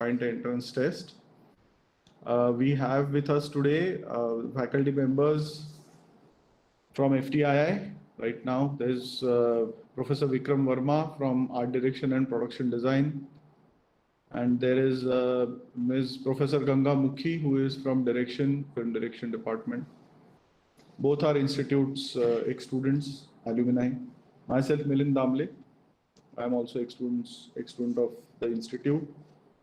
combined entrance test. We have with us today faculty members from FTii. Right now, there's Professor Vikram Verma from Art Direction and Production Design. And there is Ms. Professor Ganga Mukhi, who is from Film Direction Department. Both are institute's ex-students, alumni. Myself, Milind Damle. I am also ex-student of the institute.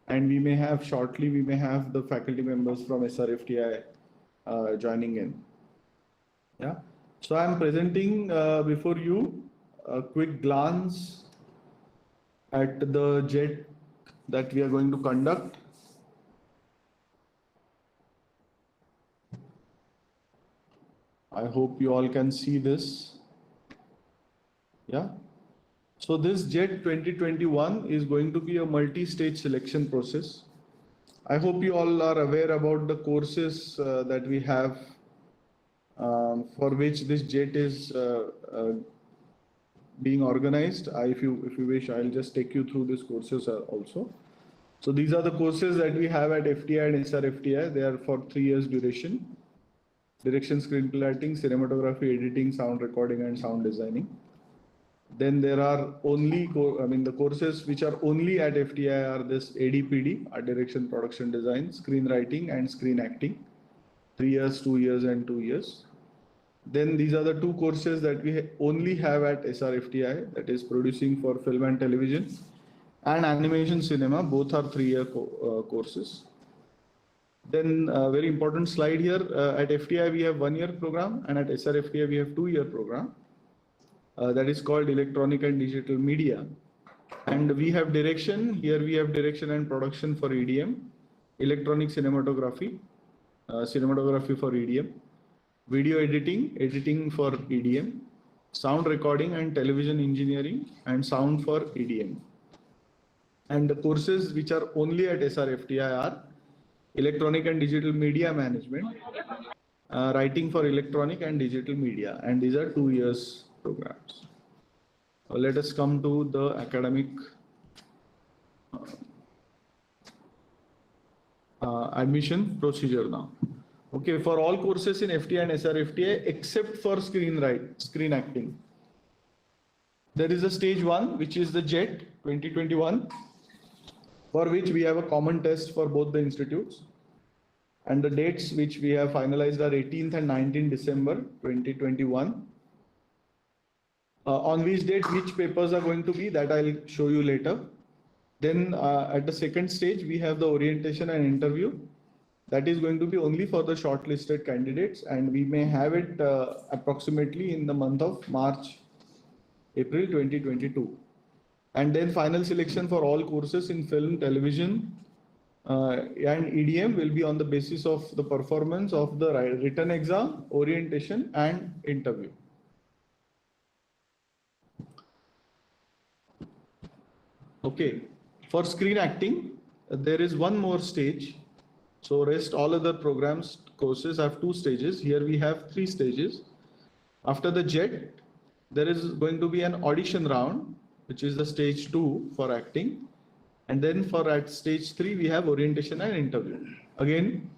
And we may have the faculty members from SRFTI joining in. Yeah. So I am presenting before you a quick glance at the JET that we are going to conduct. I hope you all can see this. Yeah. So this JET 2021 is going to be a multi-stage selection process. I hope you all are aware about the courses that we have for which this JET is being organized. If you wish, I'll just take you through these courses also. So these are the courses that we have at FTI and SRFTI. They are for 3 years duration. Direction, screenplay writing, cinematography, editing, sound recording, and sound designing. Then there are only, the courses which are only at FTI are this ADPD, Art Direction, Production Design, Screenwriting, and Screen Acting. 3 years, 2 years, and 2 years. Then these are the 2 courses that we only have at SRFTI, that is Producing for Film and Television and Animation Cinema. Both are 3-year courses. Then a very important slide here, at FTI we have 1-year program, and at SRFTI we have 2-year program. That is called Electronic and Digital Media. And we have direction, here we have direction and production for EDM, electronic cinematography, cinematography for EDM, video editing, editing for EDM, sound recording and television engineering, and sound for EDM. And the courses which are only at SRFTI are electronic and digital media management, writing for electronic and digital media, and these are 2 years programs. Let us come to the academic admission procedure now. Okay, for all courses in FTI and SRFTI except for screen acting, there is a stage 1, which is the JET 2021, for which we have a common test for both the institutes. And the dates which we have finalized are 18th and 19th December 2021. On which date which papers are going to be, that I'll show you later. Then at the second stage, we have the orientation and interview. That is going to be only for the shortlisted candidates, and we may have it approximately in the month of March, April 2022. And then final selection for all courses in film, television, and EDM will be on the basis of the performance of the written exam, orientation, and interview. Okay, for screen acting, there is one more stage. So rest all other programs, courses have 2 stages. Here we have 3 stages. After the JET, there is going to be an audition round, which is the stage 2 for acting. And then at stage 3, we have orientation and interview. Again,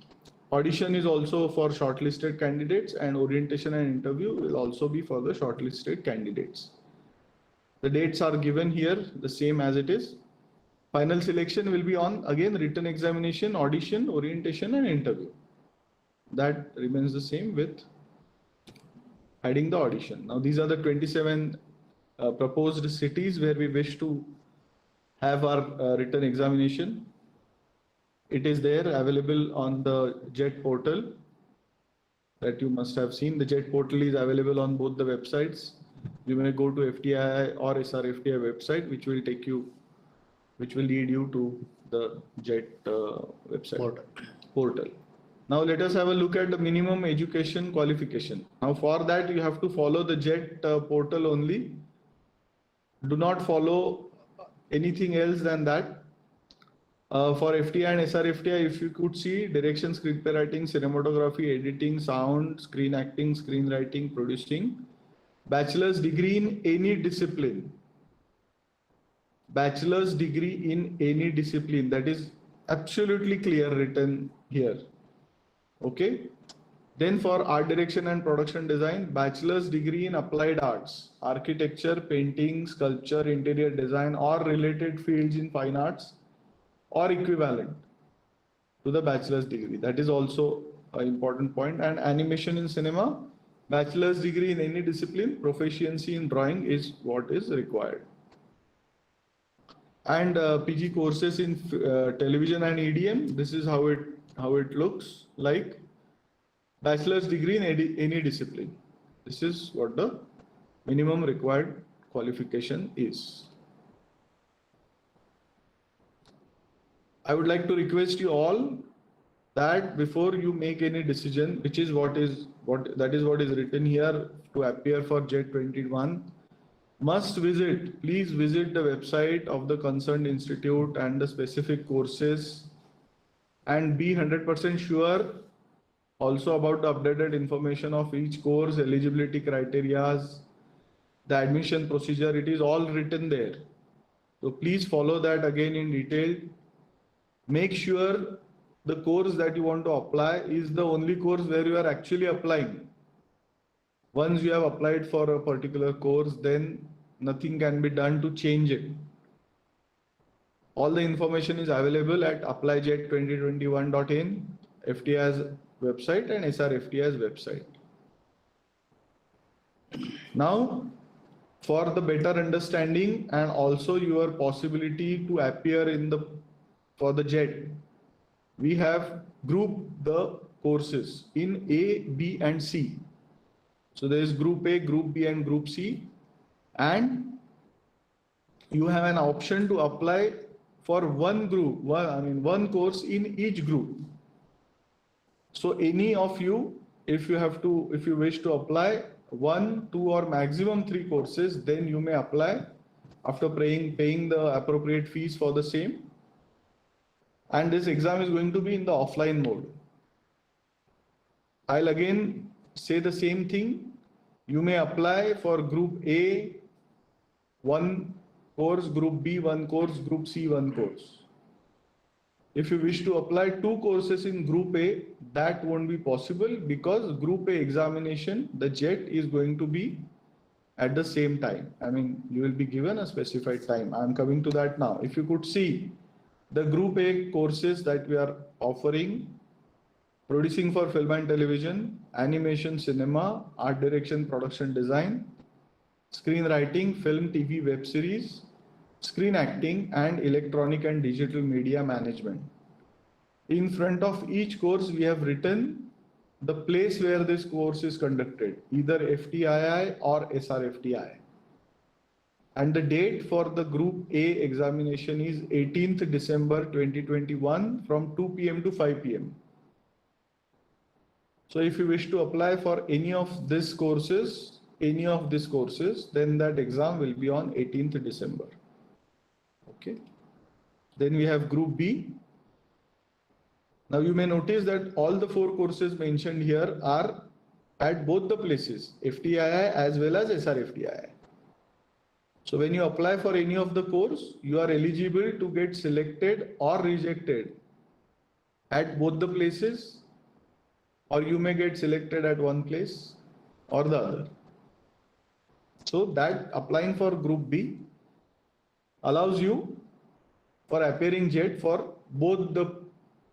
audition is also for shortlisted candidates, and orientation and interview will also be for the shortlisted candidates. The dates are given here, the same as it is. Final selection will be on, again, written examination, audition, orientation, and interview. That remains the same with adding the audition. Now, these are the 27 proposed cities where we wish to have our written examination. It is there available on the JET portal that you must have seen. The JET portal is available on both the websites. You may go to FTI or SRFTI website, which will lead you to the JET website portal. Now let us have a look at the minimum education qualification. Now for that you have to follow the JET portal only. Do not follow anything else than that. For FTI and SRFTI, if you could see, direction, screenplay writing, cinematography, editing, sound, screen acting, screenwriting, producing, bachelor's degree in any discipline. Bachelor's degree in any discipline, that is absolutely clear written here. Okay. Then for art direction and production design, bachelor's degree in applied arts, architecture, painting, sculpture, interior design, or related fields in fine arts or equivalent to the bachelor's degree. That is also an important point. And animation in cinema, bachelor's degree in any discipline, proficiency in drawing is what is required. And PG courses in television and EDM, this is how it looks like. Bachelor's degree in any discipline. This is what the minimum required qualification is. I would like to request you all that before you make any decision, which is what is written here to appear for JET 21, please visit the website of the concerned institute and the specific courses, and be 100% sure also about the updated information of each course, eligibility criteria, the admission procedure. It is all written there. So please follow that again in detail. Make sure the course that you want to apply is the only course where you are actually applying. Once you have applied for a particular course, then nothing can be done to change it. All the information is available at applyjet2021.in, FTI's website, and SRFTI's website. Now, for the better understanding and also your possibility to appear for the JET, we have grouped the courses in A, B, and C. So there is Group A, Group B, and Group C, and you have an option to apply for one course in each group. So any of you, if you wish to apply 1, 2, or maximum 3 courses, then you may apply after paying the appropriate fees for the same. And this exam is going to be in the offline mode. I'll again say the same thing. You may apply for Group A 1 course, Group B 1 course, Group C 1 course. If you wish to apply 2 courses in Group A, that won't be possible because Group A examination, the JET, is going to be at the same time. You will be given a specified time. I'm coming to that now. If you could see the Group A courses that we are offering: producing for film and television, animation, cinema, art direction, production design, screenwriting, film, TV, web series, screen acting, and electronic and digital media management. In front of each course, we have written the place where this course is conducted, either FTii or SRFTI. And the date for the Group A examination is 18th December 2021 from 2 p.m. to 5 p.m. So if you wish to apply for any of these courses, then that exam will be on 18th December. Okay. Then we have Group B. Now you may notice that all the 4 courses mentioned here are at both the places, FTii as well as SRFTI. So when you apply for any of the course, you are eligible to get selected or rejected at both the places, or you may get selected at one place or the other. So that applying for Group B allows you for appearing JET for both the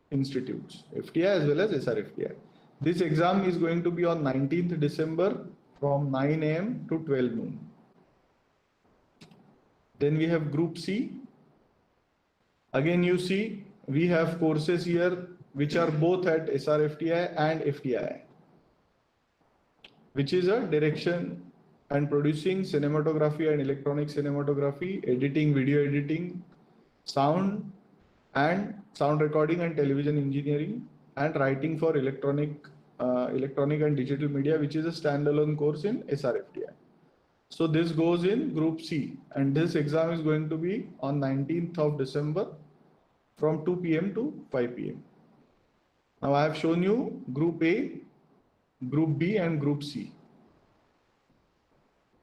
institutes, FTI as well as SRFTI. This exam is going to be on 19th December from 9 a.m. to 12 noon. Then we have Group C. Again, you see we have courses here which are both at SRFTI and FTI, which is a direction and producing, cinematography and electronic cinematography, editing, video editing, sound recording and television engineering, and writing for electronic and digital media, which is a standalone course in SRFTI. So this goes in Group C, and this exam is going to be on 19th of December from 2 p.m. to 5 p.m. Now I have shown you Group A, Group B, and Group C.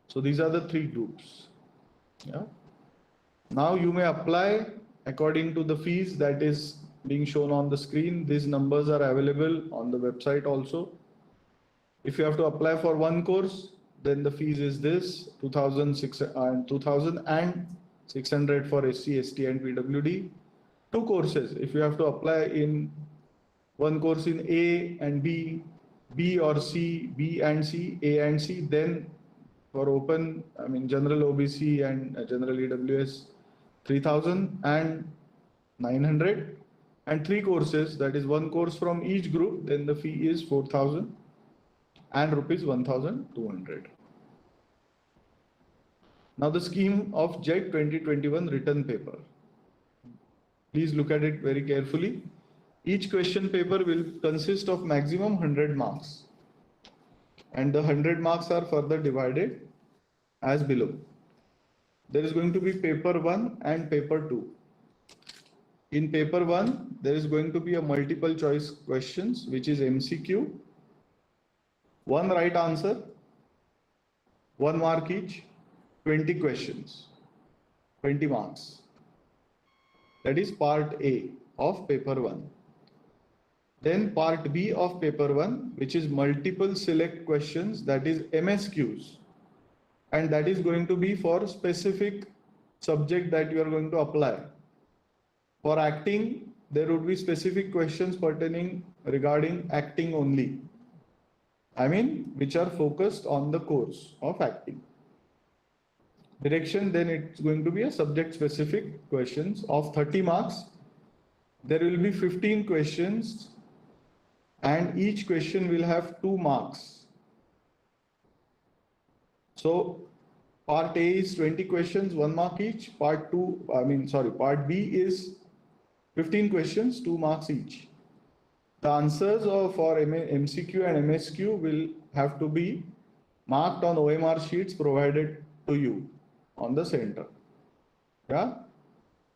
So these are the 3 groups. Yeah. Now you may apply according to the fees that is being shown on the screen. These numbers are available on the website also. If you have to apply for one course, then the fees is this 2,600 for SC, ST and PWD. Two courses, if you have to apply in one course in A and B, B or C, B and C, A and C, then for open, I mean general OBC and general EWS 3,900, and three courses, that is one course from each group, then the fee is 4,000 and rupees 1,200. Now the scheme of JET 2021 written paper. Please look at it very carefully. Each question paper will consist of maximum 100 marks, and the 100 marks are further divided as below. There is going to be paper 1 and paper 2. In paper 1, there is going to be a multiple choice questions, which is MCQ, one right answer, 1 mark each, 20 questions, 20 marks. That is part A of paper 1. Then part B of paper 1, which is multiple select questions, that is MSQs, and that is going to be for specific subject that you are going to apply. For acting, there would be specific questions pertaining regarding acting only. I mean, which are focused on the course of acting. Direction, then it's going to be a subject specific questions of 30 marks. There will be 15 questions and each question will have 2 marks. So part A is 20 questions, 1 mark each. Part B is 15 questions, 2 marks each. The answers for MCQ and MSQ will have to be marked on OMR sheets provided to you on the center. Yeah.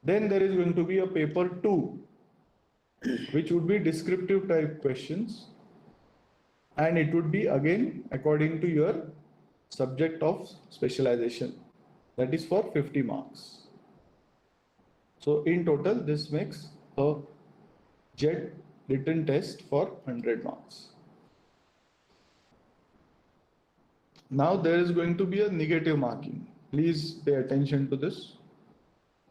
Then there is going to be a paper 2, which would be descriptive type questions, and it would be again according to your subject of specialization. That is for 50 marks. So in total, this makes a JET written test for 100 marks. Now there is going to be a negative marking. Please pay attention to this.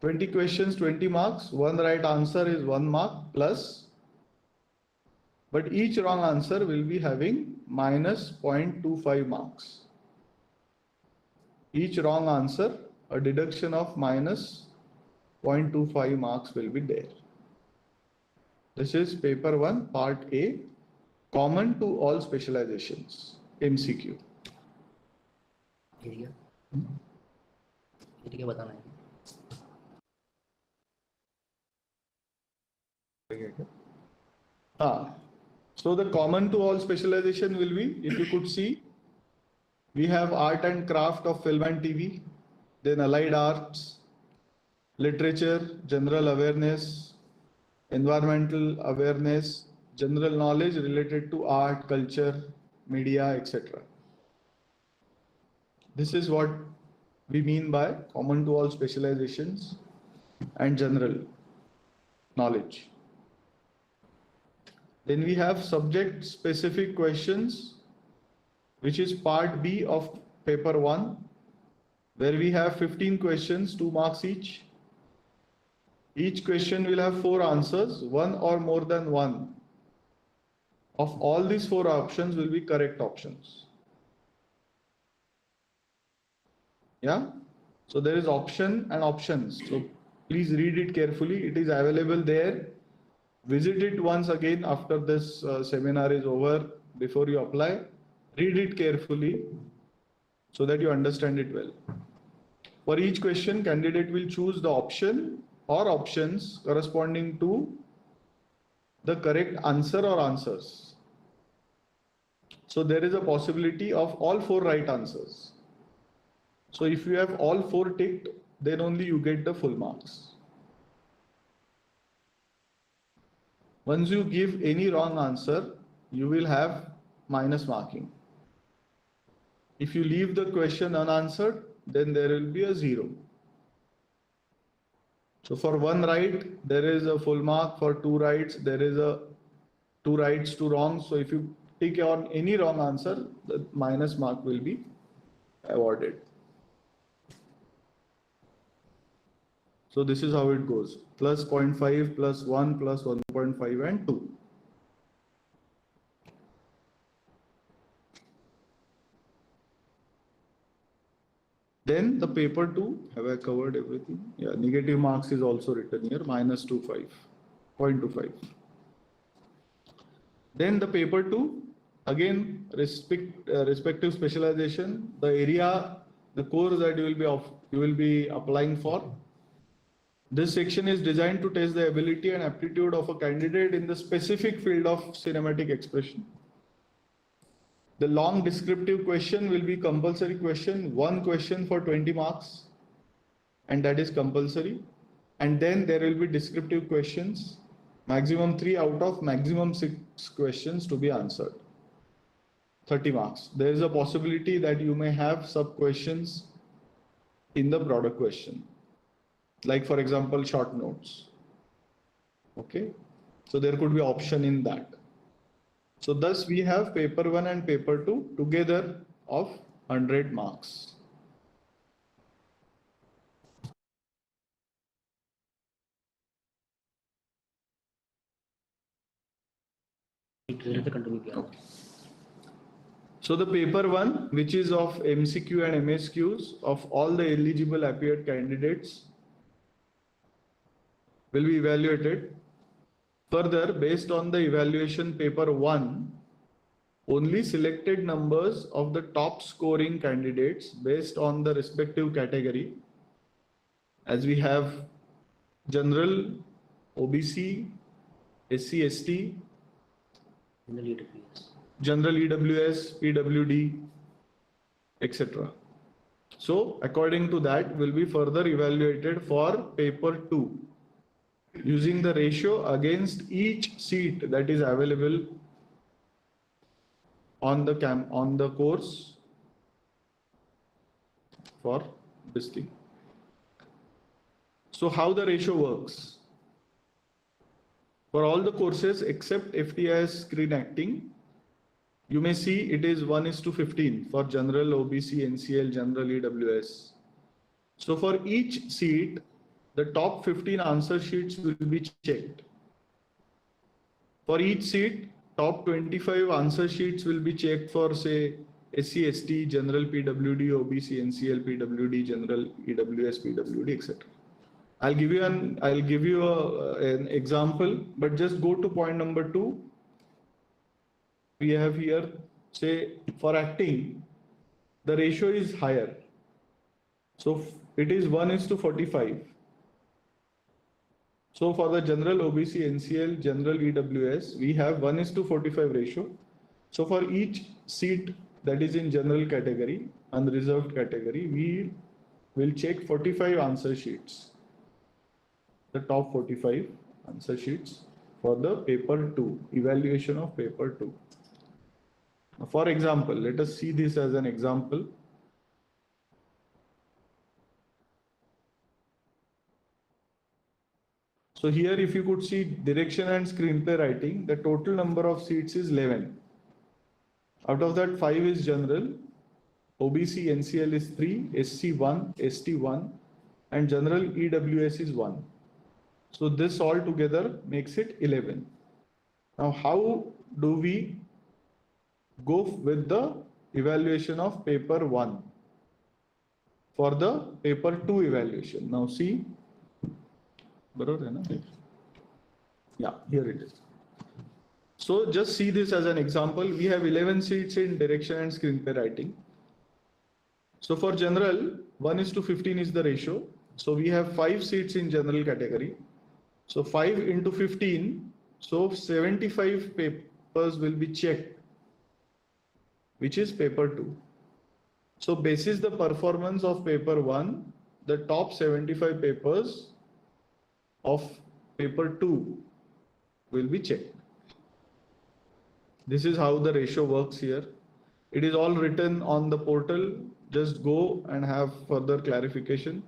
20 questions, 20 marks. One right answer is 1 mark plus, but each wrong answer will be having minus 0.25 marks. Each wrong answer, a deduction of minus 0.25 marks will be there. This is paper 1, part A, common to all specializations, MCQ. So the common to all specialization will be, if you could see, we have art and craft of film and TV, then allied arts, literature, general awareness, environmental awareness, general knowledge related to art, culture, media, etc. This is what we mean by common to all specializations and general knowledge. Then we have subject specific questions, which is part B of paper 1, where we have 15 questions, 2 marks each. Each question will have 4 answers, 1 or more than 1. Of all these 4 options will be correct options. Yeah. So there is option and options. So please read it carefully. It is available there. Visit it once again after this seminar is over, before you apply. Read it carefully so that you understand it well. For each question, candidate will choose the option or options corresponding to the correct answer or answers. So there is a possibility of all 4 right answers. So if you have all 4 ticked, then only you get the full marks. Once you give any wrong answer, you will have minus marking. If you leave the question unanswered, then there will be a 0. So for one right, there is a full mark. For two rights, there is a two rights, two wrongs. So if you tick on any wrong answer, the minus mark will be awarded. So this is how it goes. Plus 0.5, plus 1, plus 1.5 and 2. Then the paper 2, have I covered everything? Yeah, negative marks is also written here, minus 0.25. Then the paper 2, again respective specialization, the area, the course that you will be applying for. This section is designed to test the ability and aptitude of a candidate in the specific field of cinematic expression. The long descriptive question will be compulsory question, one question for 20 marks, and that is compulsory. And then there will be descriptive questions, maximum 3 out of maximum 6 questions to be answered. 30 marks. There is a possibility that you may have sub questions in the broader question. Like for example, short notes. Okay. So there could be option in that. So thus we have paper 1 and paper 2 together of 100 marks. Okay. So the paper 1, which is of MCQ and MSQs of all the eligible appeared candidates, will be evaluated. Further, based on the evaluation paper 1, only selected numbers of the top scoring candidates based on the respective category, as we have general, OBC, SC, ST, general EWS, PWD, etc. So according to that will be further evaluated for paper 2 using the ratio against each seat that is available on the course for this thing. So how the ratio works? For all the courses except FTI screen acting, you may see it is 1:15 for general, OBC, NCL, general, EWS. So for each seat, the top 15 answer sheets will be checked. For each seat, top 25 answer sheets will be checked for, say, SC, ST, general, PWD, OBC, NCL, PWD, general, EWS, PWD, etc. I'll give you an example, but just go to point number 2. We have here, say, for acting, the ratio is higher. So it is 1:45. So for the general, OBC, NCL, general, EWS, we have 1:45 ratio. So for each seat that is in general category, unreserved category, we will check 45 answer sheets. The top 45 answer sheets for the paper 2, evaluation of paper 2. For example, let us see this as an example. So here, if you could see direction and screenplay writing, the total number of seats is 11. Out of that, 5 is general, OBC, NCL is 3, SC 1, ST 1, and general EWS is 1. So this all together makes it 11. Now, how do we go with the evaluation of paper 1 for the paper 2 evaluation? Now see, yeah, here it is. So just see this as an example. We have 11 seats in direction and screenplay writing. So for general, 1:15 is the ratio. So we have 5 seats in general category. So 5 into 15, so 75 papers will be checked, which is paper 2. So basis the performance of paper 1, the top 75 papers of paper 2 will be checked. This is how the ratio works here. It is all written on the portal. Just go and have further clarification.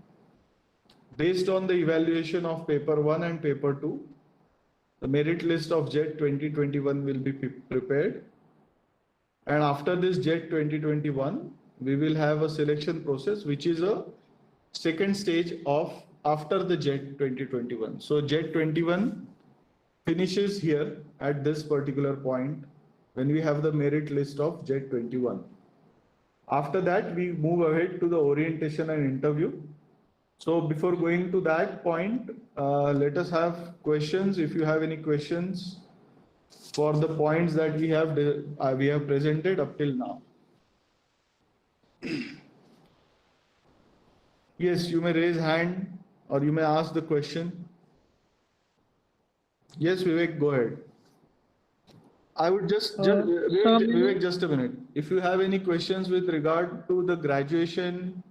Based on the evaluation of paper 1 and paper 2, the merit list of JET 2021 will be prepared. And after this JET 2021, we will have a selection process, which is a second stage of after the JET 2021. So JET 21 finishes here at this particular point when we have the merit list of JET 21. After that, we move ahead to the orientation and interview. So before going to that point, let us have questions. If you have any questions for the points that we have presented up till now. Yes, you may raise hand or you may ask the question. Yes, Vivek, go ahead. I would Vivek, just a minute. If you have any questions with regard to the graduation,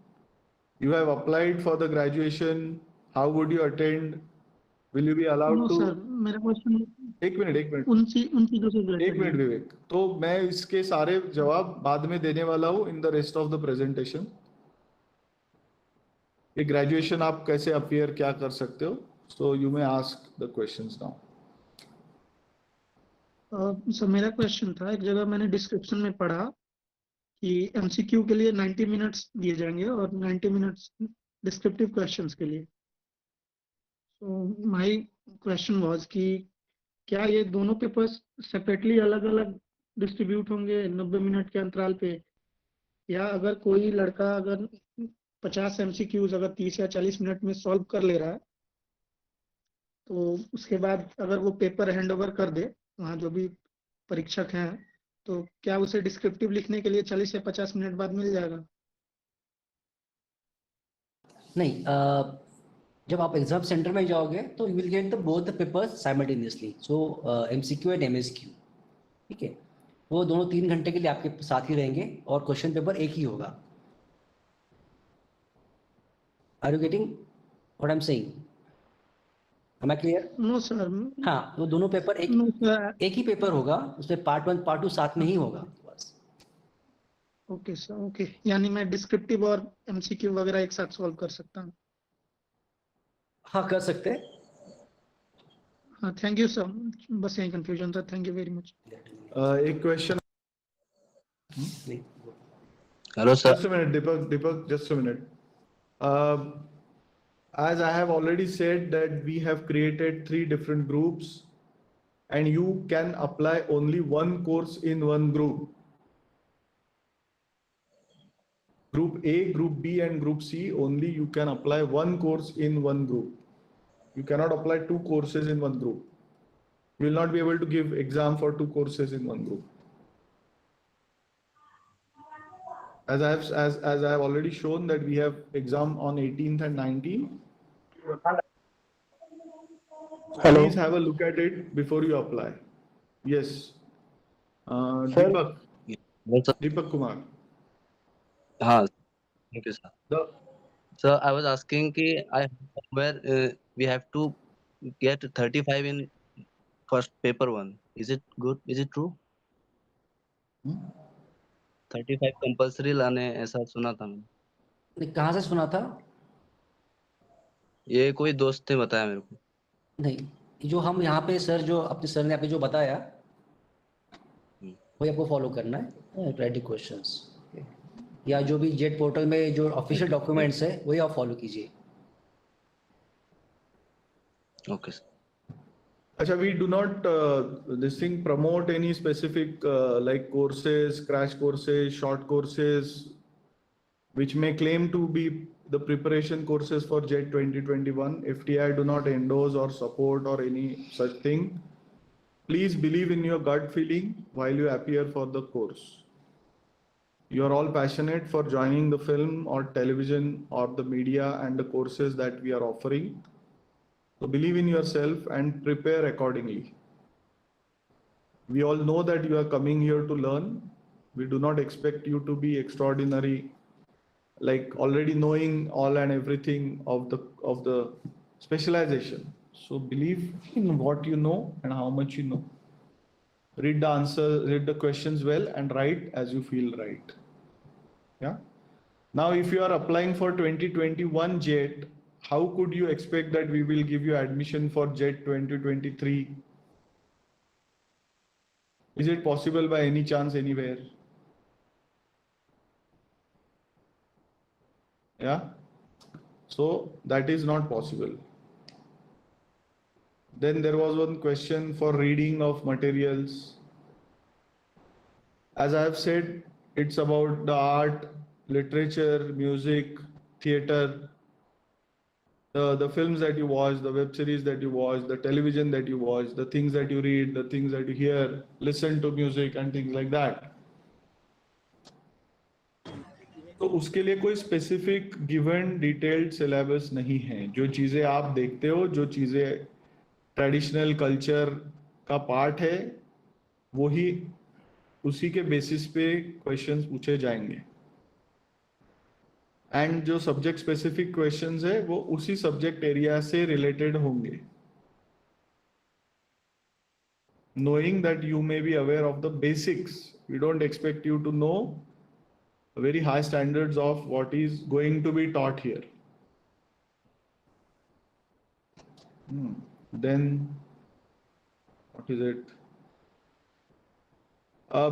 you have applied for the graduation, how would you attend? Will you be allowed to? No, sir. मेरा question. एक minute उन चीजों से एक minute विवेक, तो मैं इसके सारे जवाब बाद में देने वाला हूँ in the rest of the presentation. ये ग्रेजुएशन आप कैसे अपीयर क्या कर सकते हो, so you may ask the questions now. Sir मेरा क्वेश्चन था, एक जगह मैंने डिस्क्रिप्शन में पढ़ा कि एमसीक्यू के लिए 90 मिनट्स दिए जाएंगे और 90 मिनट्स डिस्क्रिप्टिव क्वेश्चंस के लिए. सो माय क्वेश्चन वाज कि क्या ये दोनों पेपर्स सेपरेटली अलग अलग डिस्ट्रीब्यूट होंगे 90 मिनट के अंतराल पे, या अगर कोई लड़का अगर 50 एमसीक्यूज अगर 30 या 40 मिनट में सॉल्व कर ले रहा है तो उसके बाद अगर वो पेपर हैंड ओवर कर दे वहाँ जो भी परीक्षक हैं, तो क्या उसे डिस्क्रिप्टिव लिखने के लिए 40 या 50 मिनट बाद मिल जाएगा? नहीं, जब आप एग्जाम सेंटर में जाओगे तो you will get the both the papers simultaneously. So MCQ and MSQ, ठीक है, वो दोनों 3 घंटे के लिए आपके साथ ही रहेंगे और क्वेश्चन पेपर एक ही होगा. Are you getting what I am saying? Am I clear? No sir. हाँ, वो दोनों पेपर एक ही पेपर होगा, उसमें पार्ट 1 पार्ट 2 साथ में ही होगा बस. Okay sir, okay. यानी मैं डिस्क्रिप्टिव और एमसीक्यू वगैरह एक साथ सॉल्व कर सकता हूँ? हाँ, कर सकते हैं. हाँ, थैंक यू सर. बस यही कंफ्यूजन था. Thank you very much. एक question. Hello sir. Just a minute, Deepak, just a minute. As I have already said that we have created 3 different groups and you can apply only one course in one group. Group A, Group B and Group C, only you can apply one course in one group. You cannot apply 2 courses in one group. You will not be able to give exam for 2 courses in one group. As I have already shown that we have exam on 18th and 19th. Hello. Please have a look at it before you apply. Yes. Sir. Deepak Kumar. Thank you, sir. Sir, I was asking where we have to get 35 in first paper 1. Is it good? Is it true? 35 compulsory लाने ऐसा सुना था मैंने. कहाँ से सुना था? ये कोई दोस्त ने बताया मेरे को. नहीं, जो हम यहाँ पे सर जो अपने सर ने आपको जो बताया वही आपको फॉलो करना है. राइटिंग क्वेश्चंस या जो भी जेट पोर्टल में जो ऑफिशियल डॉक्यूमेंट्स है वही आप फॉलो कीजिए. Okay sir. Acha, we do not this thing promote any specific like courses, crash courses, short courses, which may claim to be the preparation courses for JET 2021. FTI do not endorse or support or any such thing. Please believe in your gut feeling while you appear for the course. You are all passionate for joining the film or television or the media and the courses that we are offering. So believe in yourself and prepare accordingly. We all know that you are coming here to learn. We do not expect you to be extraordinary, like already knowing all and everything of the specialization. So believe in what you know and how much you know. Read the answers, read the questions well and write as you feel right. Yeah. Now, if you are applying for 2021 JET, how could you expect that we will give you admission for JET 2023? Is it possible by any chance anywhere? Yeah. So that is not possible. Then there was one question for reading of materials. As I have said, it's about the art, literature, music, theater, the films that you watch, the web series that you watch, the television that you watch, the things that you read, the things that you hear, listen to music and things like that. तो उसके लिए कोई specific given detailed syllabus नहीं है. जो चीजें आप देखते हो, जो चीजें ट्रेडिशनल कल्चर का पार्ट है, वही उसी के बेसिस पे क्वेश्चंस पूछे जाएंगे. एंड जो सब्जेक्ट स्पेसिफिक क्वेश्चंस है वो उसी सब्जेक्ट एरिया से रिलेटेड होंगे. Knowing that you may be aware of the basics, we don't expect you to know very high standards of what is going to be taught here. Then what is it?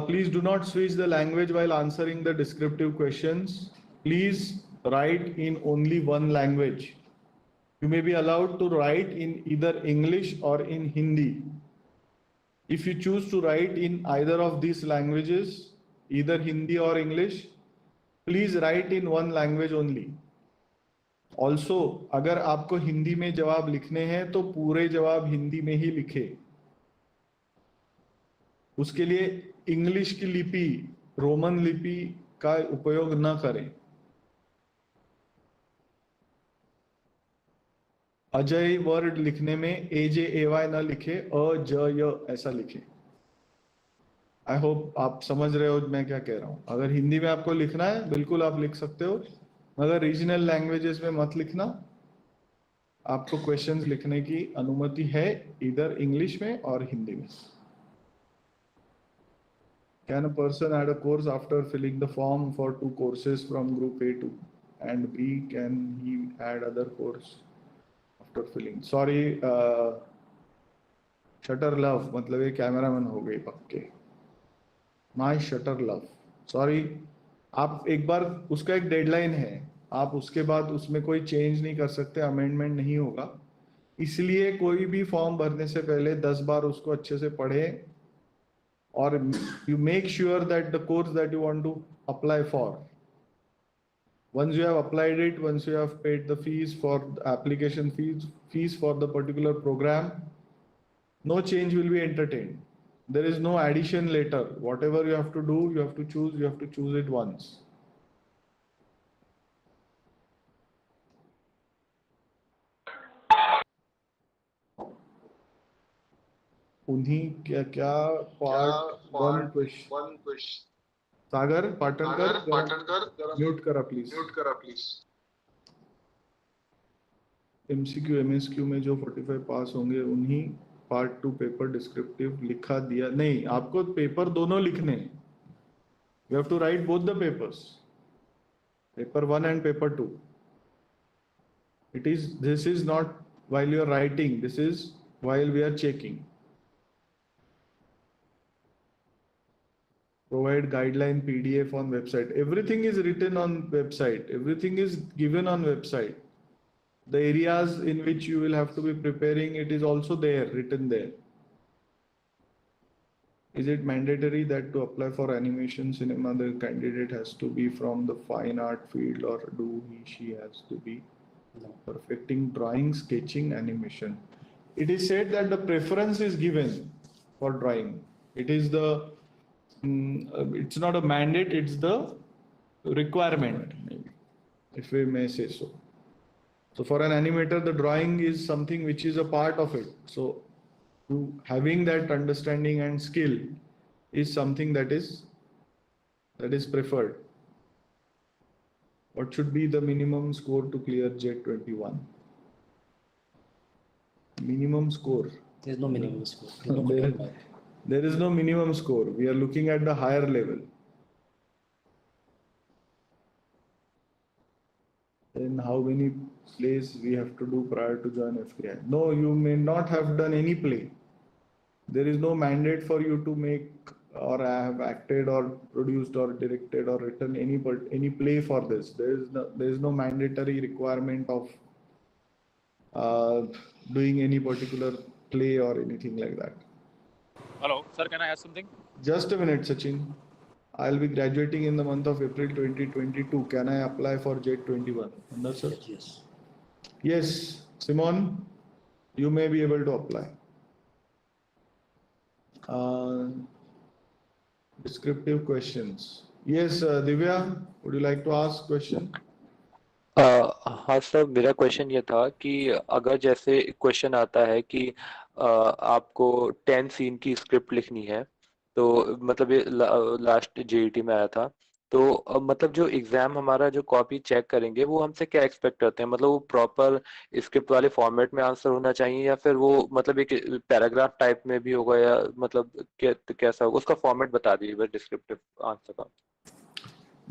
Please do not switch the language while answering the descriptive questions. Please write in only one language. You may be allowed to write in either English or in Hindi. If you choose to write in either of these languages, either Hindi or English, please write in one language only. Also, अगर आपको हिंदी में जवाब लिखने हैं तो पूरे जवाब हिंदी में ही लिखे. उसके लिए इंग्लिश की लिपि, रोमन लिपि का उपयोग न करें. अजय वर्ड लिखने में AJAY ना लिखे, अजय ऐसा लिखे. आई होप आप समझ रहे हो मैं क्या कह रहा हूं. अगर हिंदी में आपको लिखना है बिल्कुल आप लिख सकते हो, मगर रीजनल लैंग्वेजेस में मत लिखना. आपको क्वेश्चंस लिखने की अनुमति है इधर इंग्लिश में और हिंदी में. Can a person add a course after filling the form for 2 courses from group A2 and B? Can he add other course after filling? Sorry, shutter love मतलब ये कैमरामैन हो गई पक्के. My shutter love. Sorry, आप एक बार उसका एक deadline है, आप उसके बाद उसमें कोई चेंज नहीं कर सकते, अमेंडमेंट नहीं होगा. इसलिए कोई भी फॉर्म भरने से पहले 10 बार उसको अच्छे से पढ़े और you make sure that the course that you want to apply for, once you have applied it, once you have paid the fees for the application fees for the particular program, no change will be entertained. There is no addition later. Whatever you have to do, you have to choose it once. उन्हीं क्या part 1 question. सागर Patankar mute करा please. MCQ MSQ में जो 45 पास होंगे उन्हीं part 2 paper descriptive लिखा दिया. नहीं, आपको पेपर दोनों लिखने. You have to write both the papers, paper 1 and paper 2. This is not while you are writing, this is while we are checking. Provide guideline PDF on website. Everything is written on website. Everything is given on website. The areas in which you will have to be preparing, it is also there, written there. Is it mandatory that to apply for animation cinema, the candidate has to be from the fine art field, or do she has to be perfecting drawing, sketching, animation? It is said that the preference is given for drawing. It is the it's not a mandate, it's the requirement, maybe, if we may say so. So for an animator, the drawing is something which is a part of it. So having that understanding and skill is something that is preferred. What should be the minimum score to clear JET 21? Minimum score. There is no minimum score. There is no There is no minimum score. We are looking at the higher level. Then how many plays we have to do prior to join FTI. No, you may not have done any play. There is no mandate for you to make or have acted or produced or directed or written any play for this. There is no mandatory requirement of doing any particular play or anything like that. Hello, sir, can I ask something? Just a minute, Sachin. I'll be graduating in the month of April 2022. Can I apply for JET 21? Understood? Yes. Yes, Simon, you may be able to apply. Descriptive questions. Yes, Divya, would you like to ask question? हाँ sir, मेरा question ये था कि अगर जैसे question आता है कि आपको 10 सीन की स्क्रिप्ट लिखनी है, तो मतलब ये लास्ट जेईटी में आया था, तो मतलब जो एग्जाम हमारा जो कॉपी चेक करेंगे वो हमसे क्या एक्सपेक्ट करते हैं? मतलब वो प्रॉपर स्क्रिप्ट वाले फॉर्मेट में आंसर होना चाहिए या फिर वो मतलब एक पैराग्राफ टाइप में भी होगा, या मतलब कैसा होगा? उसका फॉर्मेट बता दीजिए डिस्क्रिप्टिव आंसर का।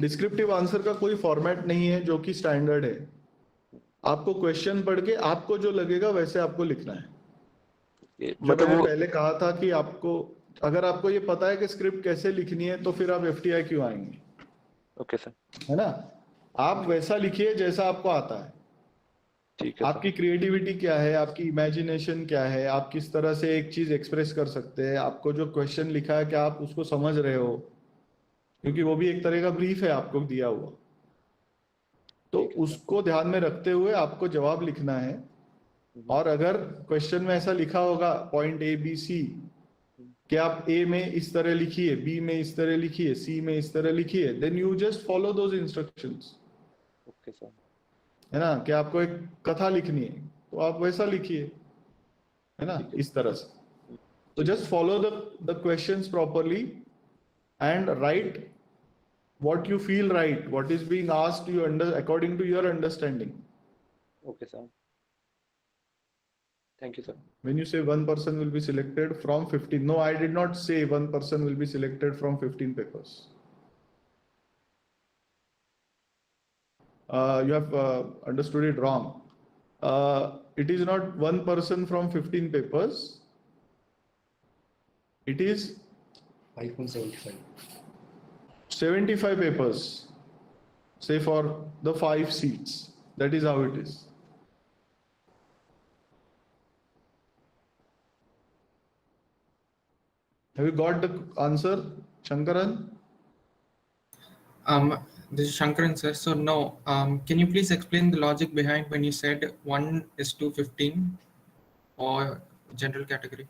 डिस्क्रिप्टिव आंसर का कोई फॉर्मेट नहीं है जो कि स्टैंडर्ड है। आपको क्वेश्चन पढ़ के आपको जो लगेगा वैसे आपको लिखना है। जो मतलब मैंने वो पहले कहा था कि आपको, अगर आपको ये पता है कि स्क्रिप्ट कैसे लिखनी है तो फिर आप एफटीआई क्यों आएंगे? ओके सर, है ना? आप वैसा लिखिए जैसा आपको आता है। ठीक है आपकी क्रिएटिविटी क्या है, आपकी इमेजिनेशन क्या है, आप किस तरह से एक चीज एक्सप्रेस कर सकते हैं, आपको जो क्वेश्चन लिखा है क्या आप उसको समझ रहे हो, क्योंकि वो भी एक तरह का ब्रीफ है आपको दिया हुआ। तो उसको ध्यान में रखते हुए आपको जवाब लिखना है। और अगर क्वेश्चन में ऐसा लिखा होगा पॉइंट ए बी सी कि आप ए में इस तरह लिखिए, बी में इस तरह लिखिए, सी में इस तरह लिखिए, then you just follow those instructions. Okay sir, है ना? कि आपको एक कथा लिखनी है तो आप वैसा लिखिए, है ना, इस तरह से। तो just follow the questions properly and right what you feel right, what is being asked you according to your understanding. Okay sir, thank you sir. When you say one person will be selected from 15, no, I did not say one person will be selected from 15 papers. You have understood it wrong. It is not one person from 15 papers. It is 5.75. 75 papers, say for the 5 seats. That is how it is. Have you got the answer, Shankaran? This is Shankaran sir. So no, can you please explain the logic behind when you said 1:15 or general category?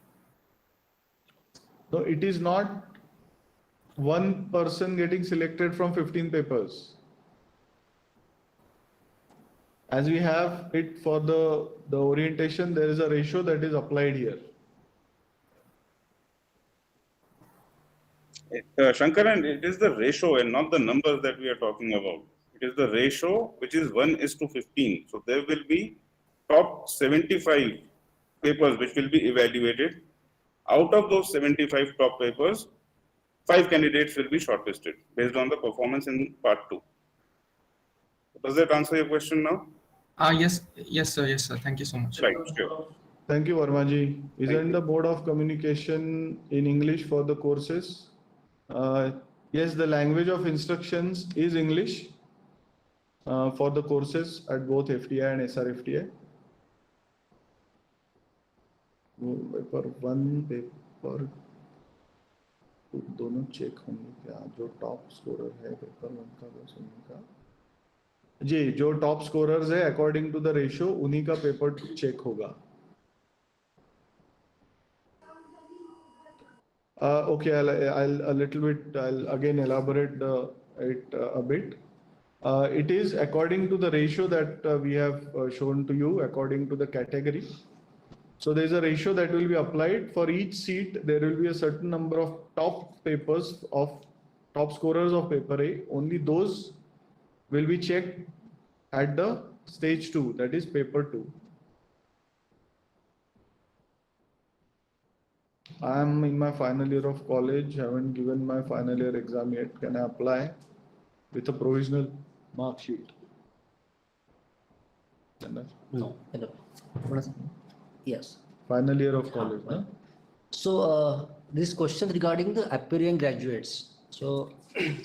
No, it is not one person getting selected from 15 papers. As we have it for the orientation, there is a ratio that is applied here. Shankaran, it is the ratio and not the numbers that we are talking about. It is the ratio which is 1:15. So there will be top 75 papers which will be evaluated. Out of those 75 top papers, 5 candidates will be shortlisted based on the performance in part 2. Does that answer your question now? Yes, sir. Thank you so much. Right, sure. Thank you, Varmaji. Isn't Thank you. the mode of communication in English for the courses? Yes, the language of instructions is English for the courses at both FTI and SRFTI. Paper 1 paper 2 दोनों check होंगे क्या? जो top scorer है paper 1 का बस उन्हीं का जी, जो टॉप स्कोरर्स है अकॉर्डिंग टू द रेशियो उन्हीं का पेपर चेक होगा। Okay, I'll again elaborate it a bit. It is according to the ratio that we have shown to you according to the category. So there is a ratio that will be applied for each seat. There will be a certain number of top papers of top scorers of paper A. Only those will be checked at the stage 2, that is paper 2. I am in my final year of college, haven't given my final year exam yet. Can I apply with a provisional mark sheet? No. Yes. Final year of college, Huh? huh? So this question regarding the appearing graduates. So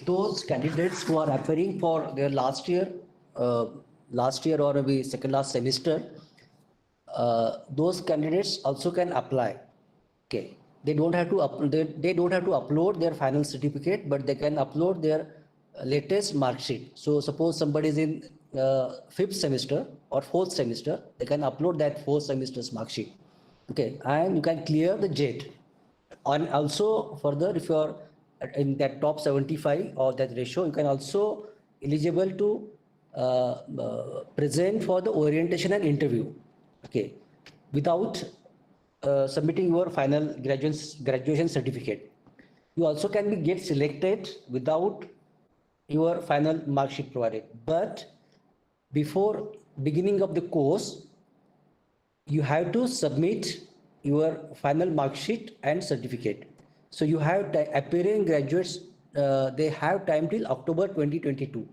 those candidates who are appearing for their last year or maybe second last semester, those candidates also can apply. Okay, they don't have to they don't have to upload their final certificate, but they can upload their latest mark sheet. So suppose somebody is in fifth semester or fourth semester, they can upload that fourth semester's mark sheet. Okay, and you can clear the JET. And also further, if you are in that top 75 or that ratio, you can also eligible to present for the orientation and interview. Okay, without submitting your final graduation certificate. You also can be get selected without your final mark sheet provided. But before beginning of the course, you have to submit your final mark sheet and certificate. So you have appearing graduates, they have time till October 2022.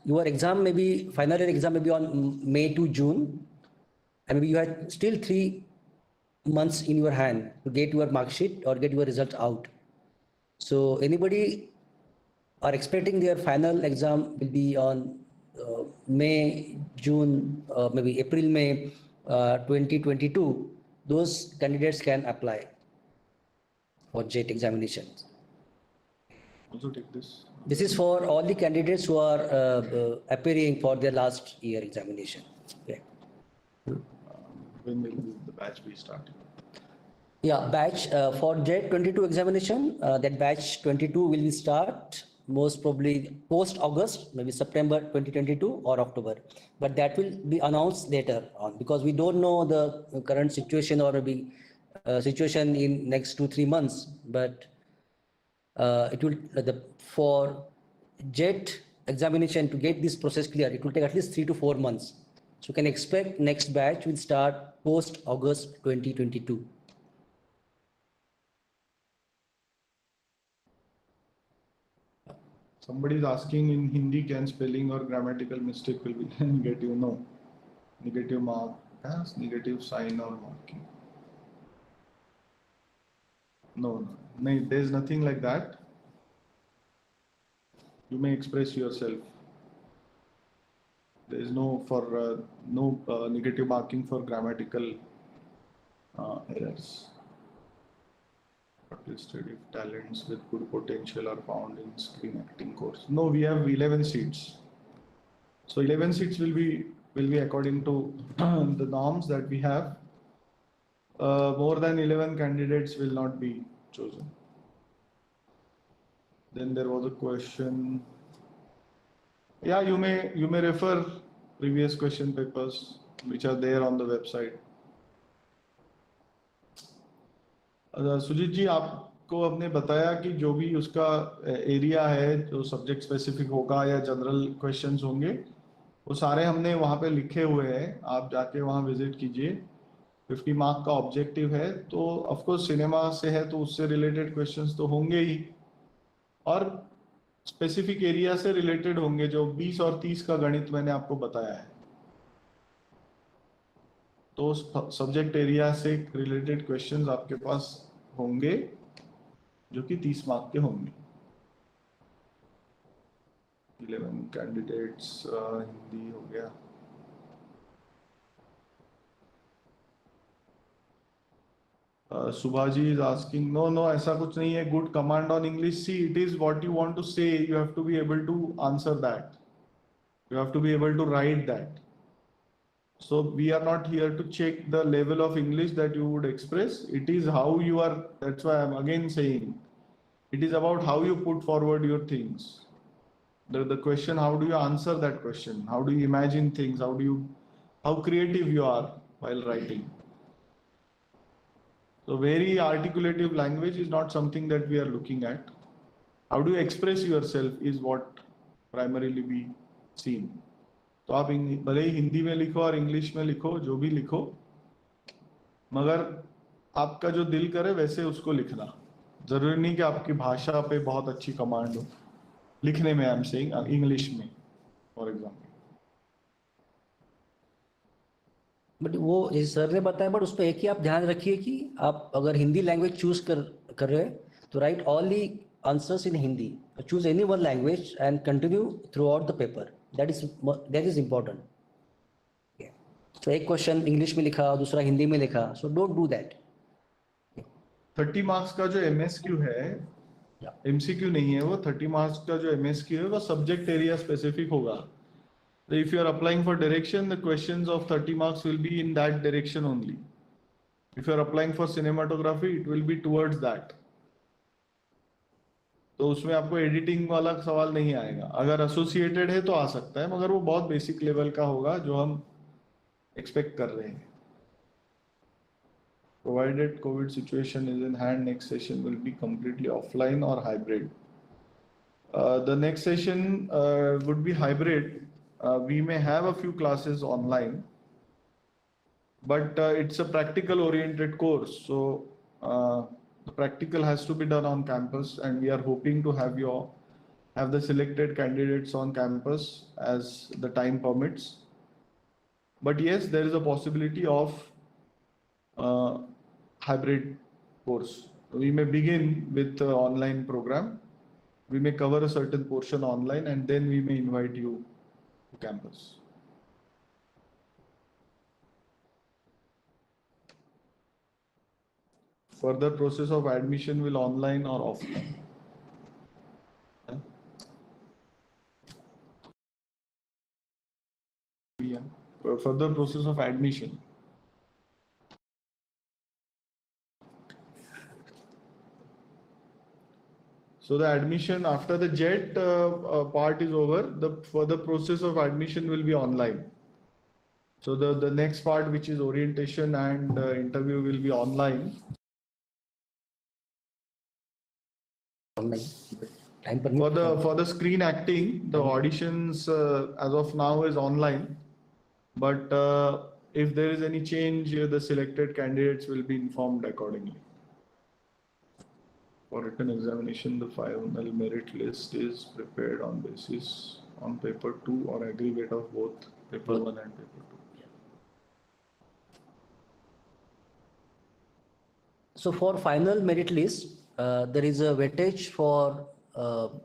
Your exam may be, final year exam may be on May to June, and maybe you have still 3 months in your hand to get your mark sheet or get your result out. So anybody are expecting their final exam will be on May, June, maybe April, May 2022. Those candidates can apply for JET examinations. Also take this. This is for all the candidates who are appearing for their last year examination. Okay. When will the batch be starting? Yeah, batch for JET 22 examination, that batch 22 will be start most probably post August, maybe September 2022 or October. But that will be announced later on because we don't know the current situation or maybe situation in next 2-3 months. But it will for JET examination to get this process clear, it will take at least 3 to 4 months. So you can expect next batch will start post August 2022. Somebody is asking in Hindi, can spelling or grammatical mistake will be negative? No. Negative mark has negative sign or marking. No, there is nothing like that. You may express yourself. There is no negative marking for grammatical errors. Listed if talents with good potential are found in screen acting course. No, we have 11 seats. So 11 seats will be according to the norms that we have. More than 11 candidates will not be chosen. Then there was a question. Yeah, you may refer previous question papers which are there on the website. Sujeet ji, आपको हमने बताया कि जो भी उसका area है, जो subject specific होगा या जनरल क्वेश्चंस होंगे, वो सारे हमने वहाँ पे लिखे हुए हैं. आप जाके वहाँ विजिट कीजिए. 50 मार्क का ऑब्जेक्टिव है, तो ऑफ कोर्स सिनेमा से है तो उससे रिलेटेड क्वेश्चंस तो होंगे ही, और स्पेसिफिक एरिया से रिलेटेड होंगे. जो 20 और 30 का गणित मैंने आपको बताया है, तो सब्जेक्ट एरिया से रिलेटेड क्वेश्चंस आपके पास होंगे जो कि 30 मार्क के होंगे. 11 कैंडिडेट्स हिंदी हो गया. Subhaji is asking, no, ऐसा कुछ नहीं है. Good command on English. See, it is what you want to say. You have to be able to answer that. You have to be able to write that. So we are not here to check the level of English that you would express. It is how you are. That's why I'm again saying, it is about how you put forward your things. The question, how do you answer that question? How do you imagine things? How creative you are while writing? So very articulative language is not something that we are looking at. How do you express yourself is what primarily we see. तो आप भले ही हिंदी में लिखो और English में लिखो, जो भी लिखो, मगर आपका जो दिल करे वैसे उसको लिखना. जरूरी नहीं कि आपकी भाषा पे बहुत अच्छी कमांड हो लिखने में. आई एम सेइंग इंग्लिश में, फॉर एग्जांपल. बट वो जैसे सर ने बताया, बट उसमें एक ही आप ध्यान रखिए कि आप अगर हिंदी लैंग्वेज चूज कर रहे हैं तो right all the answers in Hindi, choose any one language and continue through out the paper, that is important. तो एक क्वेश्चन इंग्लिश में लिखा, दूसरा हिंदी में लिखा, so don't do that. 30 marks का जो MSQ है, MCQ नहीं है वो, 30 मार्क्स का जो MSQ है वो सब्जेक्ट एरिया स्पेसिफिक होगा. So if you are applying for direction, the questions of 30 marks will be in that direction only. If you are applying for cinematography, it will be towards that. तो उसमें आपको editing वाला सवाल नहीं आएगा. अगर associated है तो आ सकता है, मगर वो बहुत बेसिक लेवल का होगा जो हम एक्सपेक्ट कर रहे हैं. Provided COVID situation is in hand, next session will be completely offline or hybrid. The next session would be hybrid. We may have a few classes online, but it's a practical oriented course. So the practical has to be done on campus, and we are hoping to have the selected candidates on campus as the time permits. But yes, there is a possibility of hybrid course. We may begin with the online program. We may cover a certain portion online, and then we may invite you to campus. Further process of admission will online or offline. Yeah. Further process of admission. So the admission after the JET part is over, the further process of admission will be online. So the next part, which is orientation and interview, will be online. For the screen acting, the auditions as of now is online, but if there is any change, the selected candidates will be informed accordingly. For written examination, the final merit list is prepared on basis on paper 2 or aggregate of both paper 1 and paper 2. So for final merit list, there is a weightage for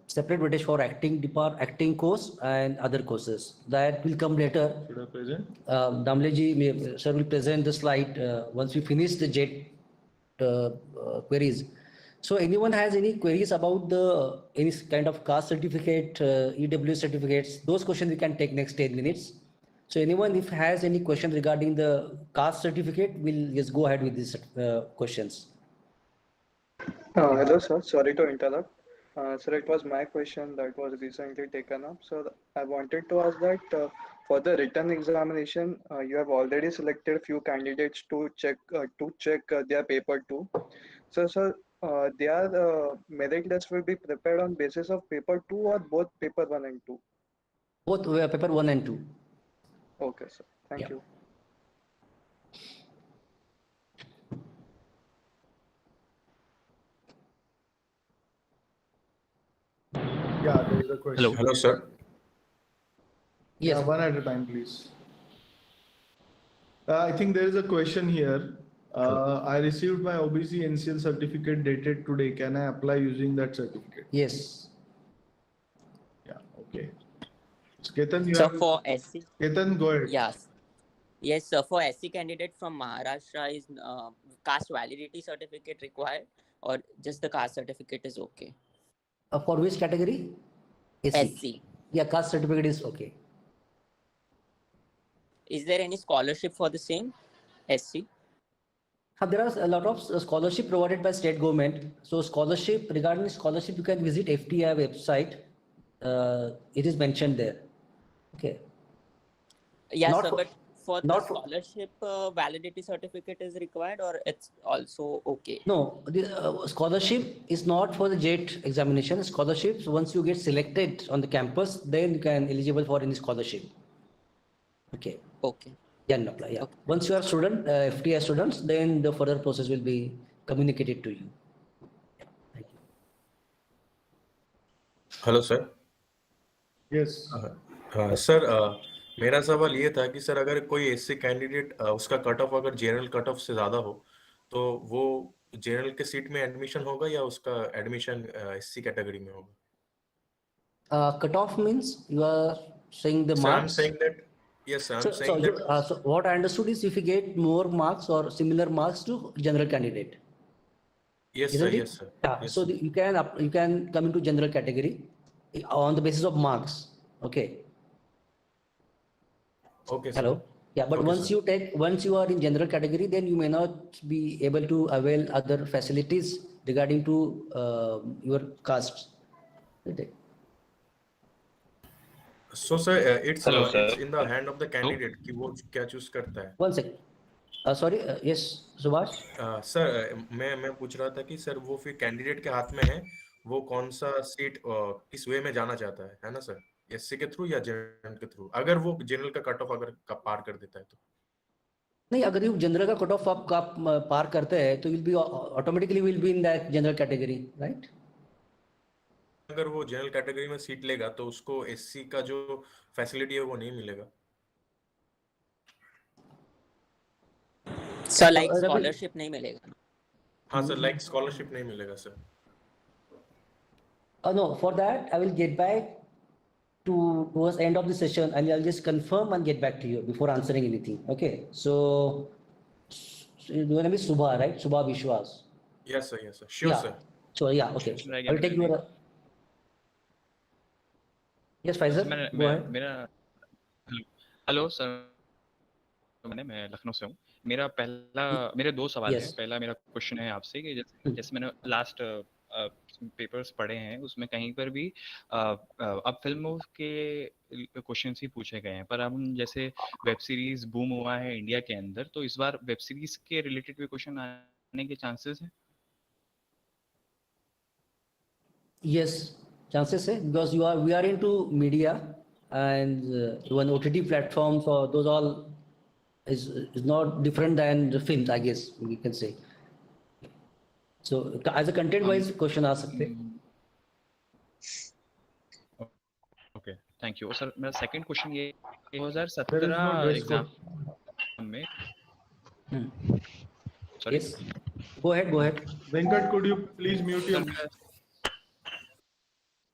separate weightage for acting course and other courses that will come later. Should I present? Damleji sir will present the slide once we finish the JET queries. So anyone has any queries about any kind of caste certificate, EW certificates, those questions we can take next 10 minutes. So anyone if has any question regarding the caste certificate, we'll just go ahead with these questions. Hello sir, sorry to interrupt. Sir, it was my question that was recently taken up. So I wanted to ask that for the written examination, you have already selected few candidates to check their paper 2. So sir, their merit list will be prepared on basis of paper 2 or both paper 1 and 2? Both paper 1 and 2. Okay sir, thank you. Yeah, there is a question. Hello, sir. Yes. Yeah, one at a time, please. I think there is a question here. I received my OBC NCL certificate dated today. Can I apply using that certificate? Yes. Yeah, okay. Ketan, you So have... for SC, Ketan, go ahead. yes, sir. For SC candidate from Maharashtra, is caste validity certificate required, or just the caste certificate is okay? For which category? SC. Yeah, caste certificate is okay. Is there any scholarship for the same SC? There are a lot of scholarship provided by state government. So regarding scholarship, you can visit FTi website. It is mentioned there. Okay. Yes, Not sir, for- but for the not for- scholarship validity certificate is required, or it's also okay? No, the scholarship is not for the JET examination. Scholarships, once you get selected on the campus, then you can eligible for any scholarship. Okay. Okay. Yeah, no, yeah. Okay. Once you are student, FTI students, then the further process will be communicated to you. Yeah, thank you. Hello, sir. Yes. Sir, मेरा सवाल ये था कि sir अगर कोई SC candidate उसका cut off अगर general cut off से ज्यादा हो तो वो जनरल के सीट में एडमिशन होगा या उसका एडमिशन एससी कैटेगरी में होगा? Cut off means you are saying the Sir, I'm marks. saying that yes, sir, I'm saying that So what I understood is if you get more marks or similar marks to general candidate. yes, sir, Isn't it? yes, sir. Yeah. Yes, So sir. you can come into general category on the basis of marks. Okay. Okay, sir. Hello. Yeah, but Okay, once you are in general category, then you may not be able to avail other facilities regarding to your caste. Okay. So sir, it's Hello, sir. it's in the hand of the candidate कि वो क्या choose करता है. One second. Sorry. Yes, Subhash. Sir मैं पूछ रहा था कि सर वो फिर कैंडिडेट के हाथ में है वो कौन सा सीट किस वे में जाना चाहता है ना सर? एससी के थ्रू या जनरल के थ्रू? अगर वो जनरल का कट ऑफ अगर पार कर देता है तो नहीं, अगर ये जनरल का कट ऑफ आप पार करते हैं तो will be automatically will be in that general category, right? अगर वो जनरल कैटेगरी में सीट लेगा तो उसको एससी का जो फैसिलिटी है वो नहीं मिलेगा. सर लाइक स्कॉलरशिप नहीं मिलेगा. हाँ सर, लाइक स्कॉलरशिप नहीं मिलेगा sir. No, for that I will get back towards end of the session and I'll just confirm and get back to you before answering anything. Okay, so your name is Subha, right? Subha Vishwas. Yes sir, yes sir, sure Yeah. sir. So yeah, okay. I will take your. Yes, Faisal. Go ahead. मेरा hello sir, मैं लखनऊ से हूँ. मेरे दो सवाल हैं. पहला मेरा क्वेश्चन है आपसे कि जैसे मैंने लास्ट पेपर्स पढ़े हैं उसमें कहीं पर भी अब फिल्मों के क्वेश्चंस ही पूछे गए हैं, पर अब जैसे वेब सीरीज बूम हुआ है इंडिया के अंदर, तो इस बार वेब सीरीज के रिलेटेड भी क्वेश्चन आने के चांसेस हैं. Yes, chances है because we are into media and even OTT platforms, so those all is not different than the films, I guess we can say. So as a content wise question आ सकते हैं. Okay, thank you. Sir मेरा second question ये 2017 There is no dress exam code. में Yes, go ahead. Venkat, could you please mute your?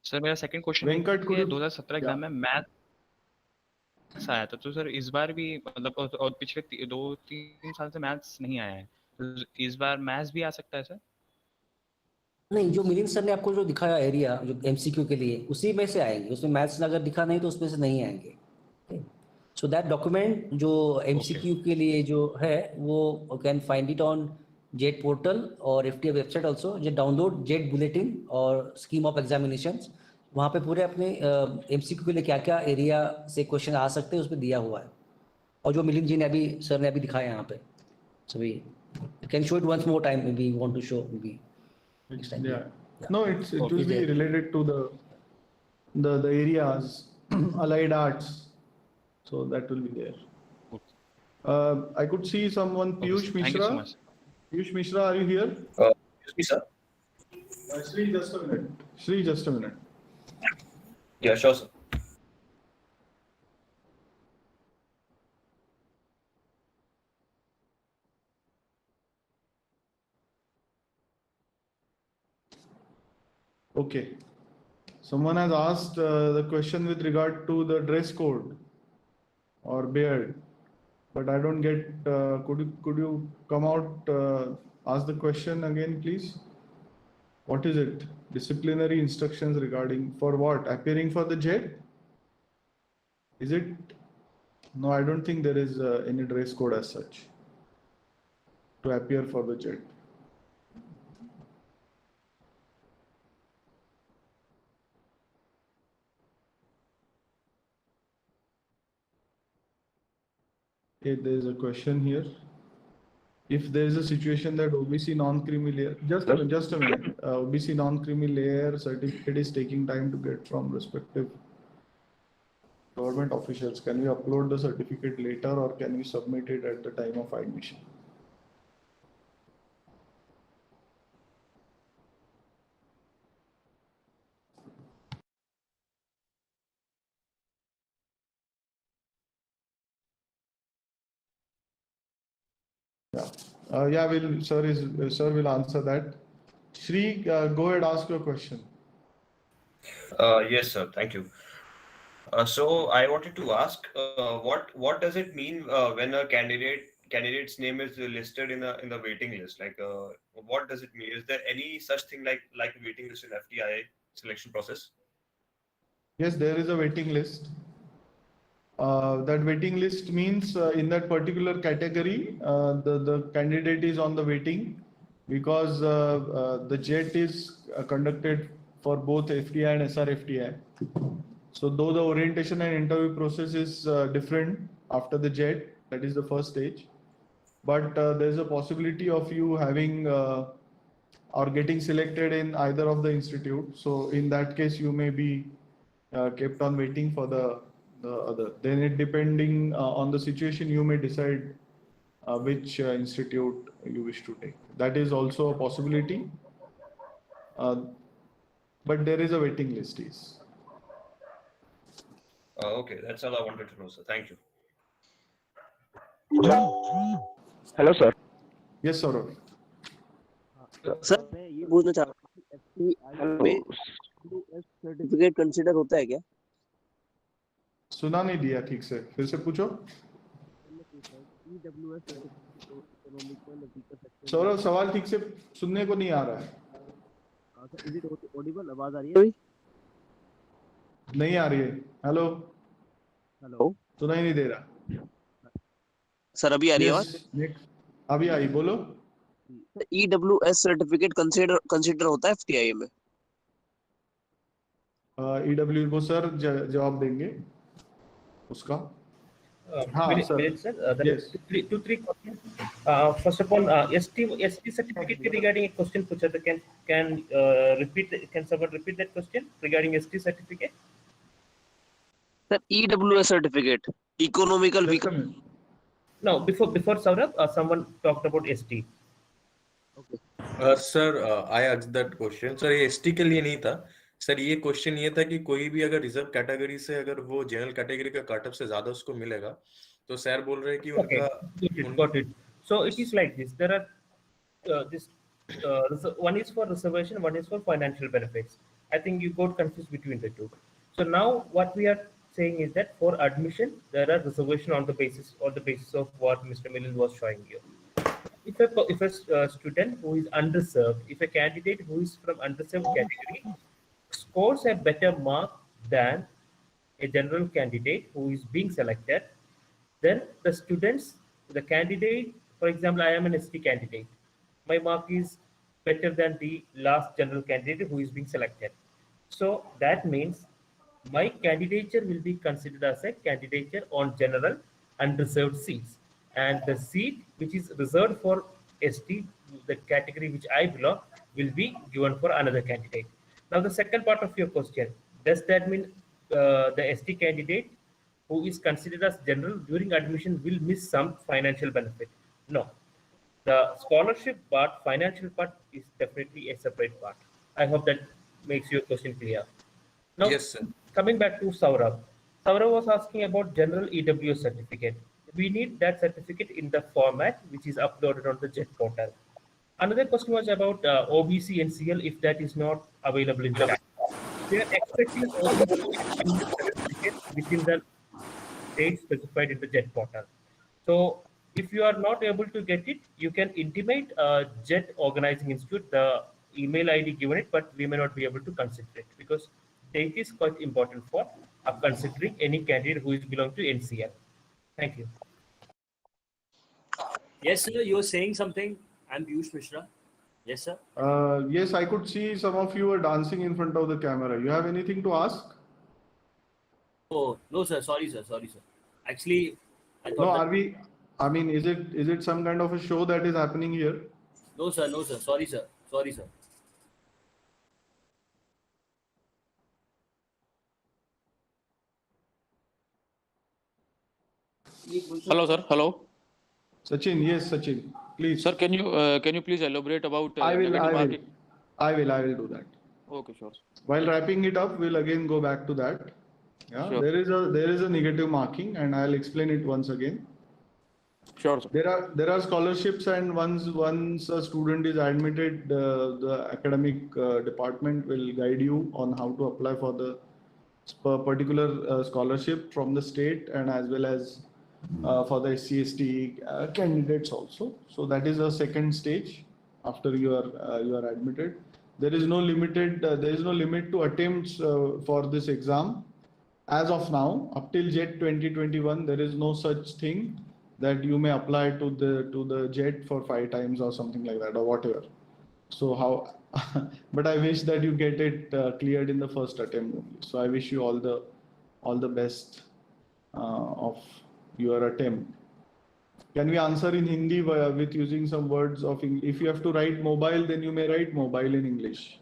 Sir मेरा second question Venkat, could you? 2017 exam में maths आया था, तो सर इस बार भी मतलब और पिछले 2-3 साल से मैथ्स नहीं आया है, तो इस बार मैथ्स भी आ सकता है सर? नहीं, जो मिलिंद सर ने आपको जो दिखाया एरिया जो एमसीक्यू के लिए उसी में से आएंगे. उसमें मैथ्स अगर दिखा नहीं तो उसमें से नहीं आएंगे. सो दैट डॉक्यूमेंट जो एमसीक्यू के लिए जो है वो can find it on jet portal और एफटीआई वेबसाइट ऑल्सो. जो डाउनलोड जेट बुलेटिन और स्कीम ऑफ एग्जामिनेशंस, वहाँ पे पूरे अपने एमसीक्यू के लिए क्या क्या एरिया से क्वेश्चन आ सकते हैं उस पर दिया हुआ है. और जो मिलिंद जी ने अभी सर ने अभी दिखाया यहाँ पे, so we can show it once more time, we want to show we. Yeah. No, it will be related to the areas, allied arts. So that will be there. I could see someone, Piyush Mishra. Thank you so much. Piyush Mishra, are you here? Excuse me, sir. Shri, just a minute. Shri, just a minute. Yeah, sure, sir. Okay. Someone has asked the question with regard to the dress code or beard, but I don't get. Could you come out, ask the question again, please? What is it? Disciplinary instructions regarding for what? Appearing for the JET? Is it? No, I don't think there is any dress code as such to appear for the JET. Okay, there is a question here. If there is a situation that OBC non-creamy layer, just a minute, OBC non-creamy layer certificate is taking time to get from respective government officials, can we upload the certificate later or can we submit it at the time of admission? Yeah. Sir will answer that. Shri, go ahead, ask your question. Yes, sir. Thank you. So I wanted to ask, what does it mean when a candidate's name is listed in the waiting list? Like, what does it mean? Is there any such thing like a waiting list in FTI selection process? Yes, there is a waiting list. That waiting list means in that particular category, the candidate is on the waiting because the JET is conducted for both FTI and SRFTI. So though the orientation and interview process is different after the JET, that is the first stage, but there is a possibility of you having or getting selected in either of the institute. So in that case, you may be kept on waiting for the other. Then it depending on the situation, you may decide which institute you wish to take. That is also a possibility. But there is a waiting list. Is. Okay, that's all I wanted to know, sir. Thank you. Hello sir. Yes, Saurav. Sir मैं ये पूछना चाह रहा हूँ FTi में certificate consider होता है क्या? सुना नहीं दिया ठीक से, फिर से पूछो. सौरभ, सवाल ठीक से सुनने को नहीं आ रहा है. ऑडिबल आवाज आ रही है? नहीं आ रही है. हेलो हेलो, सुनाई नहीं दे रहा. सर अभी आ रही है आवाज? अभी आई, बोलो. EWS सर्टिफिकेट कंसीडर होता है FTI में? EW को सर जवाब देंगे उसका. Yes. Two, three questions. First of all, ST certificate regarding a question पूछा था. Can someone repeat that question regarding ST certificate? Sir, EWS certificate, economical weaker. No, before Saurabh, someone talked about ST. Okay. Sir, I asked that question. Sir, ये ST के लिए नहीं था. Sir ये question ये था कि कोई भी अगर रिजर्व कैटेगरी से अगर वो जनरल कैटेगरी का कट ऑफ से ज्यादा उसको मिलेगा, तो सर बोल रहे हैं कि उनका got it. So it is like this. There are one is for reservation, one is for financial benefits. I think you got confused between the two. So now what we are saying is that for admission there are reservation on the basis of what Mr. Milind was showing you. If a student who is underserved, if a candidate who is from underserved category scores a better mark than a general candidate who is being selected, then the candidate, for example, I am an ST candidate, my mark is better than the last general candidate who is being selected. So that means my candidature will be considered as a candidature on general unreserved seats, and the seat which is reserved for ST, the category which I belong, will be given for another candidate. Now the second part of your question, does that mean the ST candidate who is considered as general during admission will miss some financial benefit? No. The scholarship part, financial part is definitely a separate part. I hope that makes your question clear. Now, yes, sir. Coming back to Saurabh. Saurabh was asking about general EWS certificate. We need that certificate in the format which is uploaded on the JET portal. Another question was about OBC and CL if that is not available in the chat. We are expecting OBC certificate within the date specified in the JET portal. So if you are not able to get it, you can intimate JET Organizing Institute, the email ID given it, but we may not be able to consider it because date is quite important for considering any candidate who is belong to NCL. Thank you. Yes, sir, you were saying something. I'm Piyush Mishra. Yes, sir. Yes, I could see some of you are dancing in front of the camera. You have anything to ask? Oh, no, sir. Sorry, sir. Sorry, sir. Actually, I thought. No, are we? I mean, is it some kind of a show that is happening here? No, sir. No, sir. Sorry, sir. Sorry, sir. Hello, sir. Hello. Sachin, yes, Sachin, please. Sir, can you please elaborate about I will do that. Okay, sure. While wrapping it up, we'll again go back to that. Yeah, Sure. there is a negative marking, and I'll explain it once again. Sure, sir. There are scholarships, and once a student is admitted, the academic department will guide you on how to apply for the particular scholarship from the state, and as well as for the SC/ST candidates also. So that is a second stage after you are admitted. There is no limit to attempts for this exam. As of now, up till JET 2021, there is no such thing that you may apply to the JET for 5 times or something like that, or whatever. So how? But I wish that you get it cleared in the first attempt only. So I wish you all the best of your attempt. Can we answer in Hindi with using some words of English? If you have to write mobile, then you may write mobile in English.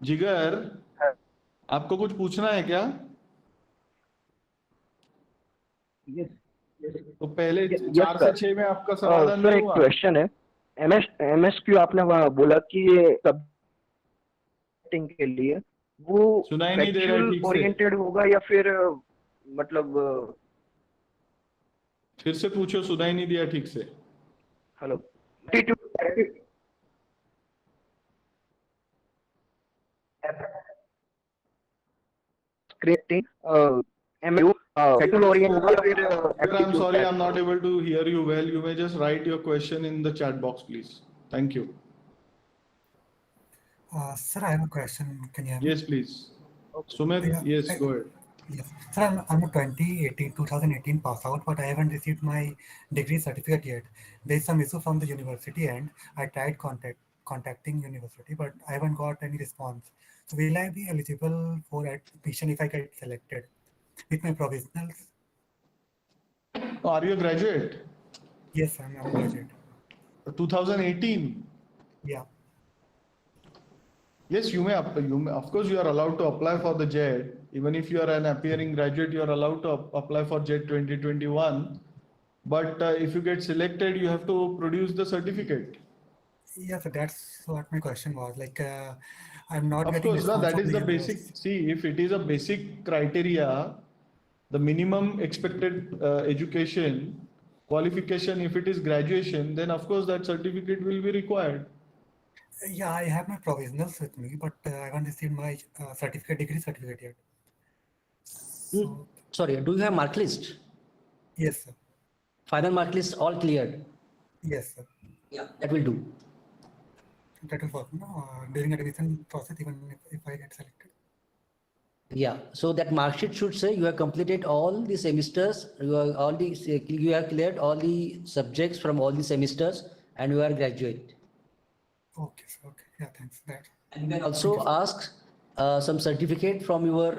जिगर, आपको कुछ पूछना है क्या? Yes. तो पहले 4 से 6 में आपका समाधान सर नहीं एक हुआ? क्वेश्चन है, MSQ आपने बोला कि ये सब्जेक्टिंग के लिए वो सुनाई नहीं दे रहा है ठीक से। ओरिएंटेड होगा या फिर मतलब फिर से पूछो, सुनाई नहीं दिया ठीक से। Hello creating MU sectoral oriented होगा या फिर I'm sorry, I'm not able to hear you well. You may just write your question in the chat box, please. Thank you. Sir, I have a question. Can you hear me? Yes, please. Sumit, yes, go ahead. Yes. Sir, I'm a 2018 pass out, but I haven't received my degree certificate yet. There is some issue from the university and I tried contacting university, but I haven't got any response. So will I be eligible for admission if I get selected with my provisionals? Oh, are you a graduate? Yes, I'm a graduate. 2018? Yeah. Yes, you may, of course, you are allowed to apply for the JET. Even if you are an appearing graduate, you are allowed to apply for JET 2021. But if you get selected, you have to produce the certificate. Yes, so that's what my question was. Like, I'm not getting response. Of course, that is the university. basic. See, if it is a basic criteria, the minimum expected education, qualification, if it is graduation, then of course that certificate will be required. Yeah, I have my provisionals with me, but I haven't received my degree certificate yet. So, Sorry, do you have mark list? Yes, sir. Final mark list all cleared? Yes, sir. Yeah, that will do. That will work during admission process, even if I get selected. Yeah, so that mark sheet should say you have completed all the semesters, you have cleared all the subjects from all the semesters, and you are graduate. Okay, sir. Okay, yeah, thanks for that. And you can also ask some certificate from your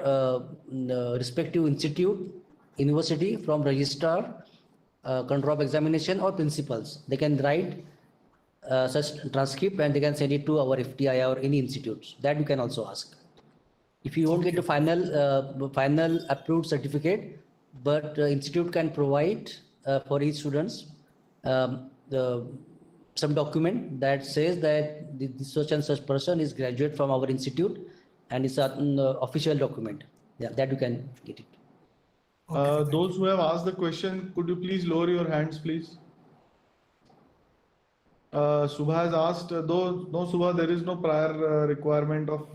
respective institute, university, from registrar, control of examination, or principals. They can write such transcript and they can send it to our FTI or any institutes. That you can also ask. If you don't get the final approved certificate, but institute can provide for each students some document that says that the such and such person is graduate from our institute, and it's an official document. Yeah, that you can get it. Those who have asked the question, could you please lower your hands, please? Subha has asked, though no, Subha, there is no prior requirement of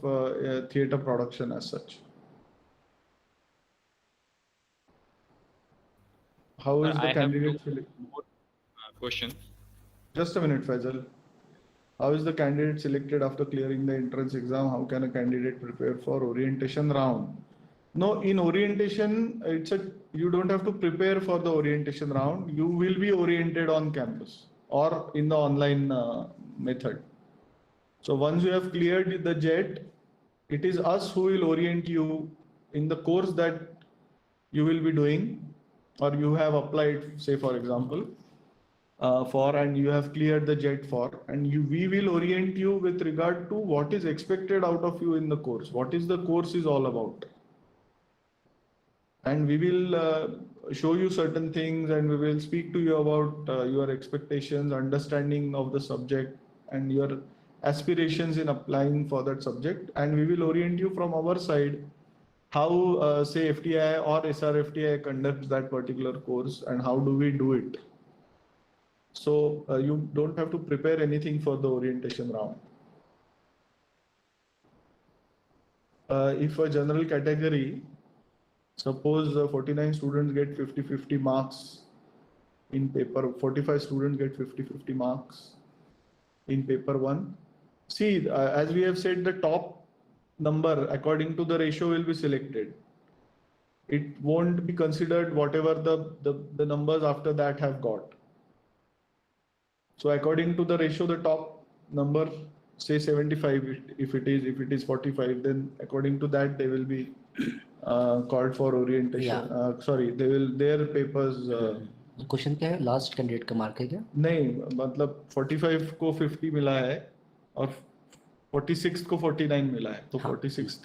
theatre production as such. How is the candidate selected? Question. Just a minute, Faisal. How is the candidate selected after clearing the entrance exam? How can a candidate prepare for orientation round? No, in orientation, you don't have to prepare for the orientation round. You will be oriented on campus or in the online method. So once you have cleared the JET, it is us who will orient you in the course that you will be doing, or you have applied, say for example, and you have cleared the JET for, and we will orient you with regard to what is expected out of you in the course. What is the course is all about. And we will show you certain things, and we will speak to you about your expectations, understanding of the subject, and your aspirations in applying for that subject. And we will orient you from our side how say FTI or SRFTI conducts that particular course and how do we do it. So you don't have to prepare anything for the orientation round. If a general category, suppose 49 students get 50-50 marks in paper, 45 students get 50-50 marks in paper 1. See, as we have said, the top number according to the ratio will be selected. It won't be considered whatever the numbers after that have got. So according to the ratio, the top number, say 75, if it is 45, then according to that they will be called for orientation. Sorry, their papers. Question क्या है? Last candidate का mark है क्या? नहीं, मतलब 45 को 50 मिला है और 46 को 49 मिला है, तो 46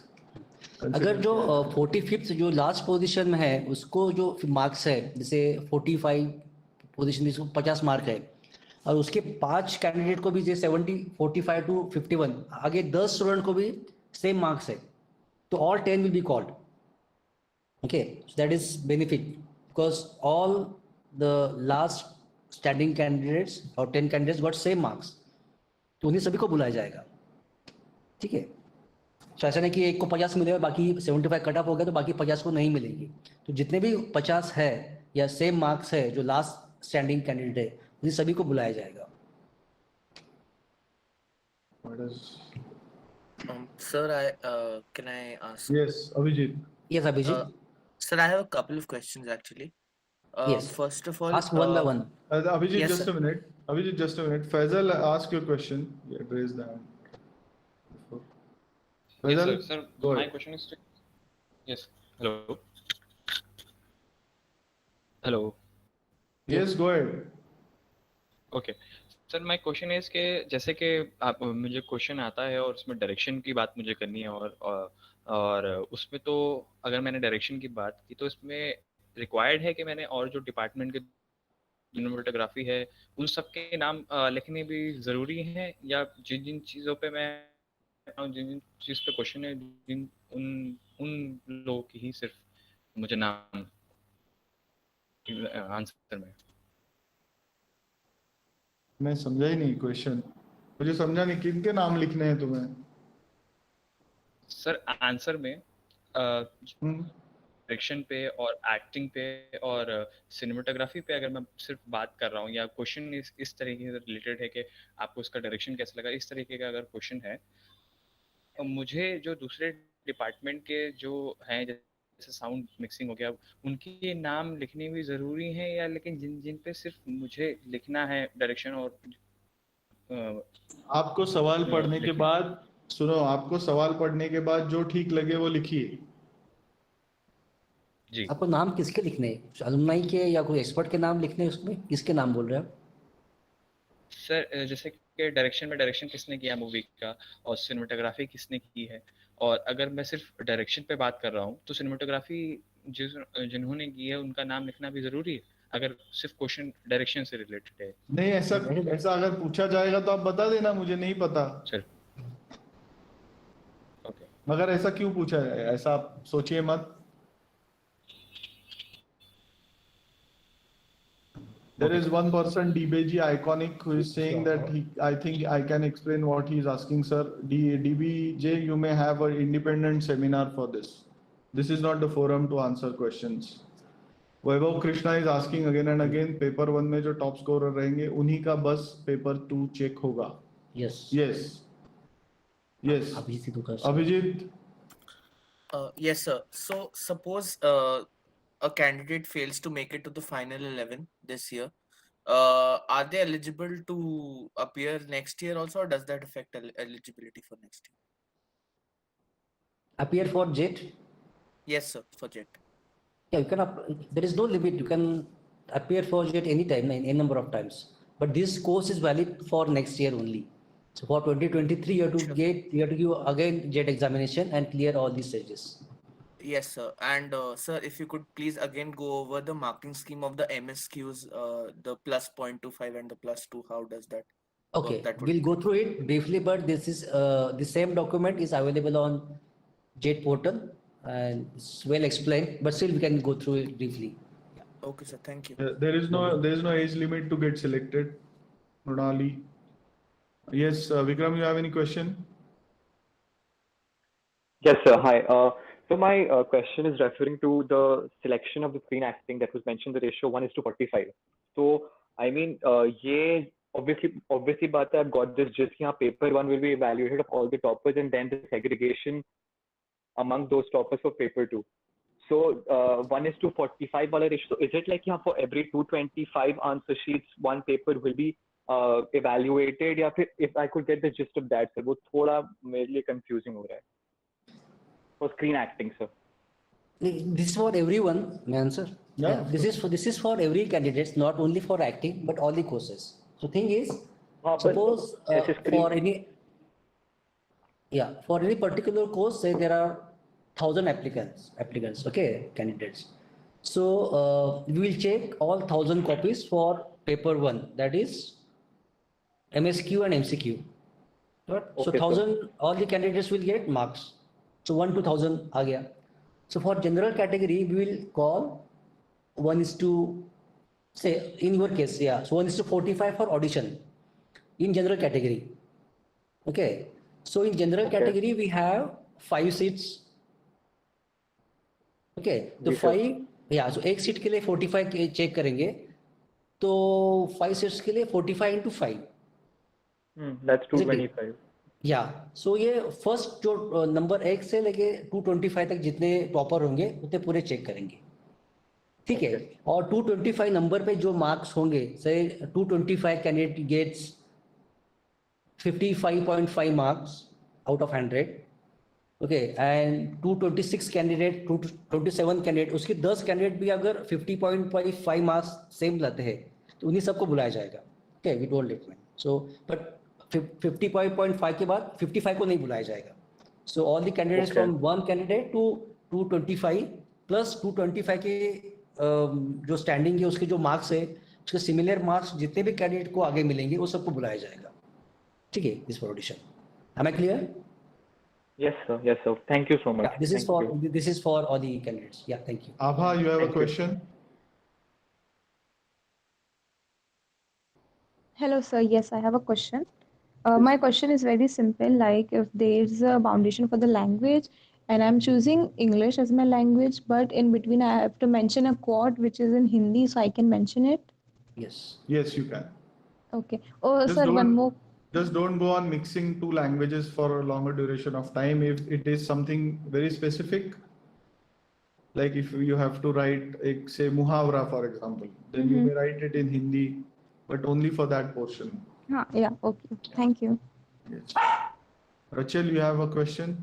अगर जो 45th जो लास्ट पोजीशन में है उसको जो मार्क्स है, जैसे 45 पोजीशन जिसको 50 मार्क है और उसके 5 कैंडिडेट को भी जैसे 70 45 टू 51 आगे 10 स्टूडेंट को भी सेम मार्क्स है, तो all 10 will be called. Okay, so that is benefit because all the last standing candidates और 10 कैंडिडेट्स गॉट सेम मार्क्स, तो उन्हीं सभी को बुलाया जाएगा. ठीक है, तो ऐसा नहीं कि एक को 50 मिलेगा बाकी 75 कट ऑफ हो गया तो बाकी 50 को नहीं मिलेंगे. तो जितने भी 50 है या सेम मार्क्स है जो लास्ट स्टैंडिंग कैंडिडेट है उन्हीं सभी को बुलाया जाएगा. Sir, can I ask? Yes, Abhijit. Yes, Abhijit. Sir, I have a couple of questions actually. Yes. First of all, ask one by one. Abhijit, yes, just sir. a minute. Abhijit, just a minute. Faisal, ask your question. Yeah, raise the hand. Yes, Faisal, sir. go My ahead. question is to... Yes. Hello. Hello. Yes, go ahead. Okay sir, my question is कि जैसे कि आप मुझे question आता है और उसमें direction की बात मुझे करनी है और उसमें तो अगर मैंने डायरेक्शन की बात की तो इसमें रिक्वायर्ड है कि मैंने और जो डिपार्टमेंट के सिनेमेटोग्राफी है उन सब के नाम लिखने भी ज़रूरी हैं, या जिन जिन चीज़ों पे मैं जिन जिन चीज़ पे क्वेश्चन है जिन उन लोगों की ही सिर्फ मुझे नाम आंसर में. मैं समझा ही नहीं क्वेश्चन, मुझे समझा नहीं किन के नाम लिखने हैं तुम्हें. सर आंसर में डायरेक्शन पे और एक्टिंग पे और सिनेमेटोग्राफी पे अगर मैं सिर्फ बात कर रहा हूँ, या क्वेश्चन इस तरीके से रिलेटेड है कि आपको उसका डायरेक्शन कैसा लगा, इस तरीके का अगर क्वेश्चन है, तो मुझे जो दूसरे डिपार्टमेंट के जो हैं जैसे साउंड मिक्सिंग हो गया उनके नाम लिखने भी ज़रूरी हैं, या लेकिन जिन जिन पे सिर्फ मुझे लिखना है डायरेक्शन और आपको सवाल पढ़ने के बाद सुनो, आपको सवाल पढ़ने के बाद जो ठीक लगे वो लिखिए. जी. आपको नाम किसके लिखने हैं? अलुमनाई के या कोई एक्सपर्ट के नाम लिखने हैं? उसमें किसके नाम बोल रहे हैं? सर जैसे कि डायरेक्शन में डायरेक्शन किसने किया मूवी का और सिनेमेटोग्राफी किसने की है, और अगर मैं सिर्फ डायरेक्शन पे बात कर रहा हूँ तो सिनेमेटोग्राफी जिन्होंने की है उनका नाम लिखना भी जरूरी है अगर सिर्फ क्वेश्चन डायरेक्शन से रिलेटेड है. नहीं, ऐसा अगर पूछा जाएगा तो आप बता देना, मुझे नहीं पता. सर ओके, मगर ऐसा क्यों पूछा है, ऐसा आप सोचिए मत. There is one person, DBG Iconic, who is saying that I think I can explain what he is asking, sir. DBJ, you may have an independent seminar for this. This is not the forum to answer questions. Vaibhav Krishna is asking again and again, paper 1 में जो top scorer रहेंगे उन्हीं का बस paper 2 check होगा. Yes. Yes. Yes. Abhijit. Yes, sir. So suppose a candidate fails to make it to the final 11 this year, are they eligible to appear next year also, or does that affect eligibility for next year? Appear for JET? Yes, sir, for JET. Yeah, you can. There is no limit. You can appear for JET anytime, any number of times. But this course is valid for next year only. So for 2023, you have to give again JET examination and clear all these stages. Yes, sir. And sir, if you could please again go over the marking scheme of the MSQs, the plus 0.25 and the plus 2. How does that? Okay, we'll go through it briefly, but this is the same document is available on JET portal. and it's well explained, but still we can go through it briefly. Okay, sir. Thank you. There is no age limit to get selected. Mrinali. Yes, Vikram, you have any question? Yes, sir. Hi. So my question is referring to the selection of the screen acting that was mentioned, the ratio 1:45. So, I mean, ye obviously, baat hai, I've got this just here, paper one will be evaluated of all the toppers and then the segregation among those toppers for paper two. So, 1:45 wala ratio. So is it like here for every 225 answer sheets, one paper will be evaluated? या फिर if I could get the gist of that, sir, वो थोड़ा मेरे लिए confusing हो रहा है. For screen acting, sir. This is for everyone, may I answer? Yeah. This is for every candidate, not only for acting, but all the courses. So thing is, suppose for any particular course, say there are 1,000 applicants, okay, candidates. So we will check all 1,000 copies for paper one, that is MSQ and MCQ. Right? So 1,000, all the candidates will get marks. So 1 to 1,000 आ गया. So for general category, we will call 1:, say in your case, yeah. So 1:45 for audition in general category. Okay. So in general category, we have 5 seats. Okay. तो 5, yeah. So एक seat के लिए 45 check करेंगे. तो 5 seats के लिए 45 into 5. That's 225. या सो ये फर्स्ट जो नंबर 1 से लेके 225 तक जितने टॉपर होंगे उतने पूरे चेक करेंगे. ठीक है. और 225 नंबर पे जो मार्क्स होंगे, say 225 candidate gets 55.5 marks out of 100. Okay. And 226 candidate, 227 candidate, उसके 10 कैंडिडेट भी अगर 50.5 मार्क्स सेम लाते हैं तो उन्हीं सबको बुलाया जाएगा. Okay. We told it. So but 50.5 के बाद 55 को नहीं बुलाया जाएगा. So all the candidates from 1 candidate to 225 plus 225 के जो स्टैंडिंग है उसके जो मार्क्स है उसके सिमिलर मार्क्स जितने भी कैंडिडेट को आगे मिलेंगे वो सबको बुलाया जाएगा. ठीक है. This for audition. Am I clear? Yes, sir. Yes, sir. Thank you so much. Yeah, this is for all the candidates. Yeah, thank you. Abha, you have a question? Hello, sir. Yes, I have a question. My question is very simple. Like, if there's a foundation for the language and I'm choosing English as my language, but in between I have to mention a quote which is in Hindi, so I can mention it. Yes. Yes, you can. Okay. Oh, sir, one more. Just don't go on mixing two languages for a longer duration of time. If it is something very specific, like if you have to write, say, muhavra, for example, then you may write it in Hindi, but only for that portion. Yeah, okay. Thank you. Yes. Rachel, you have a question?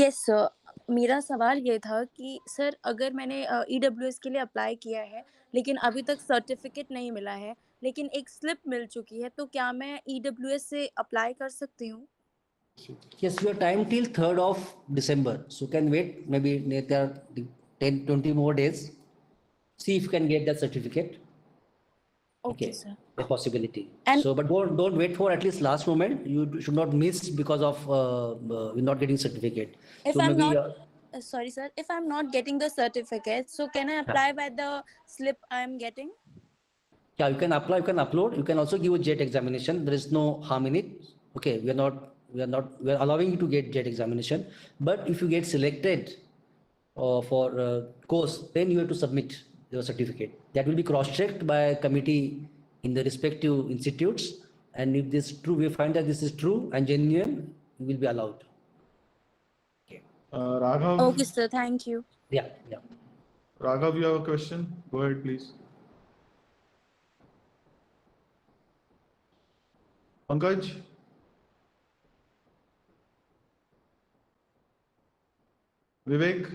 Yes, sir. मेरा सवाल ये था कि sir अगर मैंने EWS के लिए apply किया है लेकिन अभी तक सर्टिफिकेट नहीं मिला है लेकिन एक स्लिप मिल चुकी है तो क्या मैं EWS से अप्लाई कर सकती हूँ? Yes, your time till 3rd of December. So can wait maybe there are 10-20 more days. See if you can get that certificate. Okay, sir. The possibility. So, but don't wait for at least last moment. You should not miss because of you're not getting certificate. If so I'm maybe, not, sorry, sir. If I'm not getting the certificate, so can I apply by the slip I'm getting? Yeah, you can apply. You can upload. You can also give a JET examination. There is no harm in it. Okay, we are allowing you to get JET examination. But if you get selected for course, then you have to submit your certificate. That will be cross-checked by a committee in the respective institutes. And if this is true, we find that this is true and genuine, you will be allowed. Okay. Raghav. Okay, sir. Thank you. Yeah. Raghav, you have a question? Go ahead, please. Pankaj? Vivek?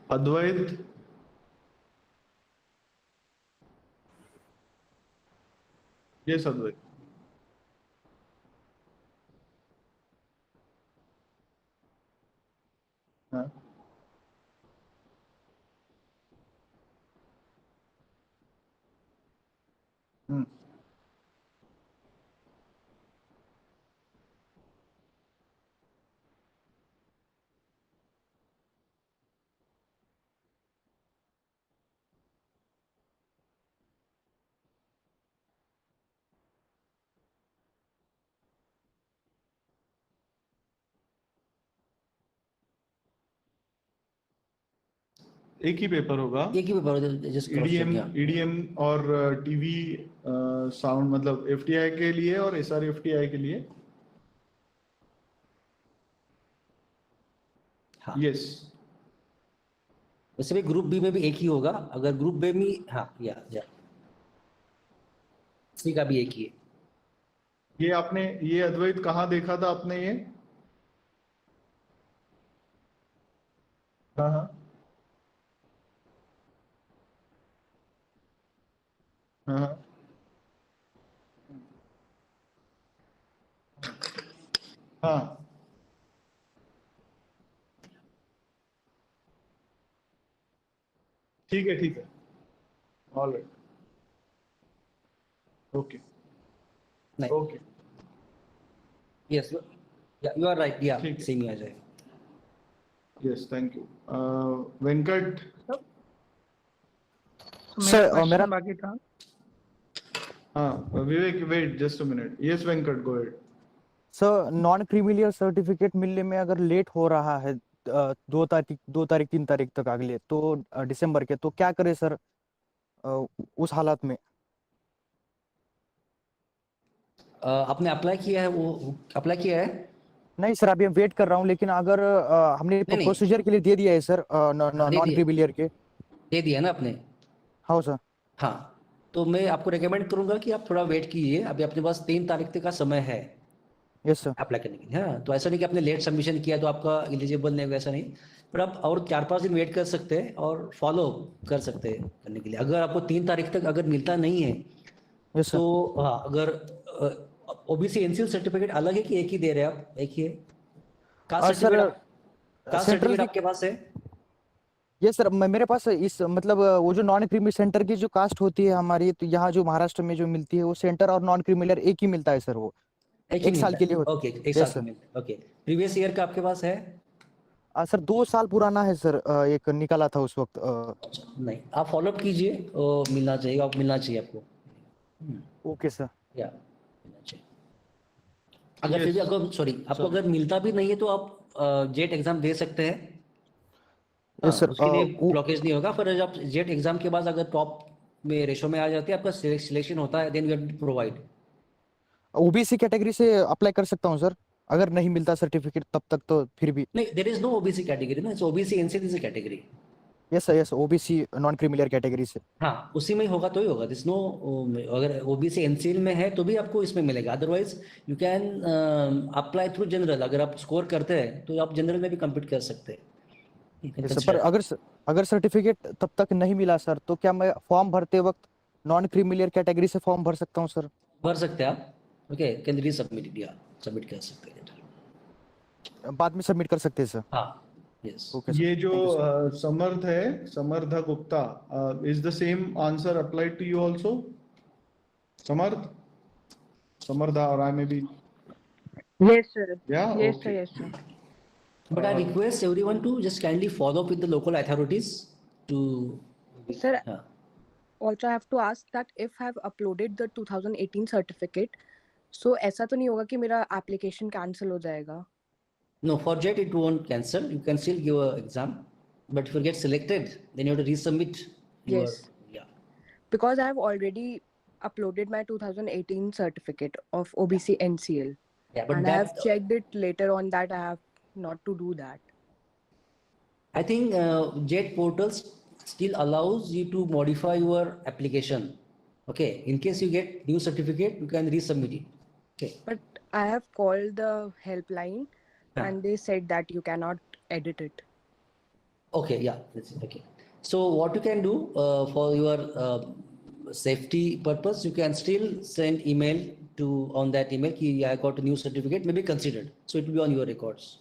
Advait? Yes, Advait. एक ही paper होगा, एक ही paper just cross check. EDM और TV sound, मतलब FTI के लिए और एसआरएफटीआई के लिए। हाँ यस, वैसे भी ग्रुप बी में भी एक ही होगा। अगर ग्रुप बी में, हाँ या सी का भी एक ही है। ये आपने, ये अद्वैत कहाँ देखा था आपने ये? हाँ हाँ हाँ हाँ, ठीक है, all right, okay okay, yes you are right, या सेम ही आ जाएगा। Yes, thank you. वेंकट मेरा क्वेश्चन बाकी था। हाँ Vivek, wait just a minute. Yes Venkat, go ahead. Sir, non creamy layer certificate मिलने में अगर लेट हो रहा है 2 तारीख 3 तारीख तक अगले, तो दिसंबर के, तो क्या करें सर उस हालात में? आपने अप्लाई किया है? वो अप्लाई किया है? नहीं सर, अभी वेट कर रहा हूँ, लेकिन अगर हमने प्रोसीजर के लिए दे दिया है सर, नॉन क्रीमिलियर के दे दिया ना आपने? हाँ सर। हाँ, तो मैं आपको रेकमेंड करूंगा कि आप थोड़ा वेट कीजिए। अभी अपने पास 3 तारीख तक का समय है यस सर अप्लाई करने के लिए। हाँ, तो ऐसा नहीं कि आपने लेट सबमिशन किया तो आपका एलिजिबल नहीं होगा, ऐसा नहीं। पर आप और 4-5 दिन वेट कर सकते हैं और फॉलो कर सकते हैं करने के लिए। अगर आपको 3 तारीख तक अगर मिलता नहीं है यस तो हाँ, अगर ओबीसी एनसीएल सर्टिफिकेट अलग है कि एक ही दे रहे हैं आप? एक ही है? कास्ट सर्टिफिकेट आपके पास है? ये सर, मेरे पास इस मतलब वो जो नॉन क्रीमी सेंटर की जो कास्ट होती है हमारी, तो यहाँ जो महाराष्ट्र में जो मिलती है वो सेंटर और नॉन क्रीमिलियर एक ही मिलता है सर। वो एक साल के लिए होता है। ओके, एक साल के मिलता है। ओके, प्रीवियस ईयर का आपके पास है? सर 2 साल पुराना है सर, एक निकाला था उस वक्त। नहीं, आप फॉलो अप कीजिए, मिलना चाहिए, आप मिलना चाहिए आपको। Okay sir. या मिलना चाहिए। अगर फिर भी अगर आपको अगर मिलता भी नहीं है तो आप जेट एग्जाम दे सकते हैं। यस सर, उसके लिए ब्लॉकेज नहीं होगा। पर जब जेट एग्जाम के बाद अगर टॉप में रेशो में आ जाती है, आपका सिलेक्शन होता है, then you have to provide. OBC category से अप्लाई कर सकता हूँ सर, अगर नहीं मिलता सर्टिफिकेट तब तक तो फिर भी? नहीं, there is no OBC category ना, it's OBC NCL is a category. Yes sir, yes, OBC non creamy layer category से। हाँ, उसी में ही होगा तो ही होगा। दिस नो, अगर ओबीसी एनसीएल में है तो भी आपको इसमें मिलेगा। Otherwise you can apply through general. अगर आप स्कोर करते हैं तो आप जनरल में भी कम्पीट कर सकते हैं। यस, पर अगर सर्टिफिकेट तब तक नहीं मिला सर, तो क्या मैं फॉर्म भरते वक्त नॉन क्रीमिलियर कैटेगरी से फॉर्म भर सकता हूँ सर? भर सकते हैं आप। ओके, कैन रीसबमिट, या सबमिट कर सकते हैं, बाद में सबमिट कर सकते हैं सर। हाँ, यस। ये जो समर्थ है, Samarth Gupta, is the same answer applied to you also? Samarth, or I may be? Yes sir. Yeah, Yes okay. sir. Yes sir. But I request everyone to just kindly follow up with the local authorities to. Sir, also I have to ask that if I have uploaded the 2018 certificate, so ऐसा तो नहीं होगा कि मेरा application cancel हो जाएगा? No, for JET it won't cancel. You can still give an exam, but if you get selected, then you have to resubmit. Yes. Yeah. Because I have already uploaded my 2018 certificate of OBC NCL. Yeah, but and that, I have checked it later on that I have not to do that. I think JET portals still allows you to modify your application. Okay, in case you get new certificate, you can resubmit it. Okay. But I have called the helpline and they said that you cannot edit it. Okay, yeah, that's it. Okay. So what you can do for your safety purpose, you can still send email to on that email ki I got a new certificate, may be considered. So it will be on your records.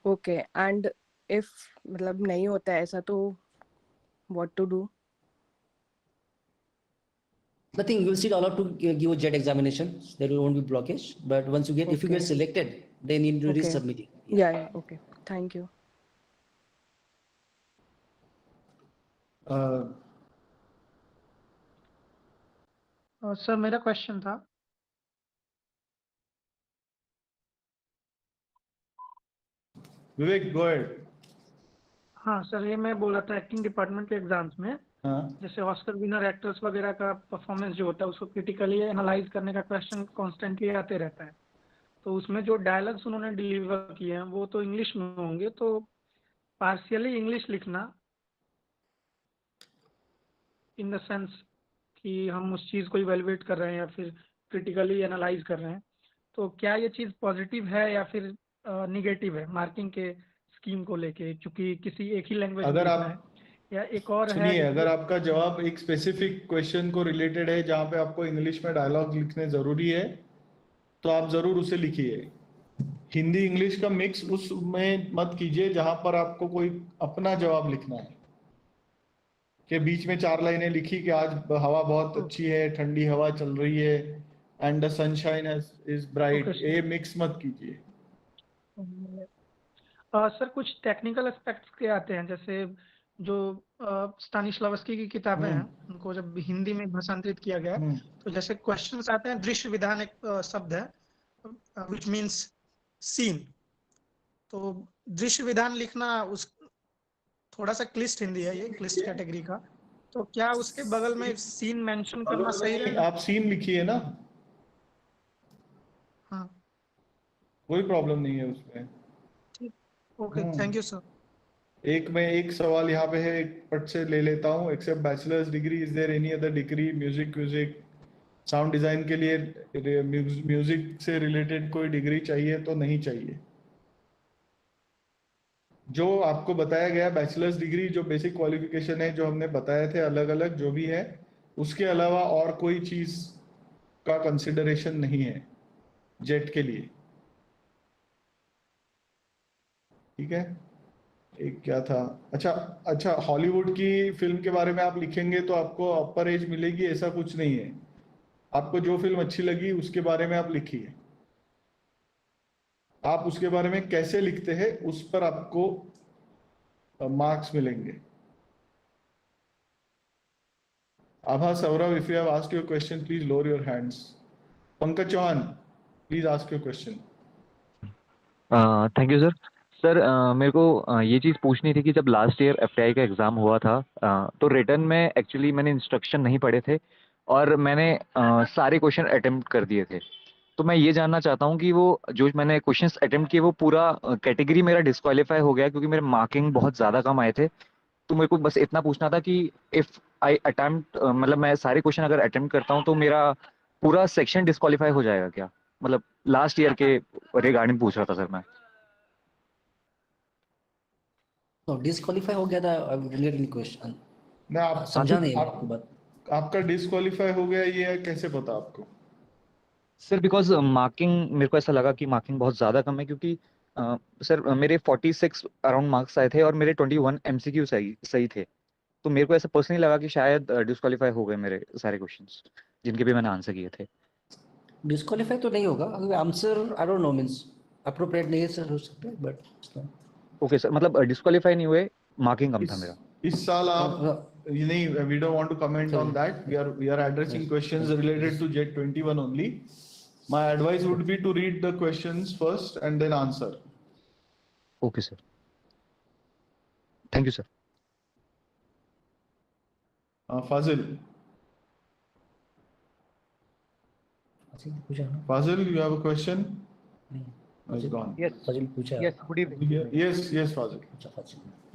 Okay, and if मतलब नहीं होता है ऐसा तो what to do? Nothing, you will still allowed to give a JET examination. There won't be blockage. But once you get, if you get selected, then you need to resubmit it. Yeah, okay. Thank you. Sir मेरा question था। विवेक, go ahead. हाँ sir, ये मैं बोला था acting department के exams में, हाँ जैसे ऑस्कर विनर एक्टर्स वगैरह का परफॉर्मेंस जो होता है उसको क्रिटिकली एनालाइज करने का क्वेश्चन कॉन्स्टेंटली आते रहता है। तो उसमें जो डायलॉग्स उन्होंने डिलीवर किए हैं वो तो इंग्लिश में होंगे, तो पार्शियली इंग्लिश लिखना इन द सेंस कि हम उस चीज़ को इवेलुएट कर रहे हैं या फिर क्रिटिकली एनालाइज कर रहे हैं, तो क्या ये चीज़ पॉजिटिव है या फिर निगेटिव है मार्किंग के स्कीम को लेके, क्योंकि किसी एक ही लैंग्वेज में अगर लिखना है, आप या एक और है सुनिए, अगर जिसको आपका जवाब एक स्पेसिफिक क्वेश्चन को रिलेटेड है जहां पे आपको इंग्लिश में डायलॉग लिखने जरूरी है, तो आप जरूर उसे लिखिए। हिंदी इंग्लिश का मिक्स उसमें मत कीजिए जहां पर आपको कोई अपना जवाब लिखना है, कि बीच में 4 लाइनें लिखी कि आज हवा बहुत अच्छी है, ठंडी हवा चल रही है, and the sunshine is okay bright, sir. ये मिक्स मत कीजिए। सर कुछ टेक्निकल एस्पेक्ट्स के आते हैं, जैसे जो स्तानिस्लावस्की की किताबें हैं उनको जब हिंदी में भाषांतरित किया गया है, तो जैसे क्वेश्चंस आते हैं, दृश्य विधान एक शब्द है विच मीन्स सीन, तो दृश्य विधान लिखना उस थोड़ा सा क्लिष्ट हिंदी है, ये क्लिष्ट कैटेगरी का, तो क्या उसके बगल में सीन मेंशन करना सही रहेगा? आप सीन लिखिए ना, हाँ कोई प्रॉब्लम नहीं है उसमें। ठीक, ओके थैंक यू सर। एक मैं एक सवाल यहाँ पे है, एक पट से ले लेता हूँ। Except bachelors degree, is there any other degree music sound design के लिए म्यूजिक से रिलेटेड कोई डिग्री चाहिए तो नहीं चाहिए। जो आपको बताया गया बैचलर्स डिग्री, जो बेसिक क्वालिफिकेशन है जो हमने बताए थे अलग अलग जो भी है, उसके अलावा और कोई चीज का कंसिडरेशन नहीं है जेट के लिए। ठीक है, एक क्या था, अच्छा हॉलीवुड की फिल्म के बारे में आप लिखेंगे तो आपको अपर एज मिलेगी, ऐसा कुछ नहीं है। आपको जो फिल्म अच्छी लगी उसके बारे में आप लिखिए। आप उसके बारे में कैसे लिखते हैं उस पर आपको मार्क्स मिलेंगे। आभा, Saurabh, if you have asked your question, please lower your hands. Pankaj Chauhan, please ask your question. Thank you sir. Sir मेरे को ये चीज़ पूछनी थी कि जब लास्ट ईयर एफटीआई का एग्ज़ाम हुआ था, तो रिटर्न में एक्चुअली मैंने इंस्ट्रक्शन नहीं पढ़े थे और मैंने सारे क्वेश्चन अटेम्प्ट कर दिए थे। तो मैं ये जानना चाहता हूँ कि वो जो मैंने क्वेश्चंस अटेम्प्ट किए वो पूरा कैटेगरी मेरा डिस्क्वालीफाई हो गया क्योंकि मेरे मार्किंग बहुत ज़्यादा कम आए थे। तो मेरे को बस इतना पूछना था कि इफ़ आई अटेम्प्ट, मतलब मैं सारे क्वेश्चन अगर अटेम्प्ट करता हूँ तो मेरा पूरा सेक्शन डिस्क्वालीफाई हो जाएगा क्या? मतलब लास्ट ईयर के रिगार्डिंग पूछ रहा था सर मैं। तो डिस्क्वालीफाई हो गया था, रिलेटेड क्वेश्चन मैं आप समझा नहीं आप, आपको बात। आपका डिस्क्वालीफाई हो गया ये कैसे पता आपको? सर बिकॉज मार्किंग, मेरे को ऐसा लगा कि मार्किंग बहुत ज़्यादा कम है क्योंकि सर मेरे 46 अराउंड मार्क्स आए थे और मेरे 21 एमसीक्यू सही थे। तो मेरे को ऐसा पर्सनली लगा कि शायद डिस्क्वालीफाई हो गए मेरे सारे क्वेश्चंस जिनके भी मैंने आंसर किए थे। डिस्क्वालीफाई तो नहीं होगा, अगर answer I don't know means appropriate नहीं है सर, हो सकता है बट ओके सर, मतलब डिस्क्वालीफाई नहीं हुए, मार्किंग कम था मेरा। इस साल आप नहीं, we don't want to comment on that. We are addressing questions related to JET 21 only. My advice would be to read the questions first and then answer. Okay sir, thank you sir. Fazil. Fazil, you have a question? It's gone. Yes. Yes. Good evening. Yes, Fazil.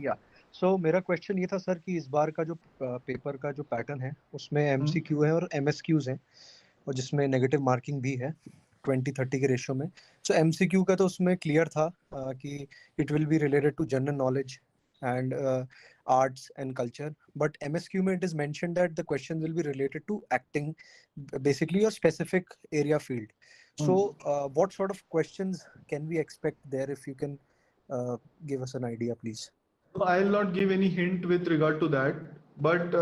या सो मेरा question ये था sir कि इस बार का जो paper का जो पैटर्न है उसमें एमसीक्यू है और एमएसक्यूज हैं, और जिसमें नेगेटिव मार्किंग भी है 20-30 के रेशियो में। सो एमसीक्यू का तो उसमें क्लियर था कि it will be related to general knowledge and arts and culture, but MSQ में it is mentioned that the question will be related to acting, basically your specific area field. So what sort of questions can we expect there, if you can give us an idea please? I will not give any hint with regard to that, but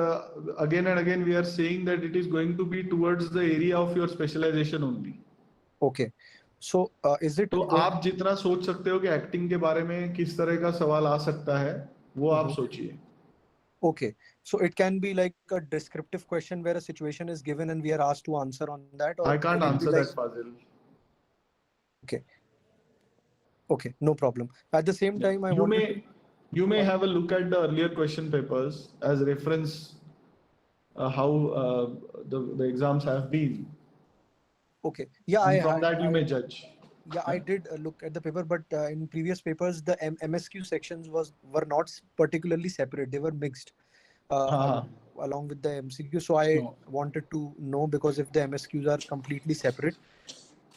again and again we are saying that it is going to be towards the area of your specialization only. Okay, so is it तो आप जितना सोच सकते हो कि acting के बारे में किस तरह का सवाल आ सकता है वो आप सोचिए। Okay, so it can be like a descriptive question where a situation is given and we are asked to answer on that, or I can't it will answer be like... that, Fazil. Okay, no problem. At the same time, I want You may have a look at the earlier question papers as reference how the exams have been. Okay. Yeah, And from that you may judge. Yeah, I did look at the paper, but in previous papers, the MSQ sections were not particularly separate. They were mixed along with the MCQ. So I wanted to know, because if the MSQs are completely separate,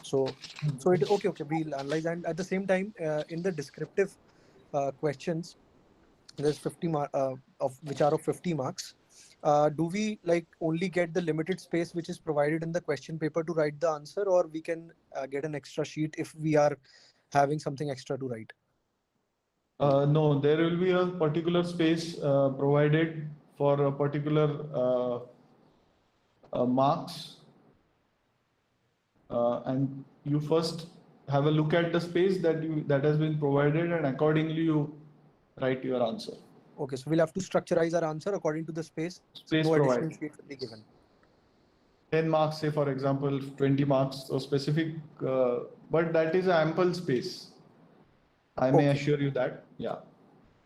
so it okay. We'll analyze. And at the same time, in the descriptive questions, there's 50 of which are of 50 marks. Do we like only get the limited space which is provided in the question paper to write the answer, or we can get an extra sheet if we are having something extra to write? No, there will be a particular space provided for a particular marks, and you first have a look at the space that has been provided, and accordingly you write your answer. Okay, so we'll have to structurize our answer according to the space. Space no provided. additional sheet will be given. 10 marks, say for example, 20 marks, so specific, but that is ample space. I may assure you that. Yeah.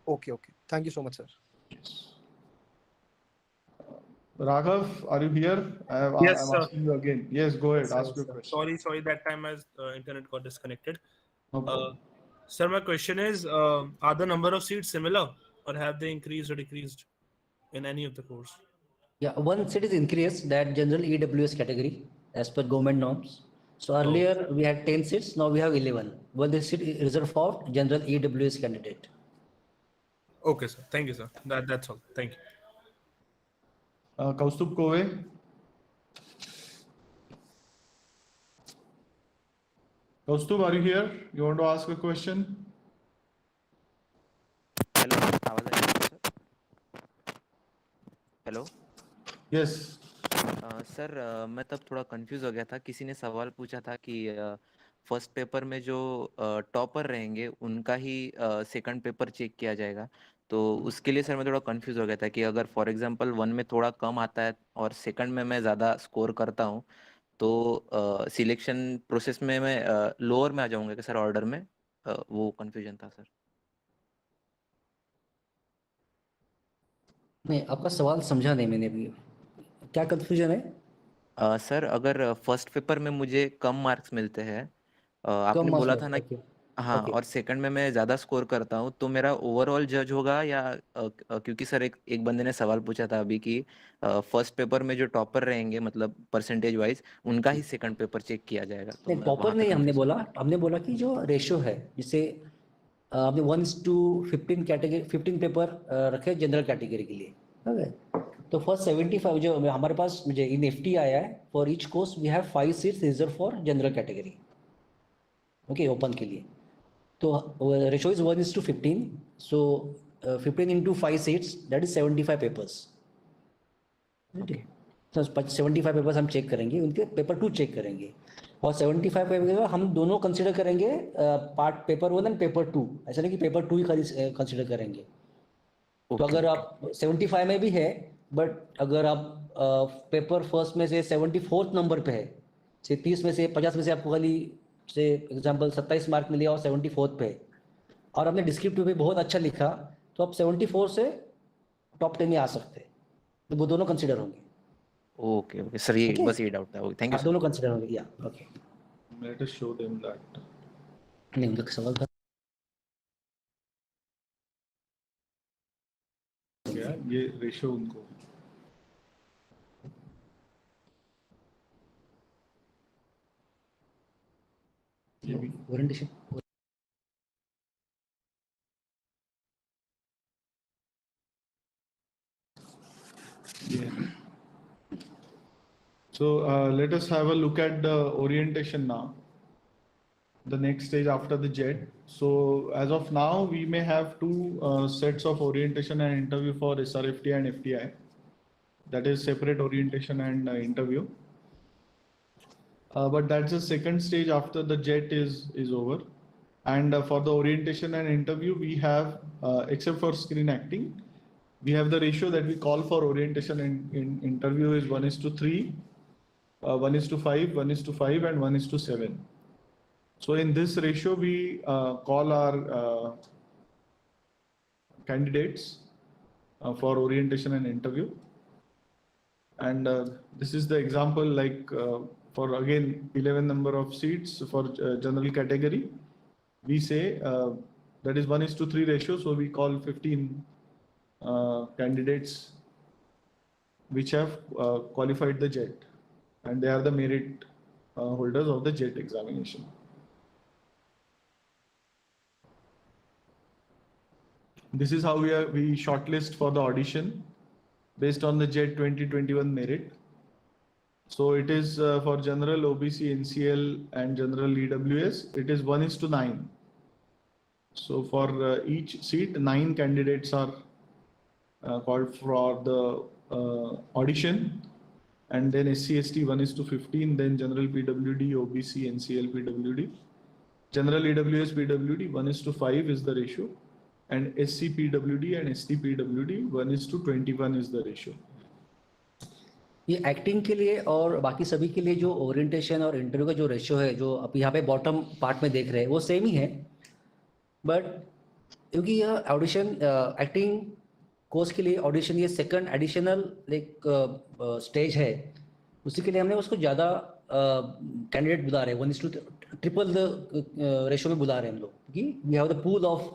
Okay. Thank you so much, sir. Raghav, are you here? Yes, I'm sir. asking you again. Yes, go ahead. Ask your question. Sorry, that time as internet got disconnected. No problem. Sir, my question is, are the number of seats similar, or have they increased or decreased in any of the course? Yeah, one seat is increased, that general EWS category as per government norms. So earlier we had 10 seats, now we have 11. Well, this seat is reserved for general EWS candidate. Okay, sir. Thank you, sir. That's all. Thank you. Kaustubh Kove. Kaustubh, are you here? You want to ask a question? Hello, आवाज आ रही है sir? Hello, yes sir मैं तब थोड़ा confuse हो गया था. किसी ने सवाल पूछा था कि फर्स्ट पेपर में जो टॉपर रहेंगे उनका ही सेकंड पेपर चेक किया जाएगा. तो उसके लिए सर मैं थोड़ा कंफ्यूज हो गया था कि अगर फॉर एग्जांपल वन में थोड़ा कम आता है और सेकंड में मैं ज़्यादा स्कोर करता हूँ, तो सिलेक्शन प्रोसेस में मैं लोअर में आ जाऊंगा क्या सर ऑर्डर में? वो कंफ्यूजन था सर. नहीं, आपका सवाल समझा नहीं मैंने अभी. क्या कंफ्यूजन है? सर अगर फर्स्ट पेपर में मुझे कम मार्क्स मिलते हैं, आपने marks बोला था ना, मिलते हैं, हाँ, okay. और सेकंड में मैं ज़्यादा स्कोर करता हूँ तो मेरा ओवरऑल जज होगा या क्योंकि सर एक बंदे ने सवाल पूछा था अभी कि फर्स्ट पेपर में जो टॉपर रहेंगे मतलब परसेंटेज वाइज उनका ही सेकंड पेपर चेक किया जाएगा. तो नहीं, टॉपर नहीं हमने बोला कि जो रेशियो है, जिसे आपने 1:15 कैटेगरी 15 पेपर रखे जनरल कैटेगरी के लिए. ओके, तो फर्स्ट 75 जो हमारे पास मुझे इन FT आया है, for each course we have 5 seats reserve for general category. Okay, open के लिए तो ratio is 1:15. So 15 into 5 seats, that is 75 papers. तो 75 पेपर्स हम चेक करेंगे, उनके पेपर 2 चेक करेंगे, और 75 पेपर हम दोनों कंसिडर करेंगे, पार्ट पेपर 1 एंड पेपर 2. ऐसा नहीं कि पेपर 2 ही कंसिडर करेंगे. तो अगर आप 75 में भी है, बट अगर आप पेपर फर्स्ट में से 74th नंबर पे है, से 30 में से 50 में से आपको खाली से एग्जांपल 27 मार्क मिले और 74th पे, और आपने डिस्क्रिप्टिव में बहुत अच्छा लिखा, तो आप 74 से टॉप 10 में आ सकते हैं. तो वो दोनों कंसिडर होंगे. ओके सर, ये बस ये डाउट था. Thank you. दोनों कंसिडर होंगे. या okay, let us show them that. नहीं, उनका सवाल था ये रेशियो उनको orientation. So let us have a look at the orientation now. The next stage after the JET. So as of now, we may have 2 sets of orientation and interview for SRFTI and FTI. That is separate orientation and interview. But that's the second stage after the JET is over. And for the orientation and interview, we have, except for screen acting, we have the ratio that we call for orientation and in interview is 1:3, 1:5, 1:5, and 1:7. So in this ratio, we call our candidates for orientation and interview. And this is the example, like for again 11 number of seats for general category, we say that is 1:3 ratio. So we call 15 candidates which have qualified the JET, and they are the merit holders of the JET examination. This is how we shortlist for the audition based on the JET 2021 merit. So it is for general, OBC, NCL and general EWS, it is 1:9. So for each seat, 9 candidates are called for the audition, and then SC/ST 1:15, then general PWD, OBC, NCL, PWD. General EWS, PWD 1:5 is the ratio, and SC PWD and ST PWD 1:21 is the ratio. ये acting के लिए और बाकी सभी के लिए जो orientation और इंटरव्यू का जो रेशियो है, जो आप यहाँ पे बॉटम पार्ट में देख रहे हैं, वो सेम ही है, बट क्योंकि यह ऑडिशन एक्टिंग कोर्स के लिए ऑडिशन ये सेकंड एडिशनल एक स्टेज है, उसी के लिए हमने उसको ज़्यादा कैंडिडेट बुला रहे हैं, 1:3 द रेशियो में बुला रहे हैं हम लोग, क्योंकि we have the pool of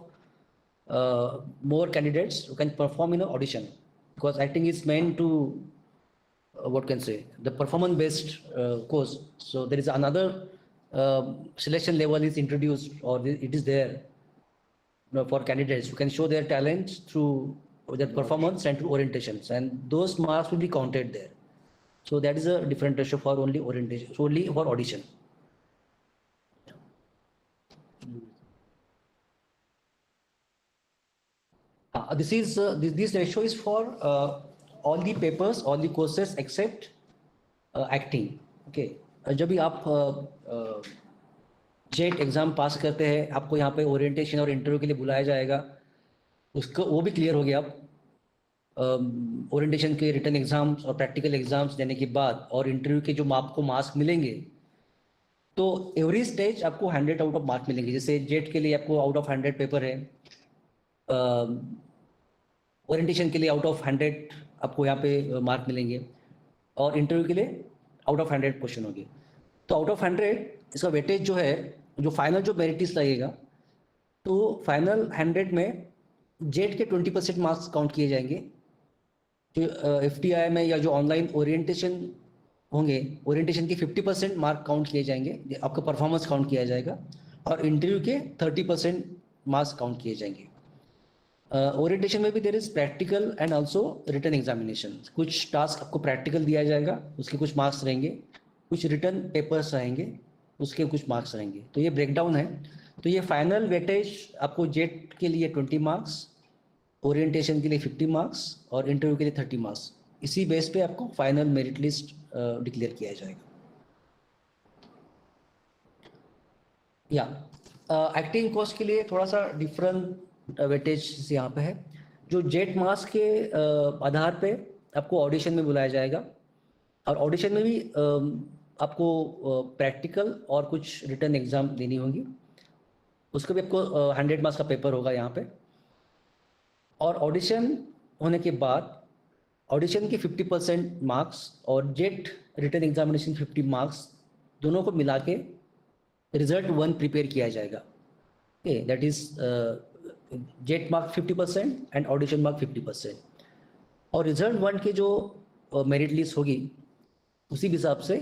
more candidates who can perform in an audition, because acting is meant to what can say, the performance based course. So there is another selection level is introduced, or it is there for candidates who can show their talents through their performance and through orientations, and those marks will be counted there. So that is a different ratio for only orientation, only for audition. This ratio is for all the papers, all the courses except acting. Okay. जब भी आप jet exam पास करते हैं, आपको यहाँ पे orientation और interview के लिए बुलाया जाएगा, उसको वो भी क्लियर हो गया। आप ओरिएंटेशन के रिटन एग्जाम्स और प्रैक्टिकल एग्जाम्स देने के बाद और इंटरव्यू के जो आपको मार्क्स मिलेंगे, तो एवरी स्टेज आपको 100 आउट ऑफ मार्क मिलेंगे। जैसे जेट के लिए आपको आउट ऑफ 100 पेपर है, ओरिएंटेशन के लिए आउट ऑफ 100 आपको यहाँ पे मार्क मिलेंगे, और इंटरव्यू के लिए आउट ऑफ 100 क्वेश्चन होंगे। तो आउट ऑफ 100 इसका वेटेज जो है, जो फाइनल जो मेरिट लिस्ट लगेगा, तो फाइनल 100 में जेट के 20% मार्क्स काउंट किए जाएंगे, जो FTI में या जो ऑनलाइन ओरिएंटेशन होंगे, ओरिएंटेशन के 50% मार्क काउंट किए जाएंगे, आपका परफॉर्मेंस काउंट किया जाएगा, और इंटरव्यू के 30% मार्क्स काउंट किए जाएंगे। ओरिएंटेशन में भी there is practical and also written examination. कुछ टास्क आपको प्रैक्टिकल दिया जाएगा, उसके कुछ मार्क्स रहेंगे, कुछ रिटन पेपर्स रहेंगे, उसके कुछ मार्क्स रहेंगे। तो ये ब्रेकडाउन है। तो ये फाइनल वेटेज आपको जेट के लिए 20 मार्क्स, ओरिएंटेशन के लिए 50 मार्क्स और इंटरव्यू के लिए 30 मार्क्स, इसी बेस पे आपको फाइनल मेरिट लिस्ट डिक्लेयर किया जाएगा। या एक्टिंग कोर्स के लिए थोड़ा सा डिफरेंट वेटेज यहाँ पे है। जो जेट मार्क्स के आधार पे आपको ऑडिशन में बुलाया जाएगा, और ऑडिशन में भी आपको प्रैक्टिकल और कुछ रिटन एग्जाम देनी होगी, उसका भी आपको 100 मार्क्स का पेपर होगा यहाँ पे। और ऑडिशन होने के बाद ऑडिशन के 50% मार्क्स और जेट रिटन एग्जामिनेशन 50 मार्क्स दोनों को मिला के रिजल्ट 1 प्रिपेयर किया जाएगा। Okay, that is jet mark 50% and audition mark 50%। और रिजल्ट 1 के जो मेरिट लिस्ट होगी, उसी हिसाब से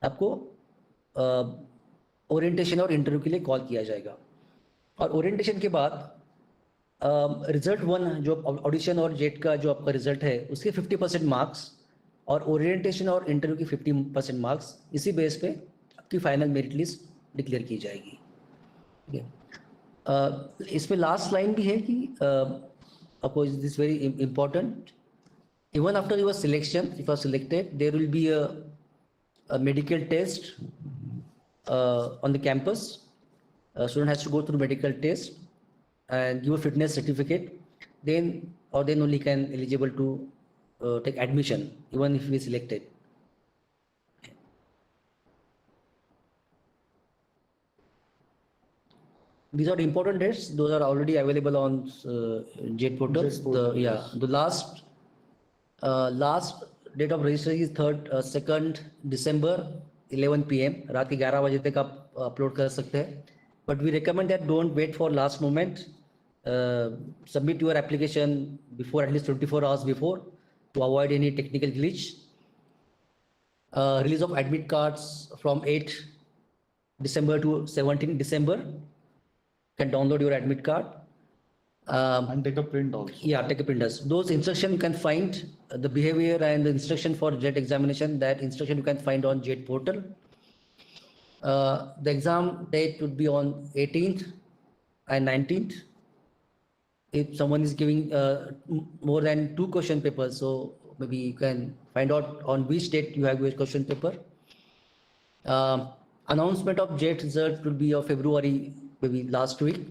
आपको ओरिएंटेशन और इंटरव्यू के लिए कॉल किया जाएगा। और ओरिएंटेशन के बाद रिजल्ट 1 जो ऑडिशन और जेट का जो आपका रिजल्ट है, उसके 50% मार्क्स और ओरिएंटेशन और इंटरव्यू की 50% मार्क्स, इसी बेस पे आपकी फाइनल मेरिट लिस्ट डिक्लेयर की जाएगी। ठीक है। इसमें लास्ट लाइन भी है कि आपको this very important, even after your selection, if are selected, there will be a medical test on the campus. Student has to go through medical test and give a fitness certificate, then only can eligible to take admission, even if we selected. These are important dates. Those are already available on JET portals. JET portal, The last date of registration is 2nd December 11 PM. रात के 11 बजे तक आप upload कर सकते हैं. But we recommend that don't wait for last moment. Submit your application before at least 24 hours before to avoid any technical glitch. Release of admit cards from 8 December to 17 December. Can download your admit card. And take a print also. Yeah, take a print. Those instructions you can find, the behavior and the instruction for JET examination, that instruction you can find on JET portal. The exam date would be on 18th and 19th. If someone is giving more than 2 question papers, so maybe you can find out on which date you have your question paper. Announcement of JET result will be of February, maybe last week,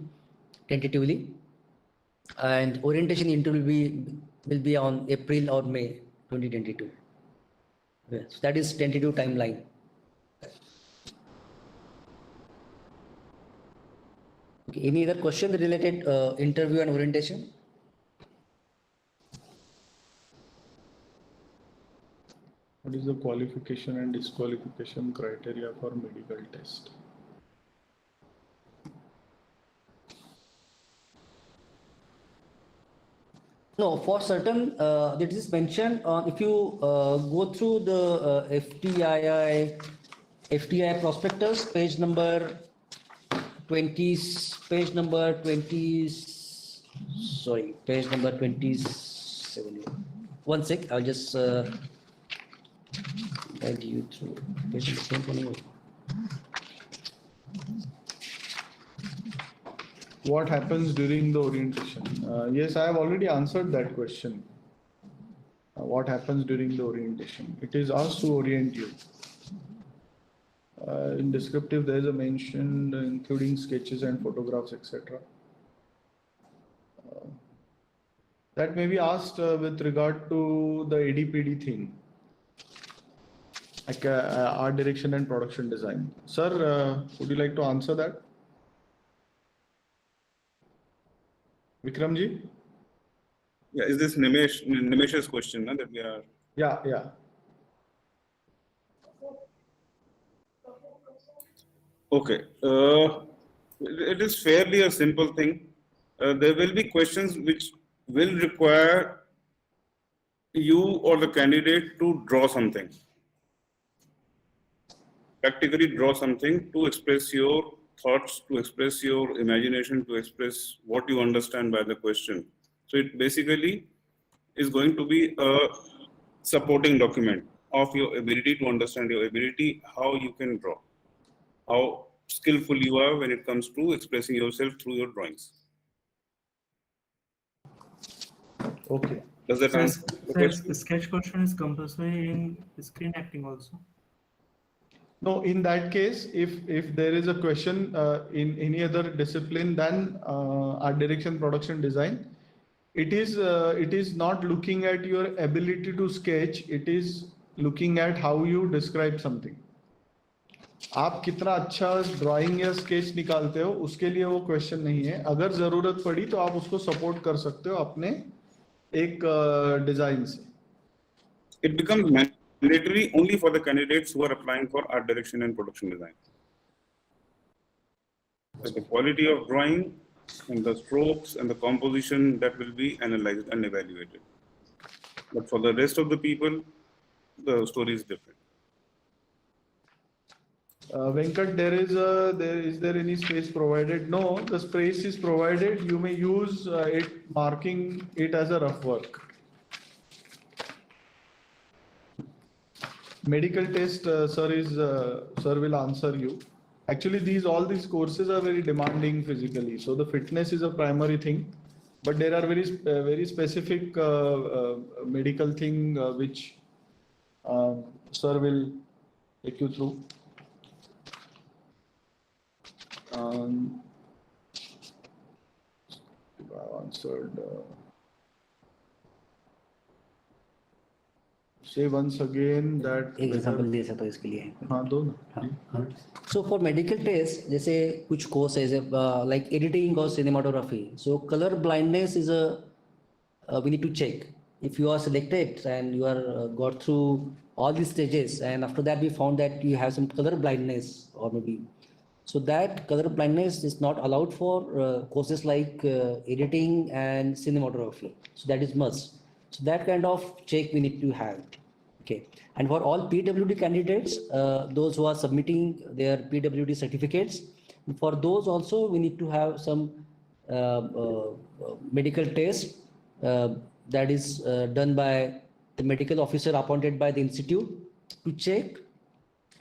tentatively. And orientation interview will be on April or May 2022. Yes, so that is tentative timeline. Okay, any other question related interview and orientation? What is the qualification and disqualification criteria for medical test? No, for certain, it is mentioned if you go through the FTI prospectus, page number 20, page number 27. One sec, I'll just guide you through page number 21. What happens during the orientation? Yes, I have already answered that question. What happens during the orientation? It is asked to orient you. In descriptive, there is a mention including sketches and photographs, etc. That may be asked with regard to the ADPD thing, like art direction and production design. Sir, would you like to answer that? Vikramji? Yeah, is this Nimesh's question that we are? Yeah. Okay. It is fairly a simple thing. There will be questions which will require you or the candidate to draw something. Practically draw something to express your thoughts, to express your imagination, to express what you understand by the question. So it basically is going to be a supporting document of your ability to understand your ability, how you can draw, how skillful you are when it comes to expressing yourself through your drawings. Okay. Does that answer the question? Sketch question is compulsory in screen acting also. No, in that case, if there is a question in any other discipline than art direction, production design, it is not looking at your ability to sketch. It is looking at how you describe something. आप कितना अच्छा drawing या sketch निकालते हो, उसके लिए वो question नहीं है. अगर जरूरत पड़ी तो आप उसको सपोर्ट कर सकते हो अपने एक डिजाइन से. It becomes mandatory only for the candidates who are applying for art direction and production design. So the quality of drawing and the strokes and the composition, that will be analyzed and evaluated. But for the rest of the people, the story is different. Venkat, is there any space provided? No, the space is provided. You may use it, marking it as a rough work. Medical test, sir will answer you. Actually, all these courses are very demanding physically. So the fitness is a primary thing, but there are very specific medical thing which sir will take you through. I answered. say once again that एक example दे सकता हूँ इसके लिए. हाँ दो ना. So for medical tests, जैसे कुछ course है like editing or cinematography. So color blindness is we need to check. If you are selected and you are got through all these stages, and after that we found that you have some color blindness or maybe, so that color blindness is not allowed for courses like editing and cinematography. So that is must. So that kind of check we need to have. Okay. And for all PWD candidates, those who are submitting their PWD certificates, for those also we need to have some medical test that is done by the medical officer appointed by the institute to check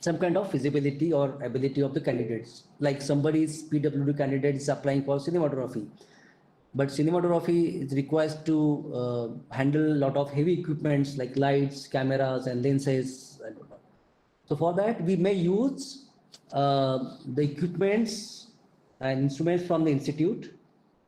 some kind of feasibility or ability of the candidates. Like somebody's PWD candidate is applying for cinematography, but cinematography is requires to handle a lot of heavy equipments like lights, cameras, and lenses. So for that, we may use the equipments and instruments from the institute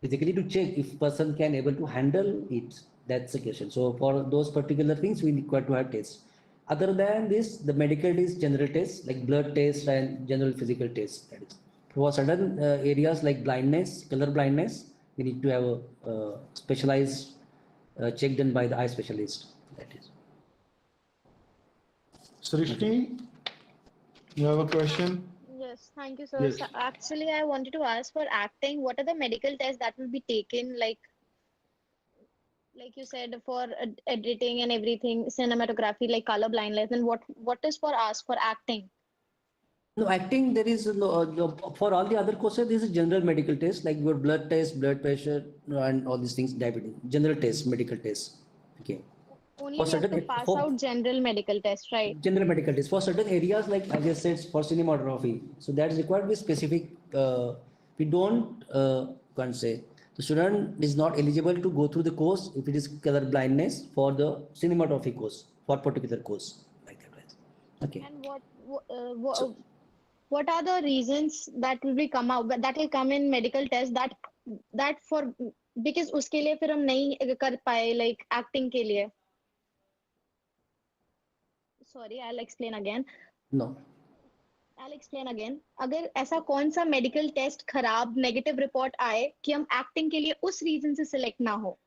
physically to check if person can able to handle it. That's the question. So for those particular things, we require to have tests. Other than this, the medical is general tests like blood test and general physical tests. That is for certain areas like blindness, color blindness, we need to have a specialized check done by the eye specialist. That is. Srishti, you have a question? Yes, thank you, sir. Yes. So actually, I wanted to ask for acting, what are the medical tests that will be taken, like you said, for editing and everything, cinematography, like color blindness, and what is for us for acting? No, acting, there is for all the other courses, there is a general medical test like your blood test, blood pressure, and all these things, diabetes, general test, medical test. Okay. Only For we have to certain pass out general medical test, right? general medical test for certain areas like I just said for cinematography. So that is required to be specific. We don't can't say the student is not eligible to go through the course if it is color blindness for the cinematography course for particular course like that. Right? Okay. And what are the reasons that will be come out that will come in medical test that for because उसके लिए फिर हम नहीं कर पाए like acting के लिए. Sorry, I'll explain again. No. I'll explain again. अगर ऐसा कौन सा मेडिकल टेस्ट खराब नेगेटिव रिपोर्ट आए कि हम एक्टिंग के लिए उस रीजन से सिलेक्ट ना हो.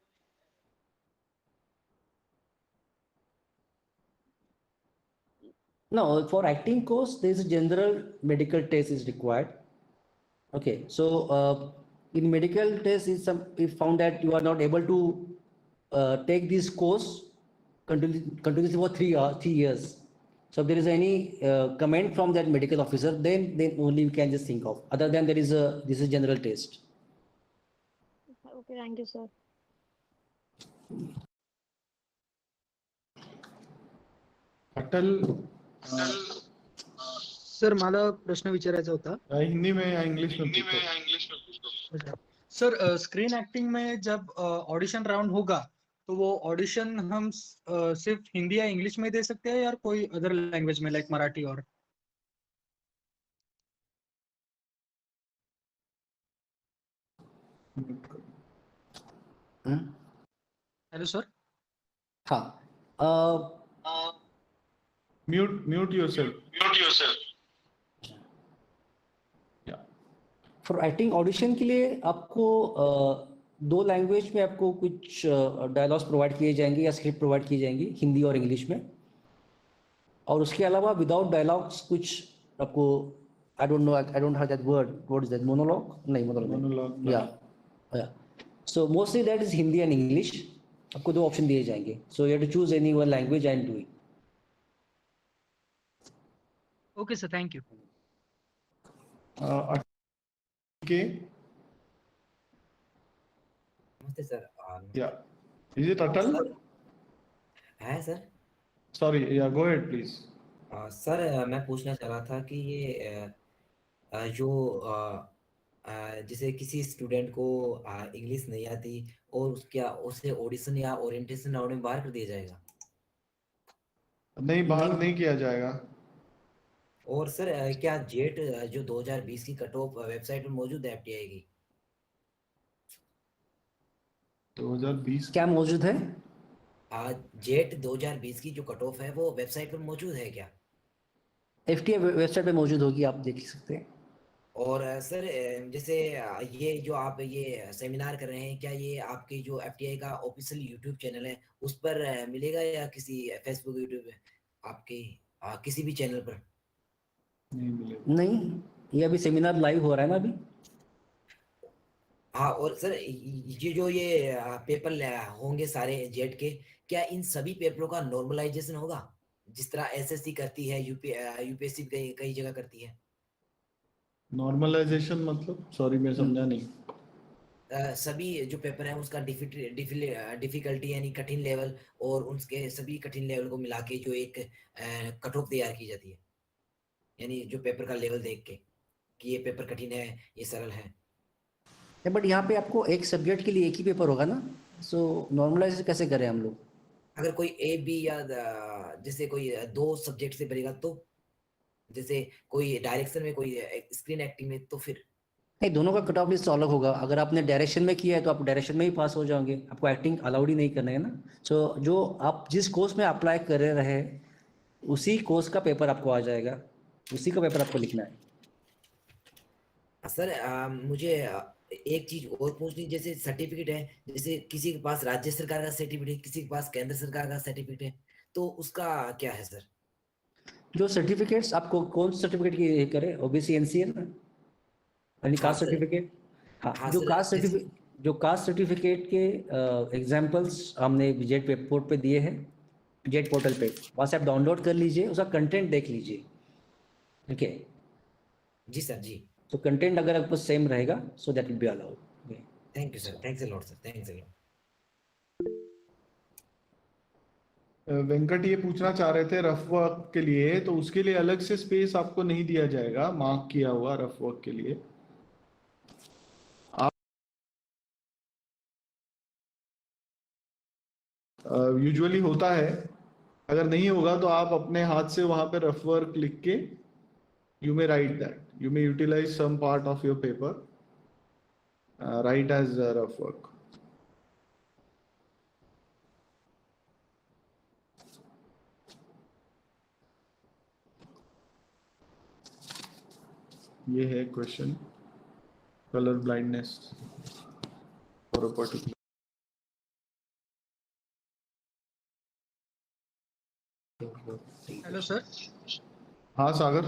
No, for acting course, there is a general medical test is required. Okay, so in medical test, if found that you are not able to take this course continuously for 3 years. So if there is any comment from that medical officer, then only we can just think of. Other than this is general test. Okay, thank you, sir. Atal sir मला प्रश्न विचारायचा होता. हिंदी में या English में? Sir screen acting में जब audition round होगा तो वो ऑडिशन हम सिर्फ हिंदी या इंग्लिश में दे सकते हैं या कोई अदर लैंग्वेज में लाइक मराठी और? Hello sir. हाँ. Mute yourself. For acting audition के लिए आपको 2 लैंग्वेज में आपको कुछ डायलॉग्स प्रोवाइड किए जाएंगे या स्क्रिप्ट प्रोवाइड की जाएंगी हिंदी और इंग्लिश में. और उसके अलावा विदाउट डायलॉग्स कुछ आपको I don't have that word. What is that? Monologue? नहीं, मोनोलॉग. या so mostly that is Hindi and English. आपको 2 ऑप्शन दिए जाएंगे. So you have to choose any one language and do it. Okay sir, thank you. Okay. नमस्ते sir. Yeah. Is it Atal? है sir. Sorry. Yeah. Go ahead, please. सर मैं पूछना चाह रहा था कि ये जो जैसे किसी स्टूडेंट को इंग्लिश नहीं आती और उसे ऑडिशन या ओरिएंटेशन राउंड में बाहर कर दिया जाएगा? नहीं, बाहर नहीं किया जाएगा. और सर क्या जेट जो 2020 की कट ऑफ वेबसाइट पर मौजूद है FTI की? 2020 क्या मौजूद है? जेट 2020 की जो कट ऑफ है वो वेबसाइट पर मौजूद है क्या? FTI वेबसाइट पे मौजूद होगी, आप देख सकते हैं। और सर जैसे ये जो आप ये सेमिनार कर रहे हैं, क्या ये आपकी जो FTI का ऑफिशियल यूट्यूब चैनल है उस पर मिलेगा या किसी फेसबुक यूट्यूब आपके किसी भी चैनल पर? नहीं मिलेगा। नहीं, ये अभी सेमिनार लाइव हो रहा है ना अभी। हाँ, और सर ये जो ये पेपर होंगे सारे जेट के, क्या इन सभी पेपरों का नॉर्मलाइजेशन होगा जिस तरह SSC करती है, यूपीएससी कई कई जगह करती है? नॉर्मलाइजेशन मतलब, सॉरी मैं समझा नहीं। सभी जो पेपर है उसका डिफिकल्टी यानी कठिन लेवल और उसके सभी कठिन लेवल को मिला के जो एक कट ऑफ तैयार की जाती है, यानी जो पेपर का लेवल देख के कि ये पेपर कठिन है, ये सरल है। बट यहाँ पे आपको एक सब्जेक्ट के लिए एक ही पेपर होगा ना, सो नॉर्मलाइज कैसे करें हम लोग? अगर कोई A B या जैसे कोई दो सब्जेक्ट से भरेगा तो, जैसे कोई डायरेक्शन में कोई स्क्रीन एक्टिंग में, तो फिर नहीं, दोनों का कट ऑफ लिस्ट अलग होगा। अगर आपने डायरेक्शन में किया है तो आप डायरेक्शन में ही पास हो जाओगे, आपको एक्टिंग अलाउड ही नहीं करना है ना। सो जो आप जिस कोर्स में अप्लाई कर रहे हैं उसी कोर्स का पेपर आपको आ जाएगा, उसी का पेपर आपको लिखना है। सर मुझे एक चीज और पूछनी, जैसे सर्टिफिकेट है, जैसे किसी के पास राज्य सरकार का सर्टिफिकेट, किसी के पास केंद्र सरकार का सर्टिफिकेट है, तो उसका क्या है सर? जो सर्टिफिकेट्स आपको कौन सर्टिफिकेट की करे, OBC NCL यानी हाँ कास्ट सर। सर्टिफिकेट। हाँ, हाँ जो सर, कास्ट सर्टिफिकेट, जो कास्ट सर्टिफिकेट के एग्जाम्पल्स हमने जेट वेबपोर्ट पे दिए हैं, जेट पोर्टल पे, वहाँ से आप डाउनलोड कर लीजिए, उसका कंटेंट देख लीजिए। ठीक है जी सर जी। तो कंटेंट अगर आपको सेम रहेगा so that will be allowed. Thank you sir, thanks a lot sir, thanks a lot. Venkat ये पूछना चाह रहे थे रफ वर्क के लिए, तो उसके लिए अलग से स्पेस आपको नहीं दिया जाएगा मार्क किया हुआ रफ वर्क के लिए। आप यूजुअली होता है, अगर नहीं होगा तो आप अपने हाथ से वहां पे रफ वर्क लिख के you may write that, you may utilize some part of your paper, write as rough work. ये है question, colour blindness for a particular. Hello sir. हाँ सागर।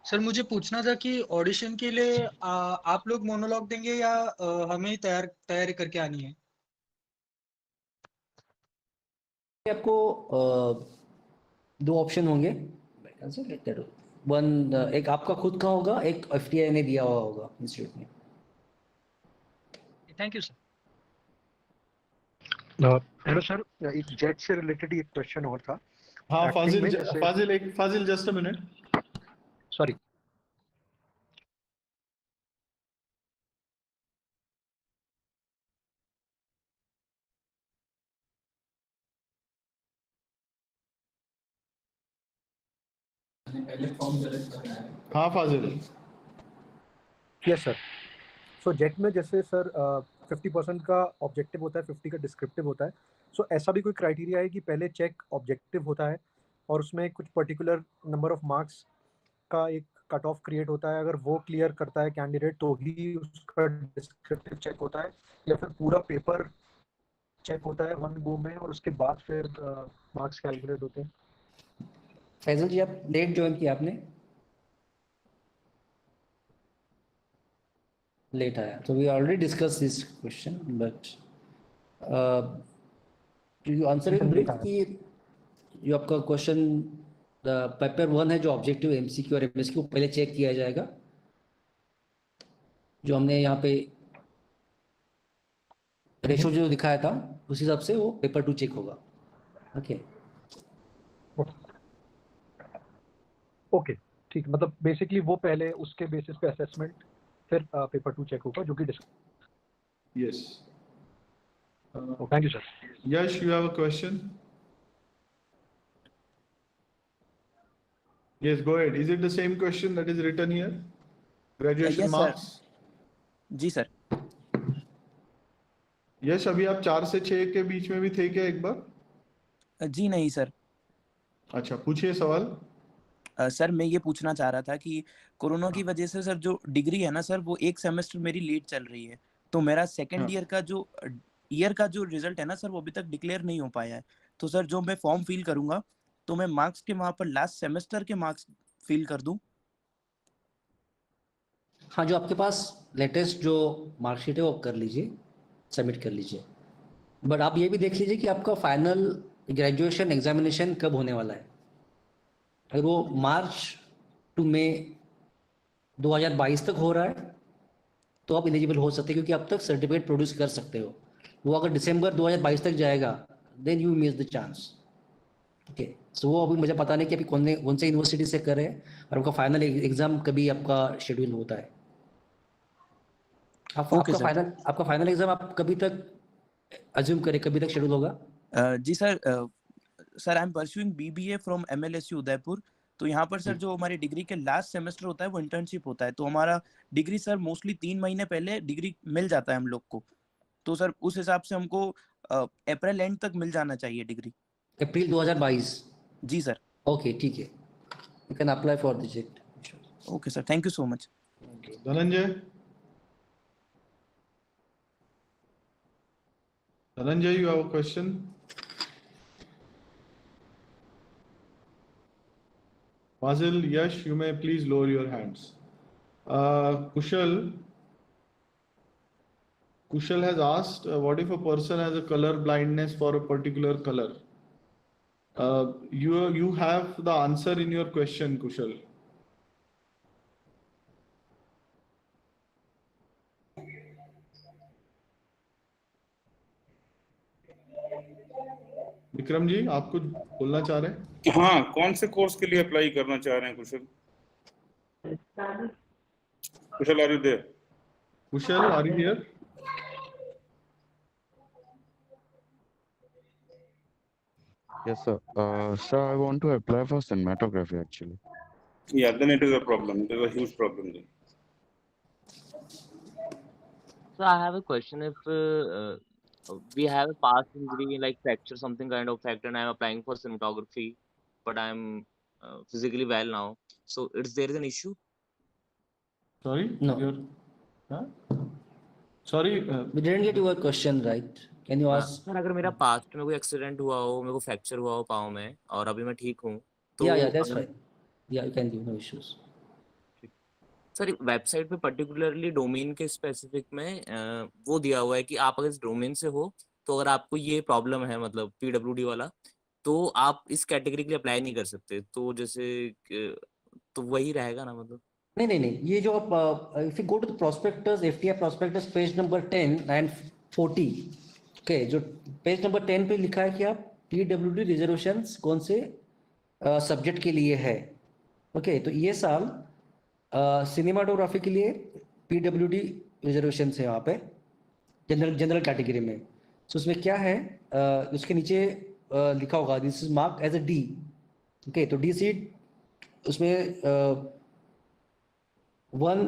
सर मुझे पूछना था कि ऑडिशन के लिए आप लोग मोनोलॉग देंगे या हमें ही तैयारी करके आनी है? आपको दो ऑप्शन होंगे, वन एक आपका खुद का होगा, एक FTI ने दिया हुआ होगा इंस्टीट्यूट में। Thank you sir. Hello sir, एक जेट से रिलेटेड एक क्वेश्चन और था। हाँ Acting में Fazil just a minute. Sorry. हाँ Fazil. Yes sir. So JET में जैसे सर 50% का ऑब्जेक्टिव होता है, 50 का डिस्क्रिप्टिव होता है। सो ऐसा भी कोई क्राइटेरिया है कि पहले चेक ऑब्जेक्टिव होता है और उसमें कुछ पर्टिकुलर नंबर ऑफ मार्क्स का एक कट ऑफ क्रिएट होता है, अगर वो क्लियर करता है कैंडिडेट तो ही उसका डिस्क्रिप्टिव चेक होता है, या फिर पूरा पेपर चेक होता है वन गो में और उसके बाद फिर मार्क्स कैलकुलेट होते हैं? फैजल जी, आप लेट ज्वाइन किया आपने? लेट आया तो we already discuss this question, but you answer in brief कि जो आपका क्वेश्चन पेपर 1 है, जो ऑब्जेक्टिव MCQ और MSQ पहले चेक किया जाएगा, जो हमने यहाँ पे रेशो जो दिखाया था उस हिसाब से वो पेपर 2 चेक होगा। ओके ओके ठीक, मतलब बेसिकली वो पहले उसके बेसिस पे असेसमेंट, फिर पेपर 2 चेक होगा जो कि Yes. Thank you sir. Yash, you have a question? Yes, go ahead. Is it the same question that is written here? Graduation Yes, sir. marks? Ji sir. यश अभी आप 4 से 6 के बीच में भी थे क्या एक बार? जी नहीं सर। अच्छा, पूछिए सवाल। सर मैं ये पूछना चाह रहा था कि कोरोना की वजह से सर जो डिग्री है ना सर वो एक सेमेस्टर मेरी लेट चल रही है, तो मेरा सेकेंड ईयर का जो रिजल्ट है ना सर वो अभी तक डिक्लेयर नहीं हो पाया है। तो सर जो मैं फॉर्म फिल करूंगा तो मैं मार्क्स के वहां पर लास्ट सेमेस्टर के मार्क्स फिल कर दूं? हाँ, जो आपके पास लेटेस्ट जो मार्कशीट है वो कर लीजिए, सबमिट कर लीजिए। बट आप ये भी देख लीजिए कि आपका फाइनल ग्रेजुएशन एग्जामिनेशन कब होने वाला है। अगर वो मार्च टू मई 2022 तक हो रहा है तो आप एलिजिबल हो सकते हैं, क्योंकि अब तक सर्टिफिकेट प्रोड्यूस कर सकते हो। वो अगर दिसंबर 2022 तक जाएगा then you miss the chance. Okay, so वो अभी मुझे पता नहीं कि अभी कौन से यूनिवर्सिटी से करें और आपका फाइनल एग्जाम कभी आपका शेड्यूल होता है। आपका फाइनल एग्जाम आप कभी तक अज्यूम करें, कभी तक शेड्यूल होगा? जी sir, sir I am pursuing BBA from MLSU Udaipur. तो यहाँ पर सर जो हमारी डिग्री के लास्ट सेमेस्टर होता है वो इंटर्नशिप होता है, तो हमारा डिग्री सर मोस्टली 3 महीने पहले डिग्री मिल जाता है हम लोग को। तो सर उस हिसाब से हमको अप्रैल एंड तक मिल जाना चाहिए डिग्री। अप्रैल 2022? जी सर। ओके, ठीक है, you can apply for this it. Okay sir, thank you so much. Dhananjay, you have a question? Fazil, Yash, you may please lower your hands. Kushal has asked, what if a person has a color blindness for a particular color? You have the answer in your question, Kushal. Vikram ji, आप कुछ बोलना चाह रहे हैं? हाँ, कौन से course के लिए अप्लाई करना चाह रहे हैं Kushal? Kushal, are you there? Kushal, are you here? Yes, sir. Sir, I want to apply for cinematography actually. Yeah, then it is a problem. There is a huge problem there. So I have a question. If we have a past injury like fracture, something kind of fracture, and I'm applying for cinematography, but I'm physically well now, so there is an issue? Sorry? No. Huh? Sorry. We didn't get your question right. Can you ask? Sir अगर मेरा past में कोई accident हुआ हो, मेरे को fracture हुआ हो पाँव में और अभी मैं ठीक हूँ तो Yeah, that's fine. Yeah, you can do, no issues. Sir website पे पर्टिकुलरली डोमेन के स्पेसिफिक में वो दिया हुआ है कि आप अगर इस डोमेन से हो तो अगर आपको ये प्रॉब्लम है मतलब पीडब्ल्यूडी वाला, तो आप इस कैटेगरी के लिए अप्लाई नहीं कर सकते। तो जैसे तो वही रहेगा ना मतलब? नहीं, ये जो आप if you go to the prospectus, FTI prospectus page number 10 and 40, okay, जो पेज नंबर 10 पे लिखा है कि आप पीडब्ल्यूडी रिजर्वेशंस कौन से सब्जेक्ट के लिए है। ओके, तो ये साल सिनेमाटोग्राफी के लिए पीडब्ल्यूडी रिजर्वेशन है वहाँ पे जनरल कैटेगरी में। तो उसमें क्या है, उसके नीचे लिखा होगा this is mark as a D. Okay, तो डी सीट उसमें 1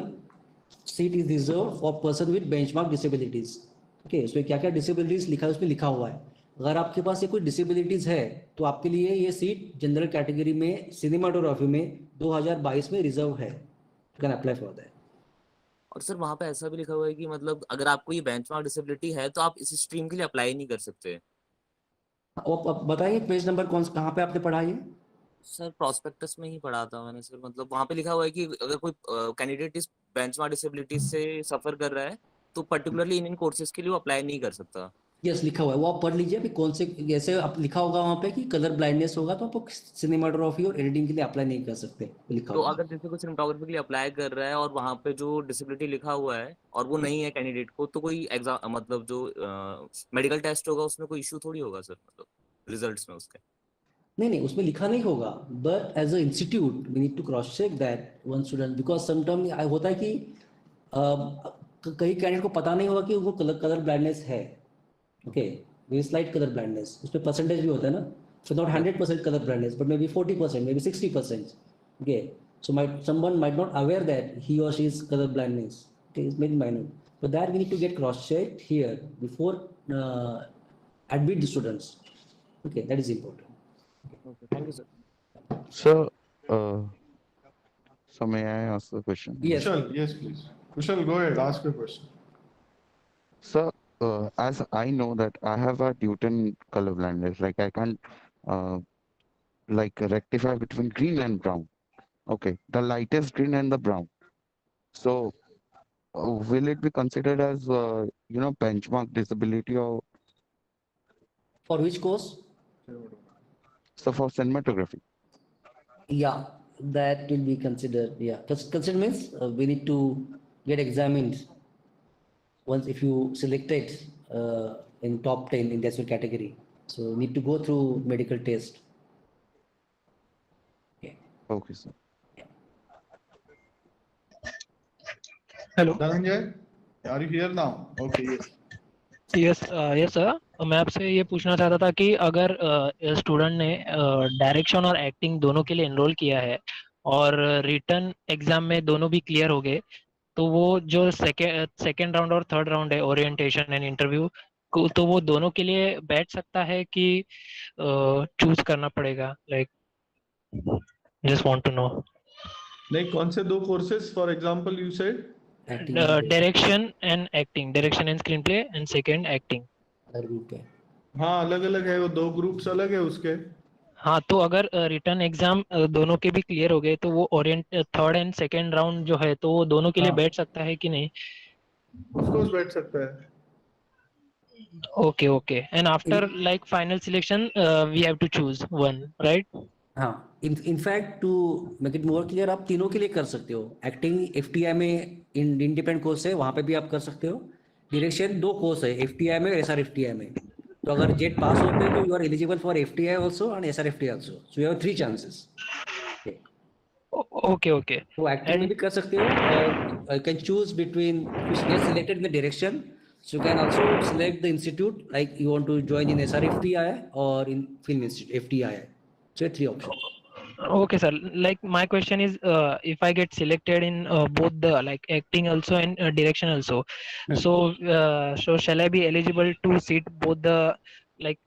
seat is reserve for person with benchmark disabilities. Okay, उसमें क्या क्या डिसेबिलिटीज लिखा है उसमें लिखा हुआ है। अगर आपके पास ये कोई डिसेबिलिटीज है तो आपके लिए ये सीट जनरल कैटेगरी में सिनेमाटोग्राफी में 2022 में रिजर्व है। You can apply for that. और सर वहाँ पे ऐसा भी लिखा हुआ है कि मतलब अगर आपको ये बेंचमार्क डिसेबिलिटी है तो आप इस स्ट्रीम के लिए अप्लाई नहीं कर सकते। आप बताइए पेज नंबर कहाँ पे आपने पढ़ा ये? सर प्रोस्पेक्टस में ही पढ़ा था मैंने सर। मतलब वहाँ पे लिखा हुआ है कि अगर कोई कैंडिडेट इस बेंचमार्क डिसेबिलिटी से सफर कर रहा है तो पर्टिकुलरली इन कोर्सेज के लिए वो अप्लाई नहीं कर सकता। यस, लिखा हुआ है, वो आप पढ़ लीजिए। अभी कौन से जैसे आप लिखा होगा वहाँ पे कि कलर ब्लाइंडनेस होगा तो आप सिनेमाटोग्राफी और एडिटिंग के लिए अप्लाई नहीं कर सकते, लिखा तो होगा। अगर जैसे कोई सिनेमाटोग्राफी के लिए अप्लाई कर रहा है और वहाँ पे जो डिसेबिलिटी लिखा हुआ है और वो नहीं है कैंडिडेट को, तो कोई एग्जाम मतलब जो मेडिकल टेस्ट होगा उसमें कोई इशू थोड़ी होगा सर, मतलब रिजल्ट्स में उसके? नहीं, उसमें लिखा नहीं होगा, but as a institute we need to cross check that one student, because sometime होता है कि कई कैंडिडेट को पता नहीं होगा कि उनको कलर ब्लाइंडनेस है। ओके, स्लाइट कलर ब्लाइंडनेस, उसमें परसेंटेज भी होता है ना। So not 100% colour blindness but may be 40%, may be 60%. Okay, so someone might not aware that he or she is color blindness. Okay, it's very minor. For that, we need to get cross-checked here before admit the students. Okay, that is important. Okay, thank you, sir. So, so may I ask the question? Yes. Kushal, yes, please. Kushal, go ahead, ask your question. So, as I know that I have a Newton color blindness, like I can't like rectify between green and brown. Okay, the lightest green and the brown. So, will it be considered as benchmark disability or For which course? so for cinematography? Yeah, that will be considered. Yeah, consider means we need to get examined once if you selected in top 10 in that category. So need to go through medical test. Okay, sir. Hello Dhananjay, are you here now? Okay, yes. Yes sir मैं आपसे ये पूछना चाहता था कि अगर student ने direction और एक्टिंग दोनों के लिए एनरोल किया है और रिटन एग्जाम में दोनों भी क्लियर हो गए तो वो जो सेकेंड राउंड और थर्ड राउंड है ओरिएंटेशन एंड इंटरव्यू तो वो दोनों के लिए बैठ सकता है कि चूज करना पड़ेगा like just want to know नहीं, कौन से दो courses for example you said? Direction and acting, direction and screen play and second acting. Group है। हाँ, अलग अलग है, वो दो ग्रुप्स अलग है उसके। हाँ, तो अगर रिटर्न एग्जाम दोनों के भी क्लियर हो गए तो वो थर्ड एंड सेकंड राउंड जो है तो वो दोनों के लिए बैठ सकता है कि नहीं? ऑफ कोर्स बैठ सकता है। Okay, and after like final selection we have to choose one, right? हाँ, in fact to make it more clear आप तीनों के लिए कर सकते हो। एक्टिंग FTI में इंडिपेंडेंट कोर्स है, वहाँ पे भी आप कर सकते हो। डायरेक्शन दो कोर्स है, FTI में और SRFTI में। तो अगर जेट पास होते हैं तो you are eligible for FTI also and SRFTI also. So you have 3 chances. Okay. तो एक्टिंग में भी कर सकते हो और you can choose between if you get selected in the direction, so you can also select the institute like you want to join in SRFTI or in Film Institute FTI. So 3 options. Okay, sir. Like my question is, if I get selected in both the like acting also and direction also, so shall I be eligible to sit both the like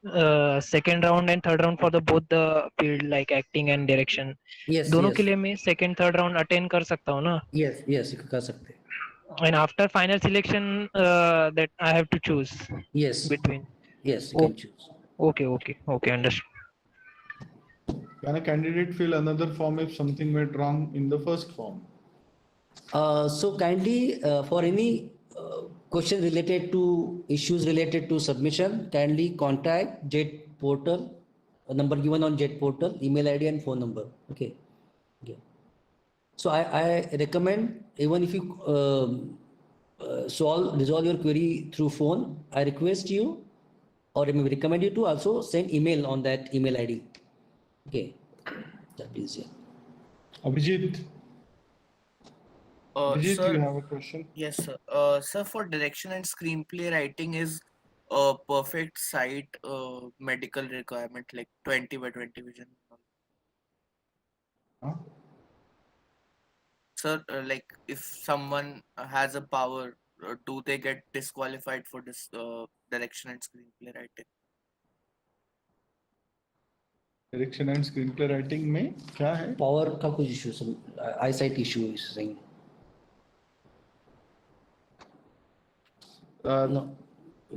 second round and third round for the both the field like acting and direction? Yes, दोनों yes. के लिए मैं second third round attend कर सकता हूँ ना? Yes, you कर सकते हैं. And after final selection, that I have to choose. Yes. Between. Yes, you can choose. Okay, understood. Can a candidate fill another form if something went wrong in the first form? So kindly for any question related to issues related to submission, kindly contact JET portal, number given on JET portal, email ID and phone number. Okay. So I recommend even if you resolve your query through phone, I request you or I may recommend you to also send email on that email ID. Okay, that is it. Abhijit. Abhijit, Sir, you have a question? Yes, sir. Sir, for direction and screenplay writing is a perfect site medical requirement like 20 by 20 vision. Sir, like if someone has a power, do they get disqualified for this direction and screenplay writing? Direction and screen play writing में क्या है? Power का कुछ issue, eyesight issue है। No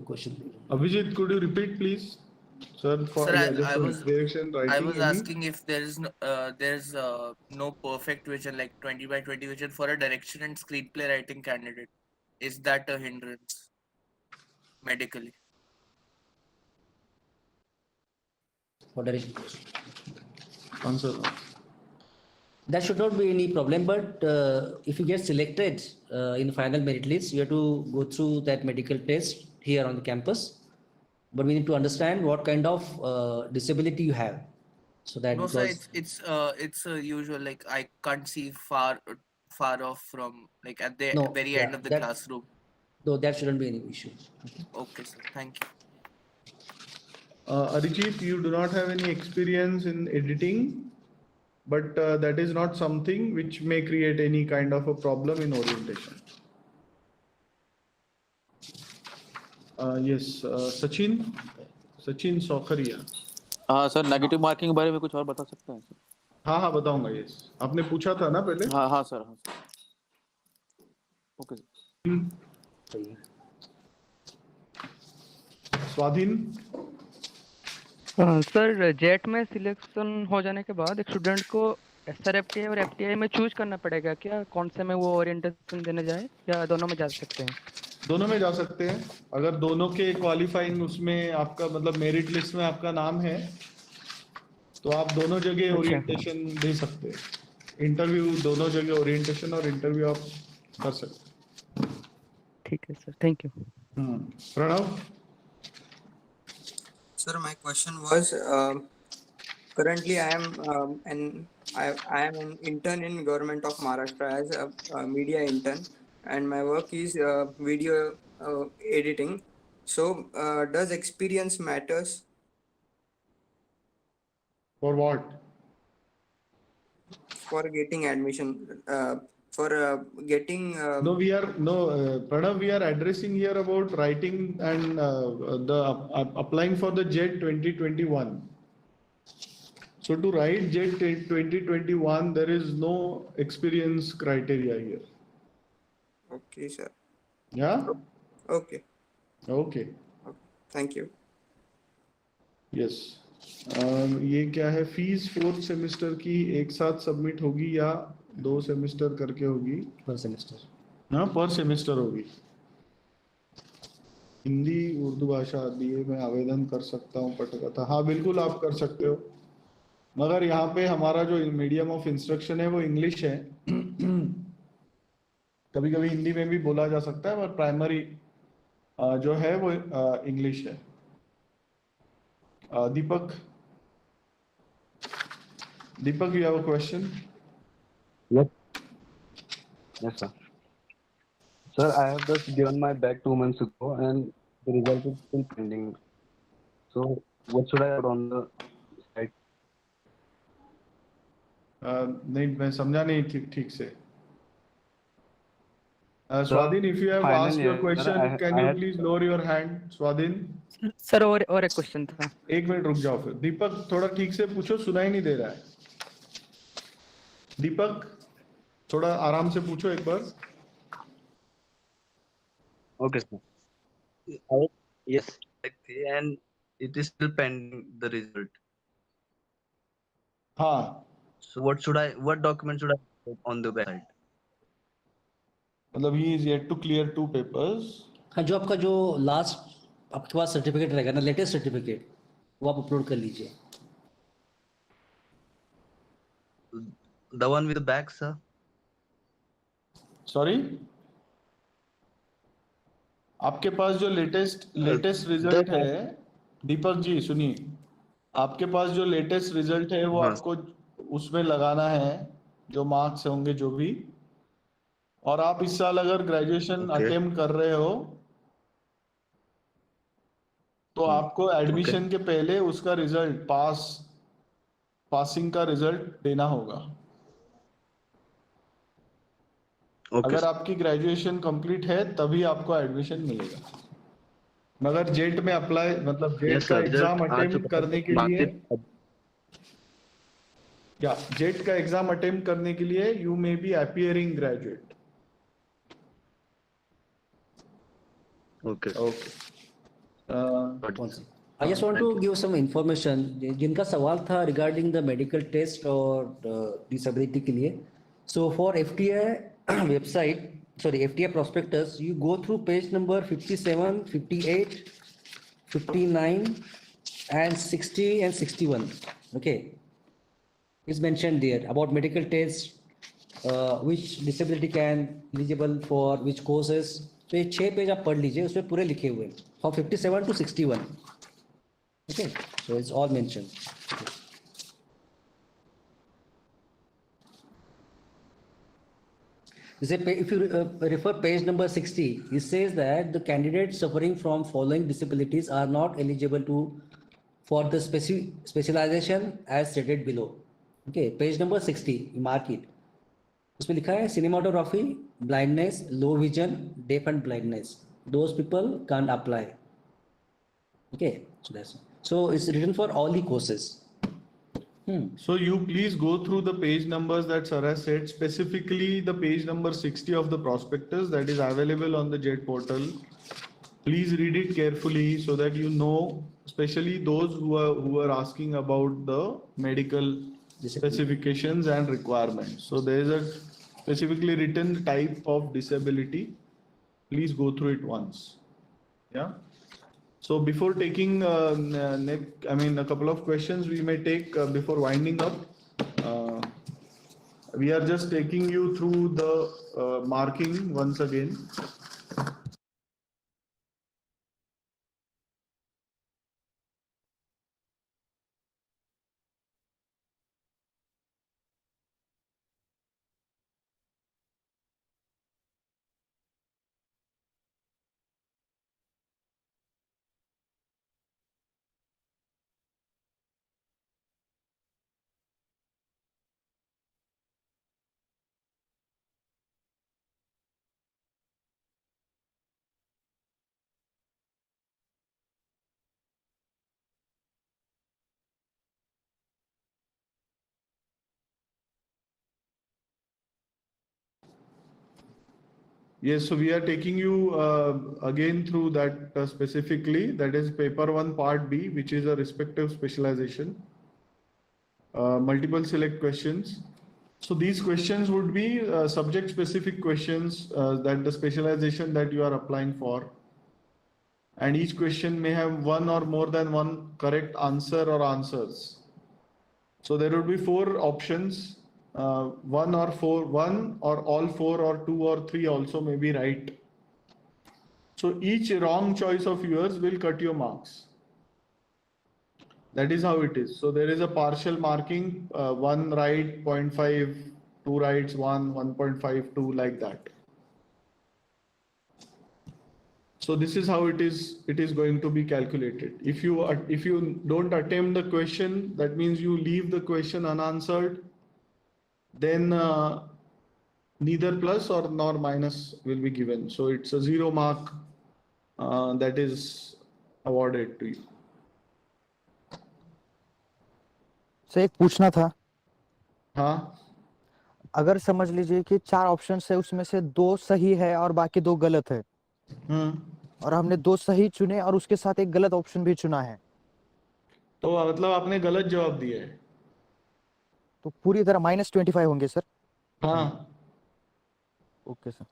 question. Abhijit, could you repeat please? Sir, for Sir, just direction writing. I was asking if there is no perfect vision like 20 by 20 vision for a direction and screenplay writing candidate. Is that a hindrance medically? For direction. Answer. That should not be any problem, but if you get selected in the final merit list, you have to go through that medical test here on the campus. But we need to understand what kind of disability you have, so that No, sir, it's a usual like I can't see far off from like at the very end of the classroom. No, that shouldn't be any issue. Okay, sir. Thank you. Arijit, you do not have any experience in editing, but that is not something which may create any kind of a problem in orientation. Yes, Sachin Saukhariya. हाँ sir, negative marking के बारे में कुछ और बता सकते हैं sir? हाँ बताऊंगा। यस, आपने पूछा था ना पहले। हाँ सर। Okay sir. स्वाधीन। सर, जेट में सिलेक्शन हो जाने के बाद एक स्टूडेंट को SRFTI और FTI में चूज करना पड़ेगा क्या, कौन से में वो ओरिएंटेशन देने जाए, या दोनों में जा सकते हैं? दोनों में जा सकते हैं। अगर दोनों के क्वालिफाइंग उसमें आपका मतलब मेरिट लिस्ट में आपका नाम है तो आप दोनों जगह ओरिएंटेशन दे सकते हैं। इंटरव्यू दोनों जगह ओरिएंटेशन और इंटरव्यू आप कर सकते हैं। ठीक है sir, thank you. Pranav. Sir, my question was, currently I am an intern in Government of Maharashtra as a media intern, and my work is video editing. So, does experience matters? For what? For getting admission. For getting. Pranav, we are addressing here about writing and applying for the JET 2021. So to write JET 2021, there is no experience criteria here. Okay, sir. Yeah. Okay. Okay. Thank you. Yes. ये क्या है, fees 4th semester की एक साथ submit होगी या 2 semester करके होगी? पर सेमेस्टर। हाँ, पर सेमेस्टर होगी। हिंदी उर्दू भाषा दिए मैं आवेदन कर सकता हूँ पटकथा। हाँ बिल्कुल आप कर सकते हो, मगर यहाँ पे हमारा जो मीडियम ऑफ इंस्ट्रक्शन है वो इंग्लिश है। कभी कभी हिंदी में भी बोला जा सकता है, पर प्राइमरी जो है वो इंग्लिश है। Deepak, you have a question? Yes, sir. Sir, I have just given my back 2 months ago and the result is still pending. So, what should I put on the site? नहीं, मैं समझा नहीं ठीक से। Swadhin, if you have asked your question, can you please lower your hand? Swadhin. Sir, और एक question था। 1 minute रुक जाओ फिर। दीपक, थोड़ा ठीक से पूछो, सुनाई नहीं दे रहा है। दीपक, थोड़ा आराम से पूछो एक बार। Okay, sir. Yes, and it is still pending the result. हाँ। So what document should I put on the website? मतलब he is yet to clear 2 papers. हाँ, जो आपका जो लास्ट आपके पास सर्टिफिकेट रहेगा ना, लेटेस्ट सर्टिफिकेट, वो आप अपलोड कर लीजिए। The one with the back, sir. Sorry? आपके पास जो लेटेस्ट रिजल्ट है, दीपक जी सुनिए, आपके पास जो लेटेस्ट रिजल्ट है वो आपको उसमें लगाना है, जो मार्क्स होंगे जो भी। और आप इस साल अगर ग्रेजुएशन अटेम्प्ट कर रहे हो तो आपको एडमिशन के पहले उसका रिजल्ट पासिंग का रिजल्ट देना होगा। अगर आपकी ग्रेजुएशन कंप्लीट है तभी आपको एडमिशन मिलेगा। मगर जेट में अप्लाई मतलब जेट का एग्जाम अटेम्प्ट करने के लिए जेट का एग्जाम अटेम्प्ट करने के लिए you may be appearing graduate. Okay. I just want to give some information. जिनका सवाल था regarding the medical test और disability के लिए, so for FTI website, sorry, FTI prospectus, you go through page number 57, 58, 59, and 60 and 61. Okay, it's mentioned there about medical tests, which disability can eligible for which courses. तो ये 6 page आप पढ़ लीजिए, उसमें पूरे लिखे हुए हैं from 57 to 61. Okay, so it's all mentioned. If you refer page number 60, it says that the candidates suffering from following disabilities are not eligible for the specialization as stated below. Okay, page number 60, you mark it. उसमें लिखा है cinematography, blindness, low vision, deaf and blindness. Those people can't apply. Okay, so it's written for all the courses. So you please go through the page numbers that Sir has said, specifically the page number 60 of the prospectus that is available on the JET portal. Please read it carefully so that you know, especially those who are asking about the medical specifications and requirements. So there is a specifically written type of disability. Please go through it once. Yeah. So before taking a couple of questions we may take before winding up. We are just taking you through the marking once again. Yes, so we are taking you again through that specifically. That is paper 1 part B, which is a respective specialization. Multiple select questions. So these questions would be subject specific questions that the specialization that you are applying for. And each question may have one or more than one correct answer or answers. So there would be 4 options. One or all 4 or 2 or 3 also may be right. So each wrong choice of yours will cut your marks. That is how it is. So there is a partial marking, 1 right, 0.5, 2 rights, 1, 1.5, 2, like that. So this is how it is going to be calculated. If you don't attempt the question, that means you leave the question unanswered, then neither plus or nor minus will be given. So it's a 0 mark that is awarded to you. Sir एक पूछना था। हाँ, अगर समझ लीजिए कि 4 option है, उसमें से 2 सही है और बाकी 2 गलत है, और हमने 2 सही चुने और उसके साथ एक गलत ऑप्शन भी चुना है, तो मतलब आपने गलत जवाब दिया है, तो पूरी तरह -25 होंगे सर? हाँ। Okay sir.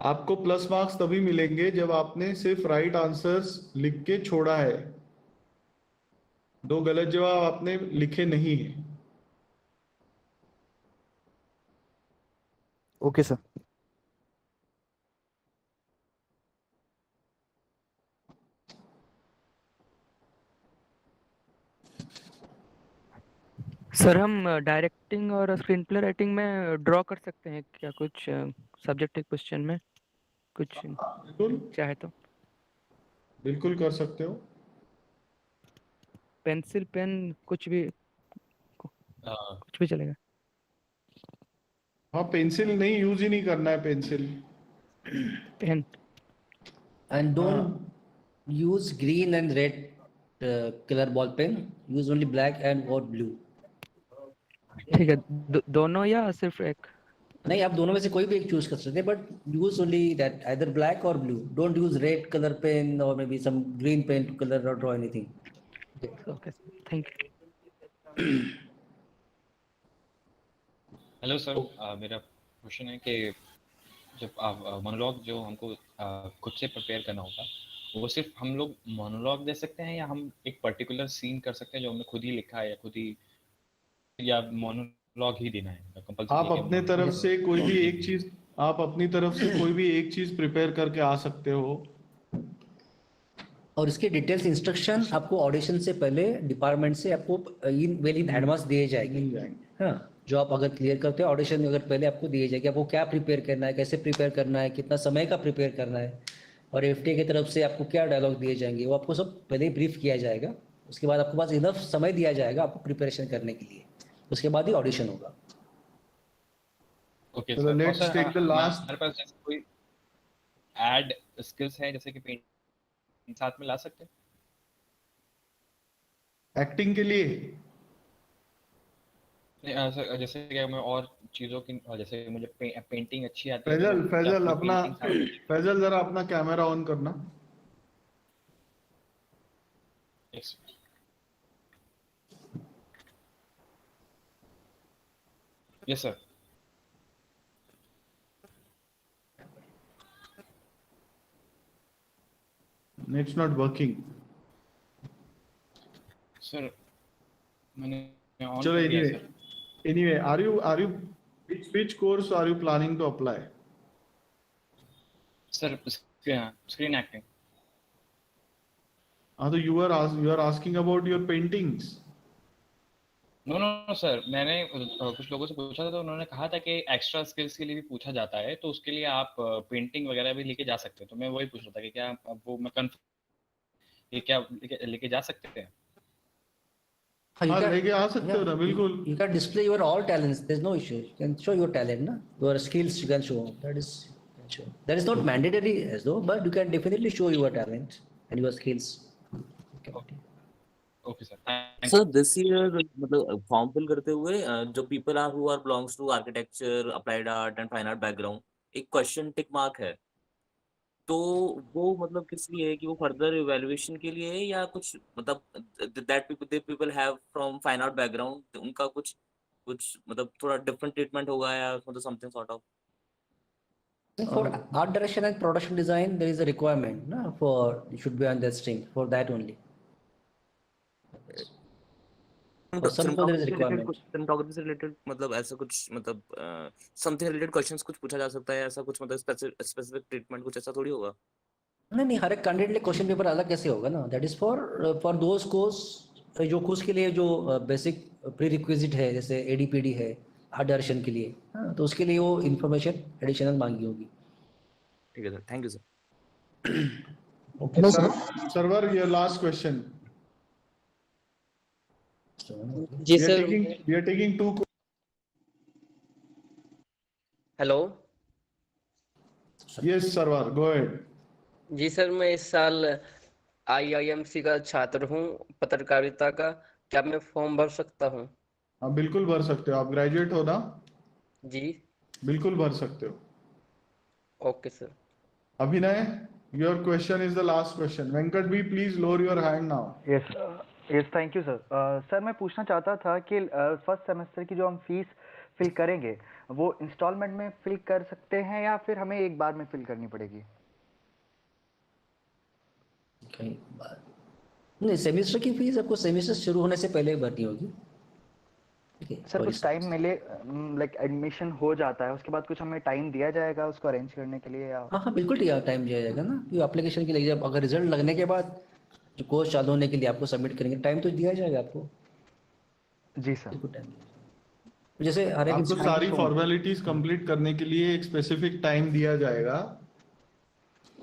आपको प्लस मार्क्स तभी मिलेंगे जब आपने सिर्फ राइट आंसर्स लिख के छोड़ा है, 2 गलत जवाब आपने लिखे नहीं है। Okay sir. सर हम डायरेक्टिंग और स्क्रीन प्ले राइटिंग में ड्रॉ कर सकते हैं क्या कुछ सब्जेक्टिव क्वेश्चन में कुछ चाहे तो? बिल्कुल कर सकते हो। पेंसिल पेन कुछ भी चलेगा? हाँ, पेंसिल नहीं यूज ही नहीं करना है, pencil pen. And don't use green and red color ball pen. Use only black and or blue. ठीक है, दोनों या सिर्फ एक? नहीं, आप दोनों में से कोई भी एक चूज कर सकते हैं, but use only that either black or blue. Don't use red colour pen or may be some green pen to colour और draw anything. Okay, thank you. Hello sir, मेरा क्वेश्चन है कि जब आप मोनोलॉग जो हमको खुद से प्रिपेयर करना होगा, वो सिर्फ हम लोग मोनोलॉग दे सकते हैं या हम एक पर्टिकुलर सीन कर सकते हैं जो हमने खुद ही लिखा है, या खुद ही, या मोनोलॉग ही देना है? आप अपने तरफ से कोई भी एक चीज, आप अपनी तरफ से कोई भी एक चीज प्रिपेयर करके आ सकते हो, और इसके डिटेल्स इंस्ट्रक्शन आपको ऑडिशन से पहले डिपार्टमेंट से आपको इन एडवांस दिए जाएंगे। हाँ, जो आप अगर क्लियर करते हो ऑडिशन में, अगर पहले आपको दिए जाएगी आपको क्या प्रिपेयर करना है, कैसे प्रिपेयर करना है, कितना समय का प्रिपेयर करना है, और एफटीआई की तरफ से आपको क्या डायलॉग दिए जाएंगे, वो आपको सब पहले ही ब्रीफ किया जाएगा। उसके बाद आपके पास इनफ समय दिया जाएगा आपको प्रिपरेशन करने के लिए, उसके बाद ही ऑडिशन होगा। Okay So sir, let's take the last. हमारे पास जैसे कोई ऐड स्किल्स है, जैसे कि पेंटिंग साथ में ला सकते हैं? एक्टिंग के लिए नहीं सर, जैसे कि मैं और चीज़ों की जैसे मुझे पेंटिंग अच्छी आती है, फैजल तो क्या फैजल कोई अपना पेंटिंग साथ में? फैजल जरा अपना कैमरा ऑन करना। Yes. Yes, sir. It's not working. Sir, मैंने on चलो कर दिया sir. anyway, are you which course are you planning to apply? Sir, screen acting. तो you are asking about your paintings. No sir, मैंने कुछ लोगों से पूछा था, तो उन्होंने कहा था कि एक्स्ट्रा स्किल्स के लिए भी पूछा जाता है, तो उसके लिए आप पेंटिंग वगैरह भी लेके जा सकते हो। तो मैं वही पूछ रहा था कि क्या वो मैं ये क्या लेके जा सकते हैं? हाँ लेके आ सकते हो ना, बिल्कुल। You can display your all talents. There's no issue. You can show your talent, na? Your skills you can show. That is not mandatory as though, but you can definitely show your talent and your skills. Okay sir. Sir this year मतलब form fill करते हुए जो people are who are belongs to architecture, applied art and fine art background, एक question tick mark है, तो वो मतलब किस लिए है कि वो फर्दर इवैल्यूएशन के लिए है या कुछ मतलब that people have from fine art background, उनका कुछ मतलब थोड़ा डिफरेंट ट्रीटमेंट होगा या मतलब something sort of? For art direction and production design, there is a requirement, na? For you should be on that stream for that only. For some there is a requirement. Cinematography से related मतलब ऐसा कुछ मतलब something related questions कुछ पूछा जा सकता है, ऐसा कुछ मतलब स्पेसिफिक ट्रीटमेंट कुछ ऐसा थोड़ी होगा? नहीं, हर एक कैंडिडेट लिए क्वेश्चन पेपर अलग कैसे होगा ना? That is for those course, जो कोर्स के लिए जो बेसिक प्री रिक्विजिट है, जैसे एडीपीडी है आर्ट डायरेक्शन के लिए, हाँ, तो उसके लिए वो इन्फॉर्मेशन एडिशनल मांगी होगी। ठीक है sir, thank you sir. Okay, server, your last question. जी sir, we are taking 2. Hello. Yes, server, go ahead. जी सर, मैं इस साल IIMC का छात्र हूँ पत्रकारिता का, क्या मैं फॉर्म भर सकता हूँ? हाँ बिल्कुल भर सकते हो, आप ग्रेजुएट हो ना? जी बिल्कुल भर सकते हो। Okay sir. Abhinay, your question is the last question. Venkat bhi, please lower your hand now. Yes thank you sir. Sir मैं पूछना चाहता था कि फर्स्ट सेमेस्टर की जो हम फीस फिल करेंगे वो इंस्टॉलमेंट में फिल कर सकते हैं या फिर हमें एक बार में फिल करनी पड़ेगी? नहीं, सेमेस्टर की फीस आपको सेमेस्टर शुरू होने से पहले भरनी होगी। सर कुछ टाइम मिले, लाइक एडमिशन हो जाता है उसके बाद कुछ हमें टाइम दिया जाएगा उसको अरेंज करने के लिए या? हाँ बिल्कुल टाइम दिया जाएगा ना, कि एप्लीकेशन के लिए जब अगर रिजल्ट लगने के बाद जो कोर्स चालू होने के लिए आपको सबमिट करेंगे, टाइम तो दिया जाएगा आपको। जी सर। जैसे हर एक आपको सारी फॉर्मेलिटीज कंप्लीट करने के लिए एक स्पेसिफिक टाइम दिया जाएगा।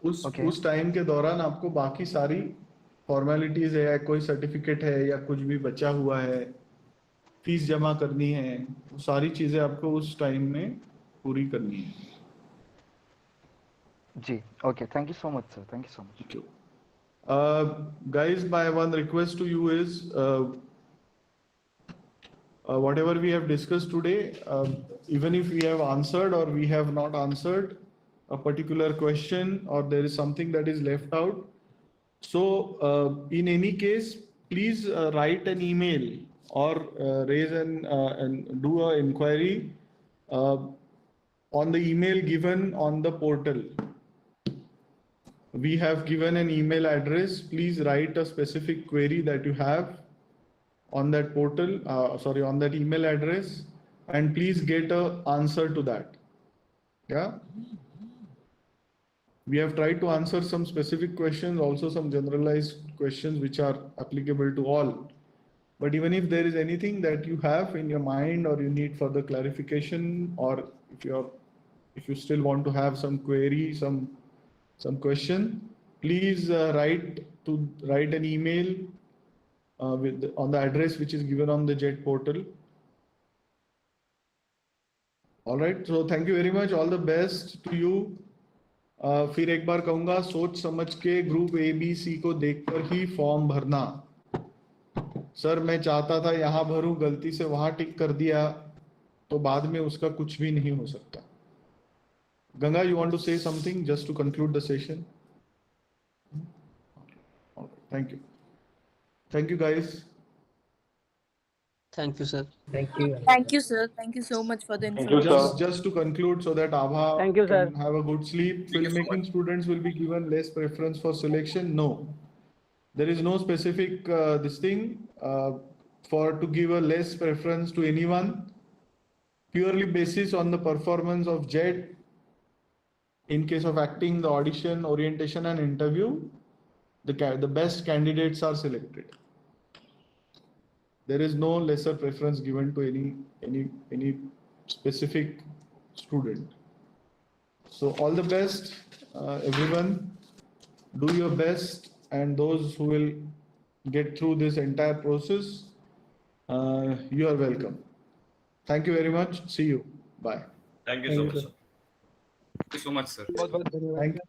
उस टाइम के दौरान आपको बाकी सारी फॉर्मेलिटीज है, कोई सर्टिफिकेट है या कुछ भी बचा हुआ है, फीस जमा करनी है, वो सारी चीजें आपको उस टाइम में पूरी करनी है। जी okay, thank you so much sir, thank you so much. Guys, my one request to you is whatever we have discussed today, even if we have answered or we have not answered a particular question or there is something that is left out, so in any case please write an email or raise and do an inquiry on the email given on the portal. We have given an email address. Please write a specific query that you have on that portal, on that email address, and please get an answer to that. Yeah. We have tried to answer some specific questions, also some generalized questions which are applicable to all. But even if there is anything that you have in your mind or you need further clarification, or if you still want to have some query, some question, please write an email on the address which is given on the JET portal. All right, so thank you very much, all the best to you. फिर एक बार कहूंगा, सोच समझ के group A B C को देखकर ही form भरना। Sir मैं चाहता था यहाँ भरूं, गलती से वहां टिक कर दिया, तो बाद में उसका कुछ भी नहीं हो सकता। Ganga, you want to say something just to conclude the session? Thank you. Thank you, guys. Thank you, sir. Thank you. Thank you, sir. Thank you so much for the information. Just to conclude, so that Abha Thank you, sir. can have a good sleep. Filmmaking students will be given less preference for selection. No, there is no specific this thing for to give a less preference to anyone. Purely basis on the performance of JED. In case of acting, the audition, orientation, and interview, the best candidates are selected. There is no lesser preference given to any specific student. So all the best, everyone. Do your best, and those who will get through this entire process, you are welcome. Thank you very much. See you. Bye. Thank you so much, sir. Thank you so much, sir. Thank you.